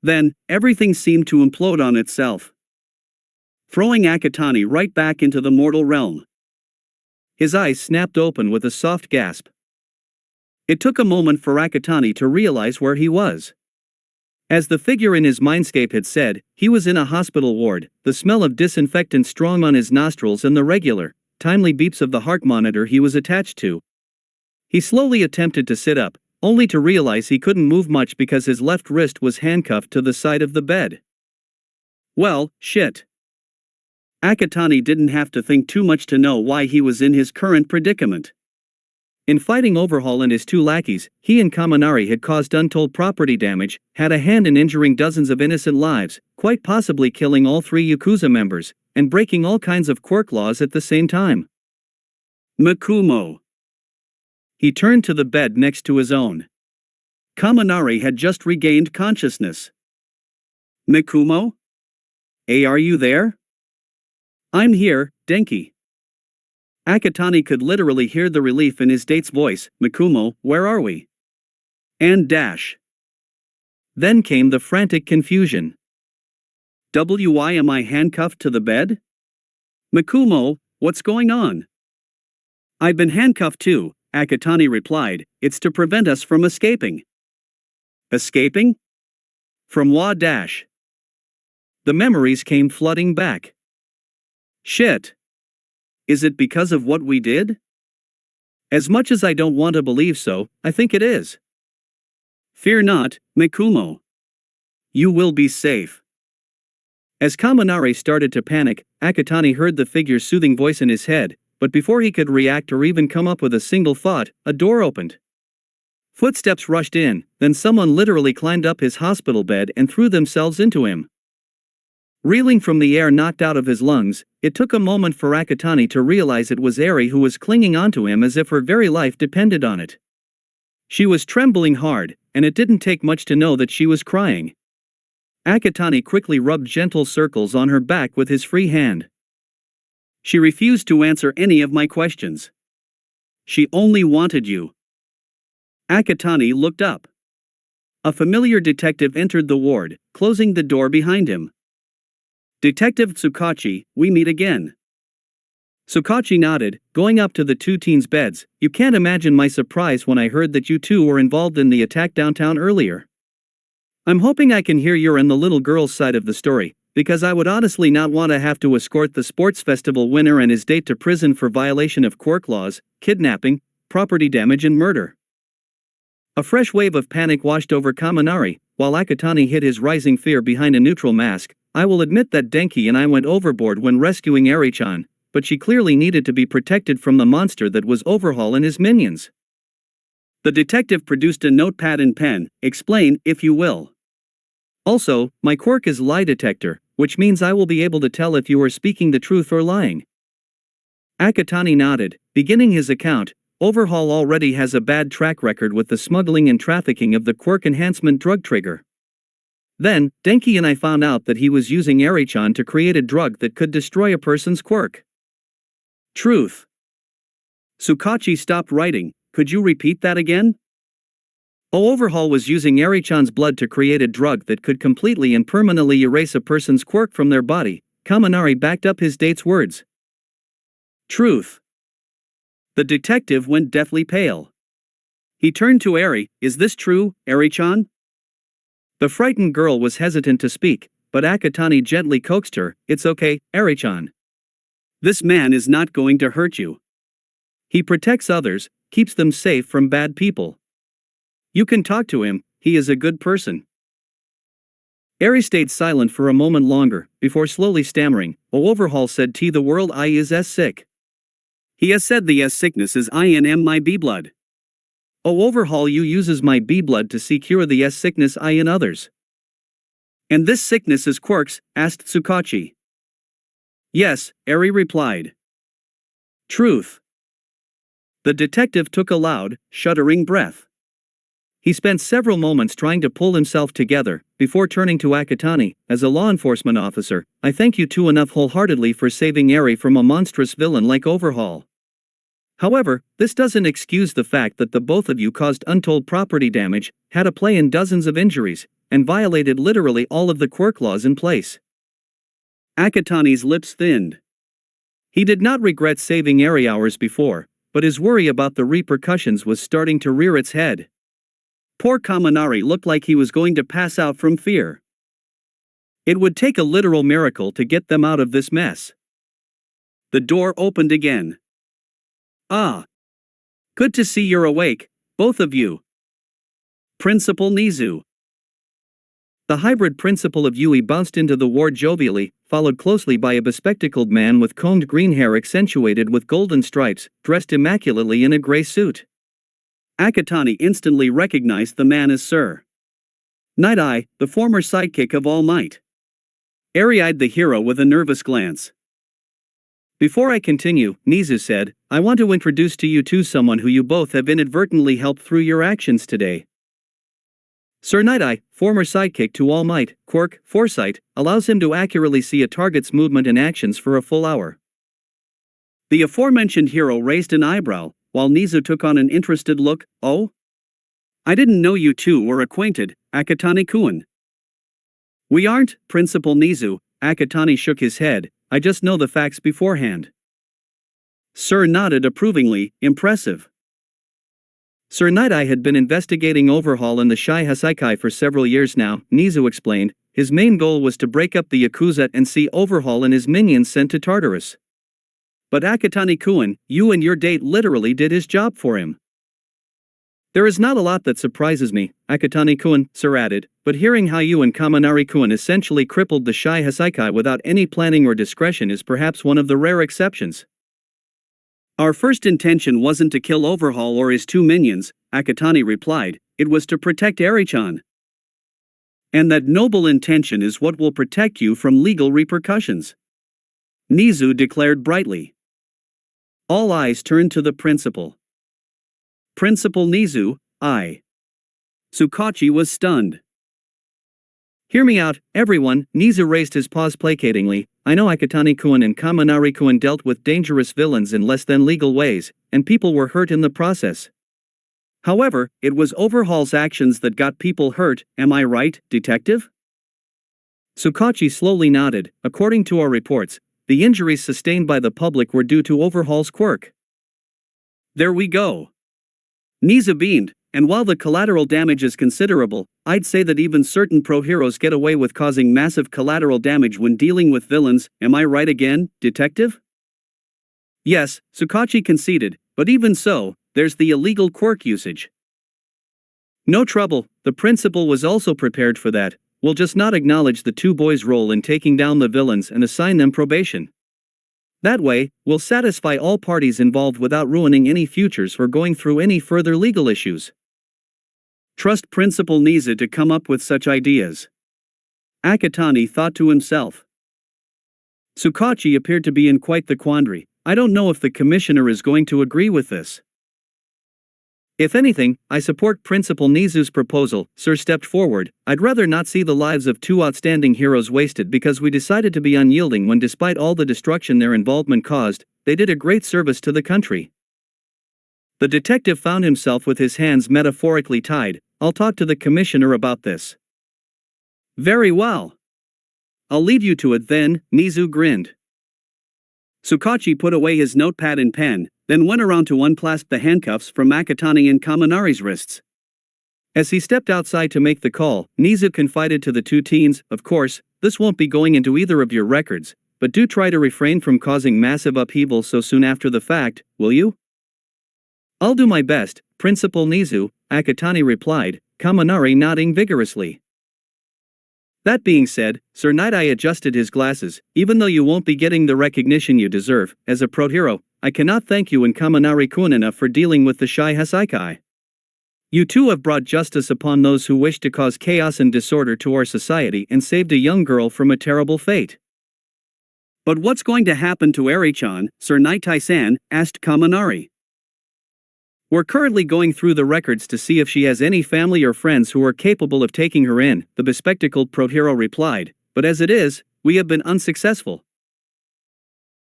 Then, everything seemed to implode on itself, throwing Akatani right back into the mortal realm. His eyes snapped open with a soft gasp. It took a moment for Akatani to realize where he was. As the figure in his mindscape had said, he was in a hospital ward, the smell of disinfectant strong on his nostrils and the regular, timely beeps of the heart monitor he was attached to. He slowly attempted to sit up, only to realize he couldn't move much because his left wrist was handcuffed to the side of the bed. Well, shit. Akatani didn't have to think too much to know why he was in his current predicament. In fighting Overhaul and his two lackeys, he and Kaminari had caused untold property damage, had a hand in injuring dozens of innocent lives, quite possibly killing all 3 Yakuza members, and breaking all kinds of quirk laws at the same time. Mikumo. He turned to the bed next to his own. Kaminari had just regained consciousness. Mikumo? Hey, are you there? I'm here, Denki. Akatani could literally hear the relief in his date's voice. Mikumo, where are we? And dash. Then came the frantic confusion. Why am I handcuffed to the bed? Mikumo, what's going on? I've been handcuffed too, Akatani replied. It's to prevent us from escaping. Escaping? From Wa dash. The memories came flooding back. Shit. Is it because of what we did? As much as I don't want to believe so, I think it is. Fear not, Mikumo. You will be safe. As Kaminari started to panic, Akatani heard the figure's soothing voice in his head, but before he could react or even come up with a single thought, a door opened. Footsteps rushed in, then someone literally climbed up his hospital bed and threw themselves into him. Reeling from the air knocked out of his lungs, it took a moment for Akatani to realize it was Eri who was clinging onto him as if her very life depended on it. She was trembling hard, and it didn't take much to know that she was crying. Akatani quickly rubbed gentle circles on her back with his free hand. She refused to answer any of my questions. She only wanted you. Akatani looked up. A familiar detective entered the ward, closing the door behind him. Detective Tsukachi, we meet again. Tsukachi nodded, going up to the 2 teens' beds. You can't imagine my surprise when I heard that you two were involved in the attack downtown earlier. I'm hoping I can hear you're on the little girl's side of the story, because I would honestly not want to have to escort the sports festival winner and his date to prison for violation of quirk laws, kidnapping, property damage and murder. A fresh wave of panic washed over Kaminari, while Akatani hid his rising fear behind a neutral mask. I will admit that Denki and I went overboard when rescuing Eri-chan, but she clearly needed to be protected from the monster that was Overhaul and his minions. The detective produced a notepad and pen. Explain, if you will. Also, my quirk is lie detector, which means I will be able to tell if you are speaking the truth or lying. Akatani nodded, beginning his account. Overhaul already has a bad track record with the smuggling and trafficking of the quirk enhancement drug trigger. Then, Denki and I found out that he was using Eri-chan to create a drug that could destroy a person's quirk. Truth. Tsukachi stopped writing. Could you repeat that again? Overhaul was using Eri-chan's blood to create a drug that could completely and permanently erase a person's quirk from their body. Kaminari backed up his date's words. Truth. The detective went deathly pale. He turned to Eri. Is this true, Eri-chan? The frightened girl was hesitant to speak, but Akatani gently coaxed her. It's okay, Eri-chan. This man is not going to hurt you. He protects others, keeps them safe from bad people. You can talk to him, he is a good person. Eri stayed silent for a moment longer, before slowly stammering. O Overhaul said the world I is s sick. He has said the s sickness is I and m my b blood. O Overhaul you uses my b blood to see cure the s sickness I in others. And this sickness is quirks, asked Tsukachi. Yes, Eri replied. Truth. The detective took a loud, shuddering breath. He spent several moments trying to pull himself together, before turning to Akatani. As a law enforcement officer, I thank you two enough wholeheartedly for saving Eri from a monstrous villain like Overhaul. However, this doesn't excuse the fact that the both of you caused untold property damage, had a play in dozens of injuries, and violated literally all of the quirk laws in place. Akatani's lips thinned. He did not regret saving Eri hours before, but his worry about the repercussions was starting to rear its head. Poor Kaminari looked like he was going to pass out from fear. It would take a literal miracle to get them out of this mess. The door opened again. Ah. Good to see you're awake, both of you. Principal Nizu. The hybrid principal of Yui bounced into the ward jovially, followed closely by a bespectacled man with combed green hair accentuated with golden stripes, dressed immaculately in a gray suit. Akatani instantly recognized the man as Sir Night Eye, the former sidekick of All Might. Eri eyed the hero with a nervous glance. Before I continue, Nizu said, I want to introduce to you two someone who you both have inadvertently helped through your actions today. Sir Night Eye, former sidekick to All Might, quirk, Foresight, allows him to accurately see a target's movement and actions for a full hour. The aforementioned hero raised an eyebrow, while Nizu took on an interested look. Oh? I didn't know you two were acquainted, Akatani-kun. We aren't, Principal Nizu. Akatani shook his head. I just know the facts beforehand. Sir nodded approvingly. Impressive. Sir Night Eye had been investigating Overhaul in the Shai Hasaikai for several years now, Nizu explained. His main goal was to break up the Yakuza and see Overhaul and his minions sent to Tartarus. But Akatani-kun, you and your date literally did his job for him. There is not a lot that surprises me, Akatani-kun, Sir added, but hearing how you and Kaminari-kun essentially crippled the Shai Hasaikai without any planning or discretion is perhaps one of the rare exceptions. Our first intention wasn't to kill Overhaul or his two minions, Akatani replied, it was to protect Eri-chan. And that noble intention is what will protect you from legal repercussions. Nizu declared brightly. All eyes turned to the principal. Principal Nizu, I. Tsukachi was stunned. Hear me out, everyone, Nizu raised his paws placatingly. I know Akatani-kun and Kaminari-kun dealt with dangerous villains in less than legal ways, and people were hurt in the process. However, it was Overhaul's actions that got people hurt, am I right, detective? Tsukachi slowly nodded. According to our reports, the injuries sustained by the public were due to Overhaul's quirk. There we go. Nizu beamed, and while the collateral damage is considerable, I'd say that even certain pro-heroes get away with causing massive collateral damage when dealing with villains, am I right again, detective? Yes, Tsukachi conceded, but even so, there's the illegal quirk usage. No trouble, the principal was also prepared for that. We'll just not acknowledge the two boys' role in taking down the villains and assign them probation. That way, we'll satisfy all parties involved without ruining any futures or going through any further legal issues. Trust Principal Nizu to come up with such ideas. Akatani thought to himself. Tsukachi appeared to be in quite the quandary. I don't know if the commissioner is going to agree with this. If anything, I support Principal Nizu's proposal. Sir stepped forward. I'd rather not see the lives of two outstanding heroes wasted because we decided to be unyielding when, despite all the destruction their involvement caused, they did a great service to the country. The detective found himself with his hands metaphorically tied. I'll talk to the commissioner about this. Very well. I'll leave you to it then, Nizu grinned. Tsukachi put away his notepad and pen, then went around to unclasp the handcuffs from Akatani and Kaminari's wrists. As he stepped outside to make the call, Nizu confided to the two teens, "Of course, this won't be going into either of your records, but do try to refrain from causing massive upheaval so soon after the fact, will you?" "I'll do my best, Principal Nizu," Akatani replied, Kaminari nodding vigorously. That being said, Sir Night-Eye adjusted his glasses. "Even though you won't be getting the recognition you deserve, as a pro-hero, I cannot thank you and Kaminari-kun enough for dealing with the Shy Hasaikai. You too have brought justice upon those who wish to cause chaos and disorder to our society and saved a young girl from a terrible fate." "But what's going to happen to Eri-chan, Sir Night-Eye-san?" asked Kaminari. "We're currently going through the records to see if she has any family or friends who are capable of taking her in," the bespectacled pro-hero replied, "but as it is, we have been unsuccessful."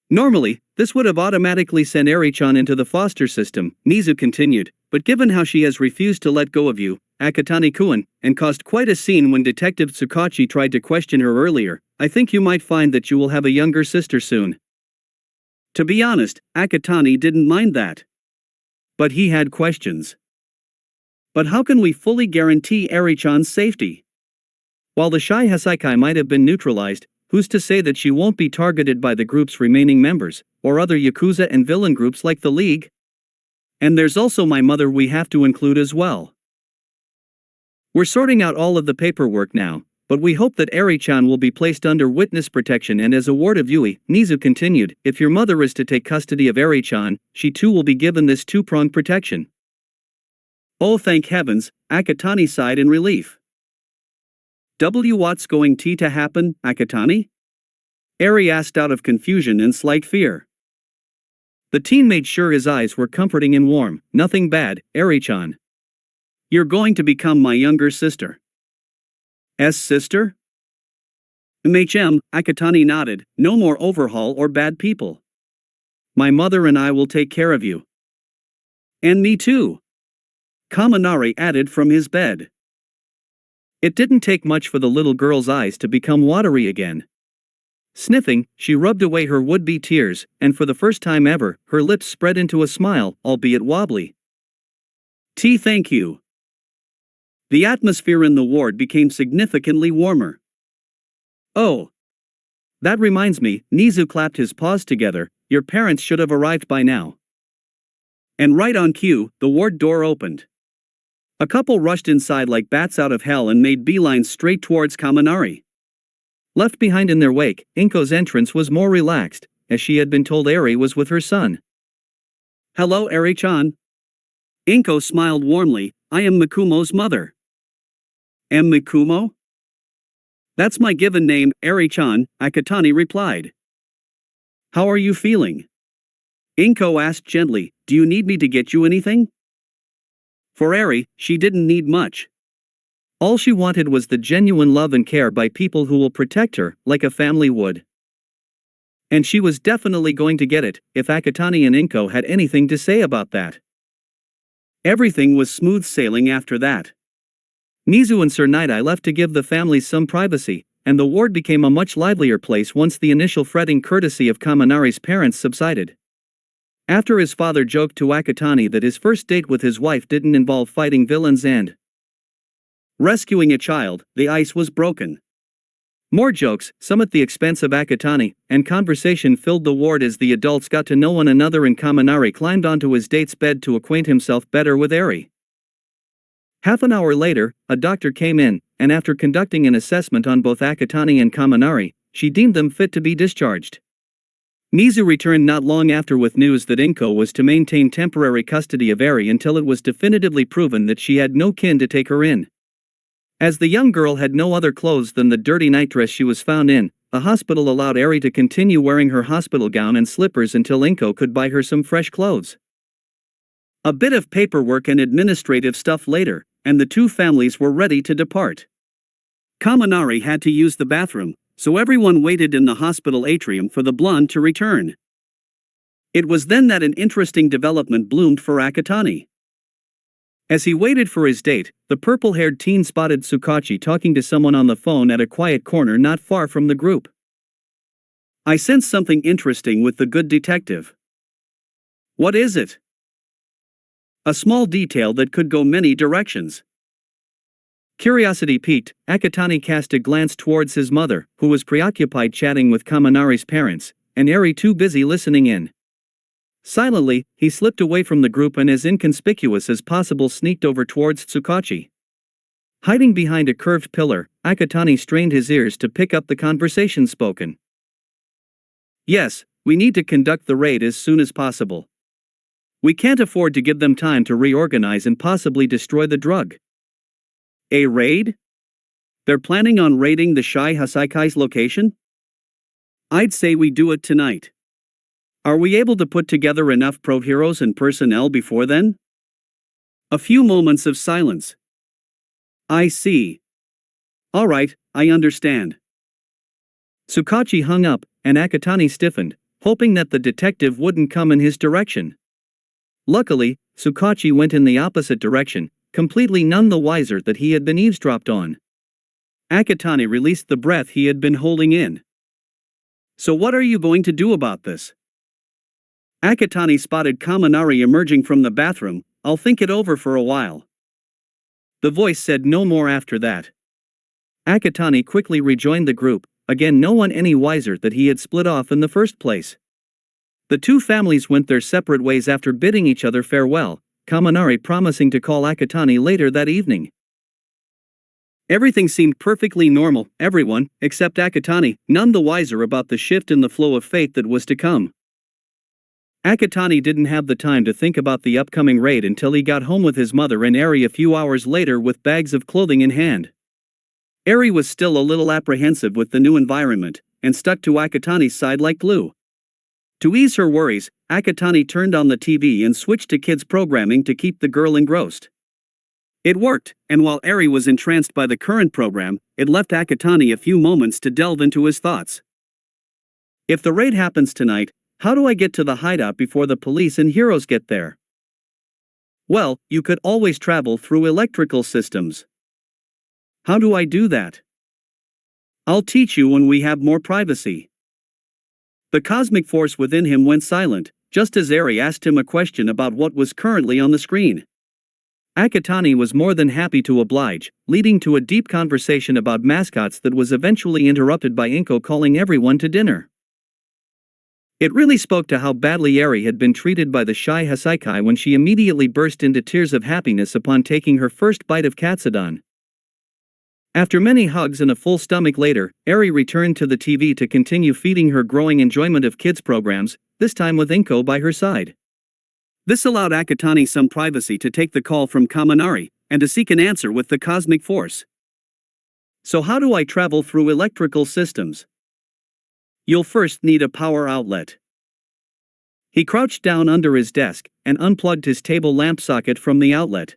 "Normally, this would have automatically sent Eri-chan into the foster system," Nizu continued, "but given how she has refused to let go of you, Akatani-kun, and caused quite a scene when Detective Tsukachi tried to question her earlier, I think you might find that you will have a younger sister soon." To be honest, Akatani didn't mind that. But he had questions. "But how can we fully guarantee Eri-chan's safety? While the Shy Hasaikai might have been neutralized, who's to say that she won't be targeted by the group's remaining members, or other Yakuza and villain groups like the League? And there's also my mother we have to include as well. We're sorting out all of the paperwork now, but we hope that Eri-chan will be placed under witness protection and as a ward of Yui," Nizu continued. "If your mother is to take custody of Eri-chan, she too will be given this two-pronged protection." "Oh, thank heavens," Akatani sighed in relief. "What's going to happen, Akatani?" Eri asked out of confusion and slight fear. The teen made sure his eyes were comforting and warm. "Nothing bad, Eri-chan. You're going to become my younger sister." "Sister?" Akatani nodded. "No more overhaul or bad people. My mother and I will take care of you." "And me too," Kaminari added from his bed. It didn't take much for the little girl's eyes to become watery again. Sniffing, she rubbed away her would-be tears, and for the first time ever, her lips spread into a smile, albeit wobbly. Thank you." The atmosphere in the ward became significantly warmer. "Oh. That reminds me," Nizu clapped his paws together, "your parents should have arrived by now." And right on cue, the ward door opened. A couple rushed inside like bats out of hell and made beelines straight towards Kaminari. Left behind in their wake, Inko's entrance was more relaxed, as she had been told Eri was with her son. "Hello, Eri-chan." Inko smiled warmly. "I am Mikumo's mother." "Am Mikumo?" "That's my given name, Eri-chan," Akatani replied. "How are you feeling?" Inko asked gently. "Do you need me to get you anything?" For Eri, she didn't need much. All she wanted was the genuine love and care by people who will protect her, like a family would. And she was definitely going to get it, if Akatani and Inko had anything to say about that. Everything was smooth sailing after that. Nizu and Sir Night-Eye left to give the families some privacy, and the ward became a much livelier place once the initial fretting courtesy of Kaminari's parents subsided. After his father joked to Akatani that his first date with his wife didn't involve fighting villains and rescuing a child, the ice was broken. More jokes, some at the expense of Akatani, and conversation filled the ward as the adults got to know one another and Kaminari climbed onto his date's bed to acquaint himself better with Eri. Half an hour later, a doctor came in, and after conducting an assessment on both Akatani and Kaminari, she deemed them fit to be discharged. Nizu returned not long after with news that Inko was to maintain temporary custody of Eri until it was definitively proven that she had no kin to take her in. As the young girl had no other clothes than the dirty nightdress she was found in, the hospital allowed Eri to continue wearing her hospital gown and slippers until Inko could buy her some fresh clothes. A bit of paperwork and administrative stuff later, and the two families were ready to depart. Kaminari had to use the bathroom, so everyone waited in the hospital atrium for the blonde to return. It was then that an interesting development bloomed for Akatani. As he waited for his date, the purple-haired teen spotted Tsukachi talking to someone on the phone at a quiet corner not far from the group. "I sense something interesting with the good detective." What is it? A small detail that could go many directions. Curiosity piqued, Akatani cast a glance towards his mother, who was preoccupied chatting with Kaminari's parents, and Eri too busy listening in. Silently, he slipped away from the group and as inconspicuous as possible sneaked over towards Tsukachi. Hiding behind a curved pillar, Akatani strained his ears to pick up the conversation spoken. Yes, we need to conduct the raid as soon as possible. We can't afford to give them time to reorganize and possibly destroy the drug. A raid? They're planning on raiding the Shai Hasaikai's location? I'd say we do it tonight. Are we able to put together enough pro heroes and personnel before then? A few moments of silence. I see. All right, I understand. Tsukachi hung up, and Akatani stiffened, hoping that the detective wouldn't come in his direction. Luckily, Tsukachi went in the opposite direction, completely none the wiser that he had been eavesdropped on. Akatani released the breath he had been holding in. So what are you going to do about this? Akatani spotted Kaminari emerging from the bathroom. I'll think it over for a while. The voice said no more after that. Akatani quickly rejoined the group, again no one any wiser that he had split off in the first place. The two families went their separate ways after bidding each other farewell, Kaminari promising to call Akatani later that evening. Everything seemed perfectly normal, everyone, except Akatani, none the wiser about the shift in the flow of fate that was to come. Akatani didn't have the time to think about the upcoming raid until he got home with his mother and Eri a few hours later with bags of clothing in hand. Eri was still a little apprehensive with the new environment, and stuck to Akatani's side like glue. To ease her worries, Akatani turned on the TV and switched to kids programming to keep the girl engrossed. It worked, and while Eri was entranced by the current program, it left Akatani a few moments to delve into his thoughts. If the raid happens tonight, how do I get to the hideout before the police and heroes get there? Well, you could always travel through electrical systems. How do I do that? I'll teach you when we have more privacy. The cosmic force within him went silent, just as Eri asked him a question about what was currently on the screen. Akatani was more than happy to oblige, leading to a deep conversation about mascots that was eventually interrupted by Inko calling everyone to dinner. It really spoke to how badly Eri had been treated by the Shai Hasaikai when she immediately burst into tears of happiness upon taking her first bite of katsudon. After many hugs and a full stomach later, Eri returned to the TV to continue feeding her growing enjoyment of kids programs, this time with Inko by her side. This allowed Akatani some privacy to take the call from Kaminari, and to seek an answer with the cosmic force. So how do I travel through electrical systems? You'll first need a power outlet. He crouched down under his desk, and unplugged his table lamp socket from the outlet.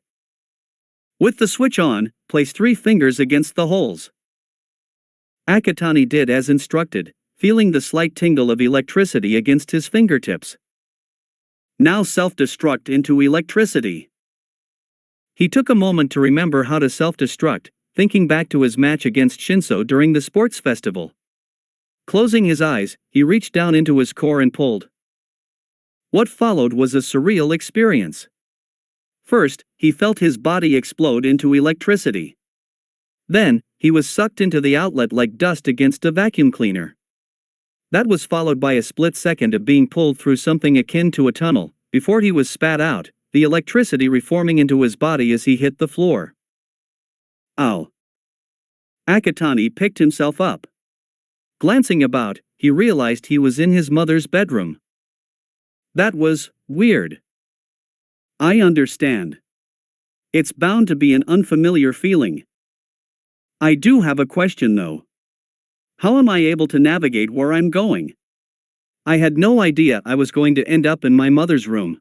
With the switch on, place 3 fingers against the holes. Akatani did as instructed, feeling the slight tingle of electricity against his fingertips. Now self-destruct into electricity. He took a moment to remember how to self-destruct, thinking back to his match against Shinso during the sports festival. Closing his eyes, he reached down into his core and pulled. What followed was a surreal experience. First, he felt his body explode into electricity. Then, he was sucked into the outlet like dust against a vacuum cleaner. That was followed by a split second of being pulled through something akin to a tunnel, before he was spat out, the electricity reforming into his body as he hit the floor. Ow! Akatani picked himself up. Glancing about, he realized he was in his mother's bedroom. That was weird. I understand. It's bound to be an unfamiliar feeling. I do have a question though. How am I able to navigate where I'm going? I had no idea I was going to end up in my mother's room.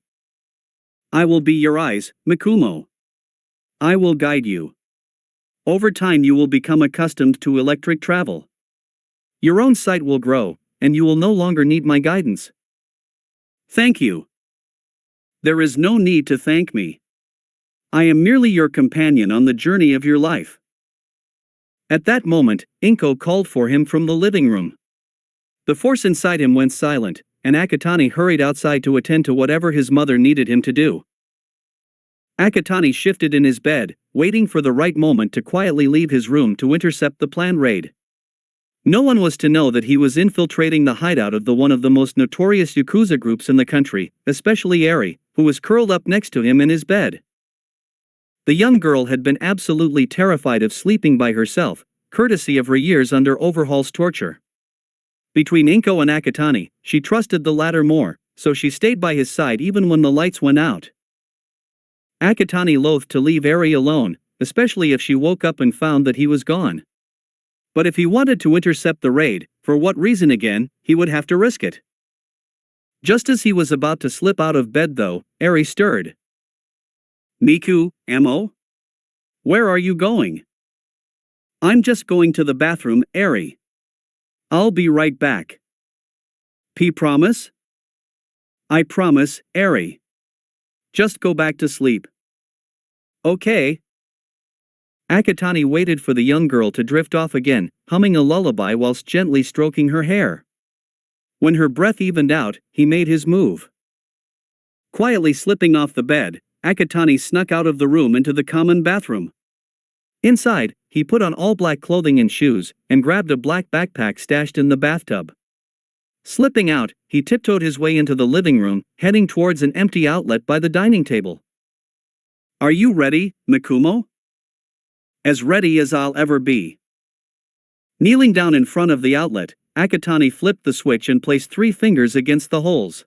I will be your eyes, Mikumo. I will guide you. Over time you will become accustomed to electric travel. Your own sight will grow, and you will no longer need my guidance. Thank you. There is no need to thank me. I am merely your companion on the journey of your life. At that moment, Inko called for him from the living room. The force inside him went silent, and Akatani hurried outside to attend to whatever his mother needed him to do. Akatani shifted in his bed, waiting for the right moment to quietly leave his room to intercept the planned raid. No one was to know that he was infiltrating the hideout of one of the most notorious Yakuza groups in the country, especially Eri, who was curled up next to him in his bed. The young girl had been absolutely terrified of sleeping by herself, courtesy of her years under Overhaul's torture. Between Inko and Akatani, she trusted the latter more, so she stayed by his side even when the lights went out. Akatani loathed to leave Eri alone, especially if she woke up and found that he was gone. But if he wanted to intercept the raid, for what reason again, he would have to risk it. Just as he was about to slip out of bed though, Eri stirred. "Miku, Amo? Where are you going?" "I'm just going to the bathroom, Eri. I'll be right back." Promise?" "I promise, Eri. Just go back to sleep." "Okay." Akatani waited for the young girl to drift off again, humming a lullaby whilst gently stroking her hair. When her breath evened out, he made his move. Quietly slipping off the bed, Akatani snuck out of the room into the common bathroom. Inside, he put on all black clothing and shoes, and grabbed a black backpack stashed in the bathtub. Slipping out, he tiptoed his way into the living room, heading towards an empty outlet by the dining table. "Are you ready, Mikumo?" "As ready as I'll ever be." Kneeling down in front of the outlet, Akatani flipped the switch and placed 3 fingers against the holes.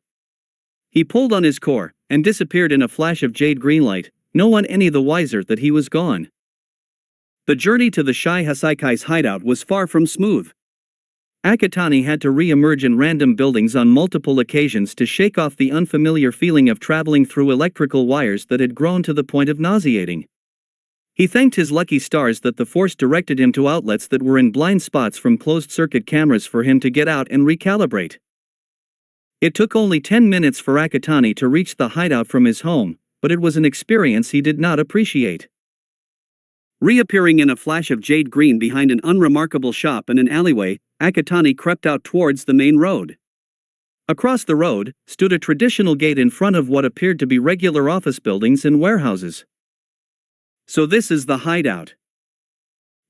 He pulled on his core, and disappeared in a flash of jade green light, no one any the wiser that he was gone. The journey to the Shai Hasaikai's hideout was far from smooth. Akatani had to re-emerge in random buildings on multiple occasions to shake off the unfamiliar feeling of traveling through electrical wires that had grown to the point of nauseating. He thanked his lucky stars that the force directed him to outlets that were in blind spots from closed-circuit cameras for him to get out and recalibrate. It took only 10 minutes for Akatani to reach the hideout from his home, but it was an experience he did not appreciate. Reappearing in a flash of jade green behind an unremarkable shop in an alleyway, Akatani crept out towards the main road. Across the road, stood a traditional gate in front of what appeared to be regular office buildings and warehouses. So this is the hideout.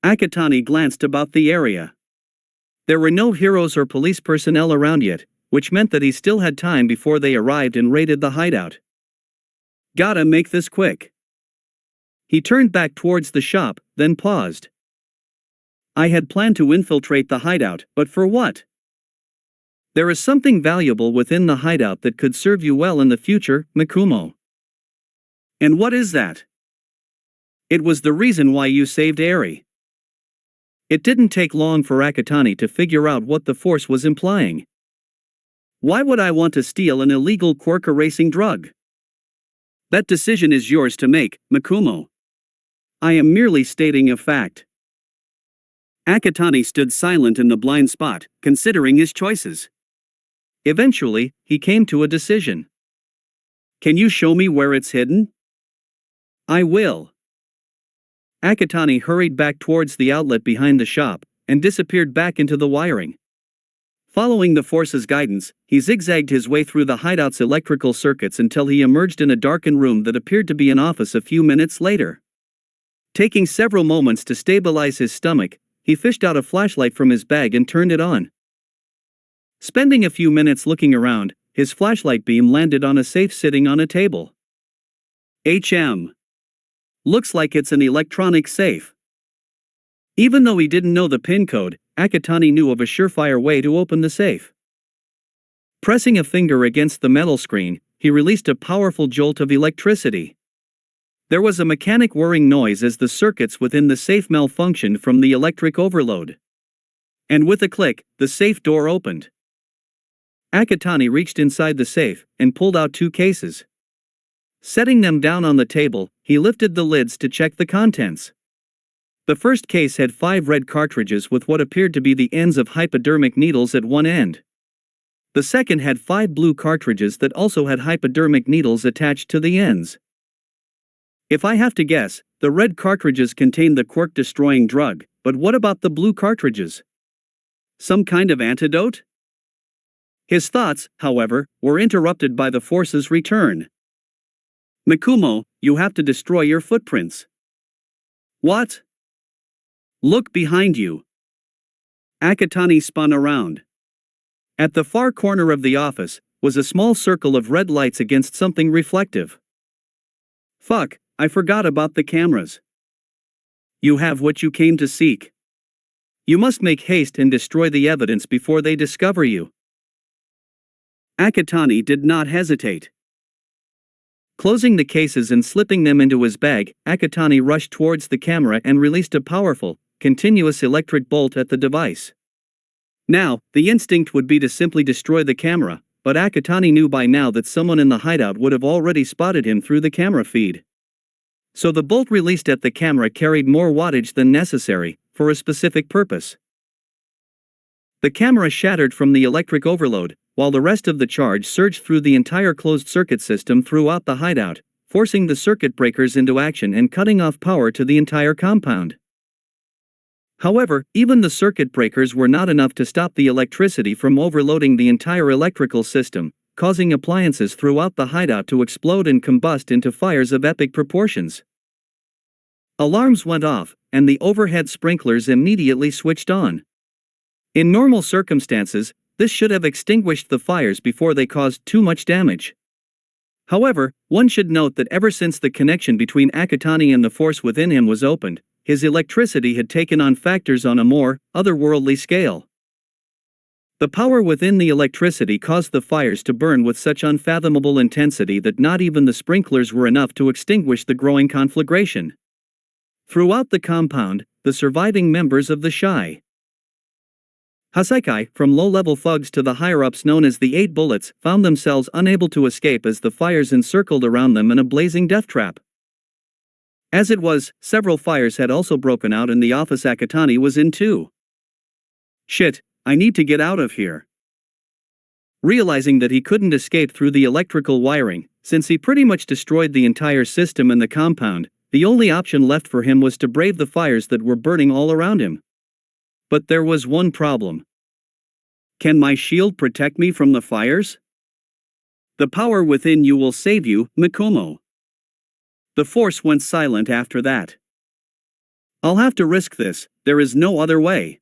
Akatani glanced about the area. There were no heroes or police personnel around yet, which meant that he still had time before they arrived and raided the hideout. Gotta make this quick. He turned back towards the shop, then paused. I had planned to infiltrate the hideout, but for what? There is something valuable within the hideout that could serve you well in the future, Mikumo. And what is that? It was the reason why you saved Eri. It didn't take long for Akatani to figure out what the force was implying. Why would I want to steal an illegal quirk-erasing drug? That decision is yours to make, Mikumo. I am merely stating a fact. Akatani stood silent in the blind spot, considering his choices. Eventually, he came to a decision. Can you show me where it's hidden? I will. Akatani hurried back towards the outlet behind the shop, and disappeared back into the wiring. Following the force's guidance, he zigzagged his way through the hideout's electrical circuits until he emerged in a darkened room that appeared to be an office a few minutes later. Taking several moments to stabilize his stomach, he fished out a flashlight from his bag and turned it on. Spending a few minutes looking around, his flashlight beam landed on a safe sitting on a table. Looks like it's an electronic safe. Even though he didn't know the PIN code, Akatani knew of a surefire way to open the safe. Pressing a finger against the metal screen, he released a powerful jolt of electricity. There was a mechanic whirring noise as the circuits within the safe malfunctioned from the electric overload. And with a click, the safe door opened. Akatani reached inside the safe and pulled out 2 cases. Setting them down on the table, he lifted the lids to check the contents. The first case had 5 red cartridges with what appeared to be the ends of hypodermic needles at one end. The second had 5 blue cartridges that also had hypodermic needles attached to the ends. If I have to guess, the red cartridges contained the quirk-destroying drug, but what about the blue cartridges? Some kind of antidote? His thoughts, however, were interrupted by the force's return. Mikumo, you have to destroy your footprints. What? Look behind you. Akatani spun around. At the far corner of the office was a small circle of red lights against something reflective. Fuck, I forgot about the cameras. You have what you came to seek. You must make haste and destroy the evidence before they discover you. Akatani did not hesitate. Closing the cases and slipping them into his bag, Akatani rushed towards the camera and released a powerful, continuous electric bolt at the device. Now, the instinct would be to simply destroy the camera, but Akatani knew by now that someone in the hideout would have already spotted him through the camera feed. So the bolt released at the camera carried more wattage than necessary, for a specific purpose. The camera shattered from the electric overload, while the rest of the charge surged through the entire closed-circuit system throughout the hideout, forcing the circuit breakers into action and cutting off power to the entire compound. However, even the circuit breakers were not enough to stop the electricity from overloading the entire electrical system, causing appliances throughout the hideout to explode and combust into fires of epic proportions. Alarms went off, and the overhead sprinklers immediately switched on. In normal circumstances, this should have extinguished the fires before they caused too much damage. However, one should note that ever since the connection between Akatani and the force within him was opened, his electricity had taken on factors on a more otherworldly scale. The power within the electricity caused the fires to burn with such unfathomable intensity that not even the sprinklers were enough to extinguish the growing conflagration. Throughout the compound, the surviving members of the Shy Hasaikai, from low-level thugs to the higher-ups known as the Eight Bullets, found themselves unable to escape as the fires encircled around them in a blazing death trap. As it was, several fires had also broken out and the office Akatani was in too. Shit, I need to get out of here. Realizing that he couldn't escape through the electrical wiring, since he pretty much destroyed the entire system in the compound, the only option left for him was to brave the fires that were burning all around him. But there was one problem. Can my shield protect me from the fires? The power within you will save you, Mikumo. The force went silent after that. I'll have to risk this, there is no other way.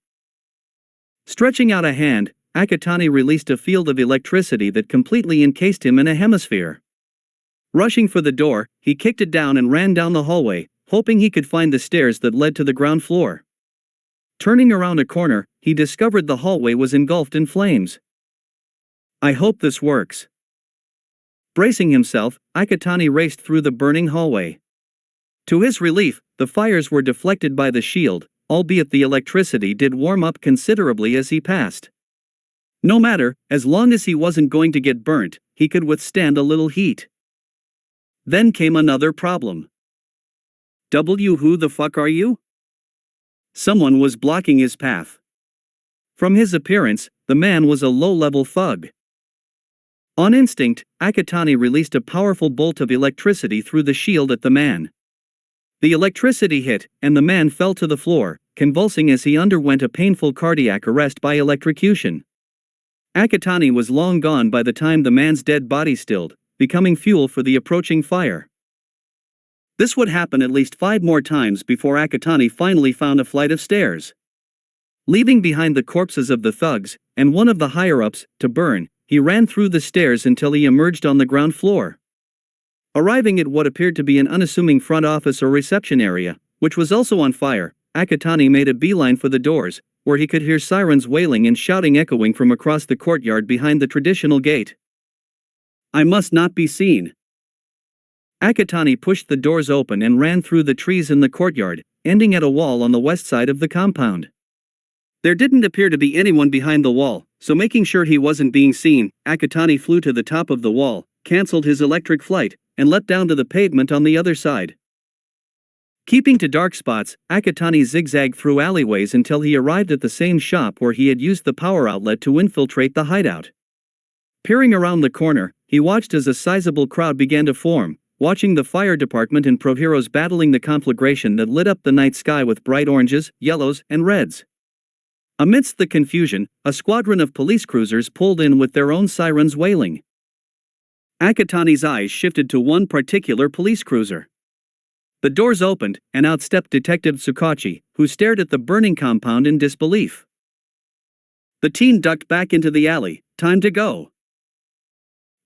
Stretching out a hand, Akatani released a field of electricity that completely encased him in a hemisphere. Rushing for the door, he kicked it down and ran down the hallway, hoping he could find the stairs that led to the ground floor. Turning around a corner, he discovered the hallway was engulfed in flames. I hope this works. Bracing himself, Akatani raced through the burning hallway. To his relief, the fires were deflected by the shield, albeit the electricity did warm up considerably as he passed. No matter, as long as he wasn't going to get burnt, he could withstand a little heat. Then came another problem. Who the fuck are you? Someone was blocking his path. From his appearance, the man was a low-level thug. On instinct, Akatani released a powerful bolt of electricity through the shield at the man. The electricity hit, and the man fell to the floor, convulsing as he underwent a painful cardiac arrest by electrocution. Akatani was long gone by the time the man's dead body stilled, becoming fuel for the approaching fire. This would happen at least 5 more times before Akatani finally found a flight of stairs. Leaving behind the corpses of the thugs, and one of the higher-ups, to burn, he ran through the stairs until he emerged on the ground floor. Arriving at what appeared to be an unassuming front office or reception area, which was also on fire, Akatani made a beeline for the doors, where he could hear sirens wailing and shouting echoing from across the courtyard behind the traditional gate. I must not be seen. Akatani pushed the doors open and ran through the trees in the courtyard, ending at a wall on the west side of the compound. There didn't appear to be anyone behind the wall, so making sure he wasn't being seen, Akatani flew to the top of the wall, cancelled his electric flight, and leapt down to the pavement on the other side. Keeping to dark spots, Akatani zigzagged through alleyways until he arrived at the same shop where he had used the power outlet to infiltrate the hideout. Peering around the corner, he watched as a sizable crowd began to form, watching the fire department and pro heroes battling the conflagration that lit up the night sky with bright oranges, yellows, and reds. Amidst the confusion, a squadron of police cruisers pulled in with their own sirens wailing. Akatani's eyes shifted to one particular police cruiser. The doors opened, and out stepped Detective Tsukachi, who stared at the burning compound in disbelief. The teen ducked back into the alley. Time to go.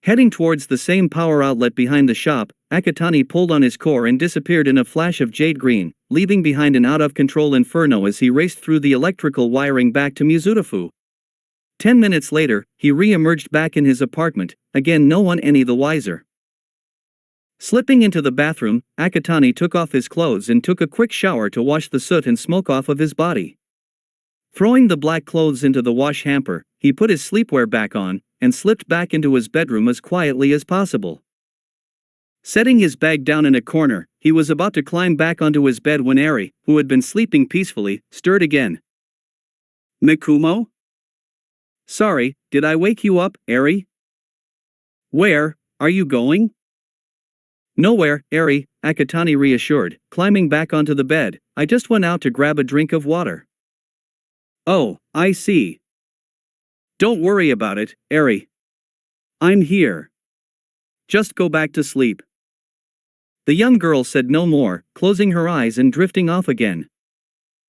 Heading towards the same power outlet behind the shop, Akatani pulled on his core and disappeared in a flash of jade green, leaving behind an out-of-control inferno as he raced through the electrical wiring back to Mizutafu. 10 minutes later, he re-emerged back in his apartment, again no one any the wiser. Slipping into the bathroom, Akatani took off his clothes and took a quick shower to wash the soot and smoke off of his body. Throwing the black clothes into the wash hamper, he put his sleepwear back on, and slipped back into his bedroom as quietly as possible. Setting his bag down in a corner, he was about to climb back onto his bed when Eri, who had been sleeping peacefully, stirred again. "Mikumo? Sorry, did I wake you up, Eri? Where are you going?" "Nowhere, Eri," Akatani reassured, climbing back onto the bed. "I just went out to grab a drink of water." "Oh, I see. Don't worry about it, Eri. I'm here. Just go back to sleep." The young girl said no more, closing her eyes and drifting off again.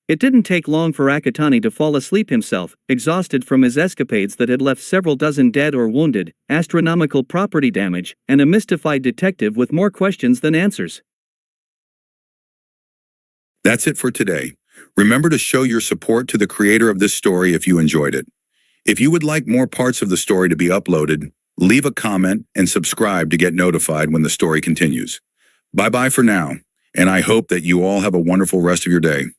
It didn't take long for Akatani to fall asleep himself, exhausted from his escapades that had left several dozen dead or wounded, astronomical property damage, and a mystified detective with more questions than answers. That's it for today. Remember to show your support to the creator of this story if you enjoyed it. If you would like more parts of the story to be uploaded, leave a comment and subscribe to get notified when the story continues. Bye-bye for now, and I hope that you all have a wonderful rest of your day.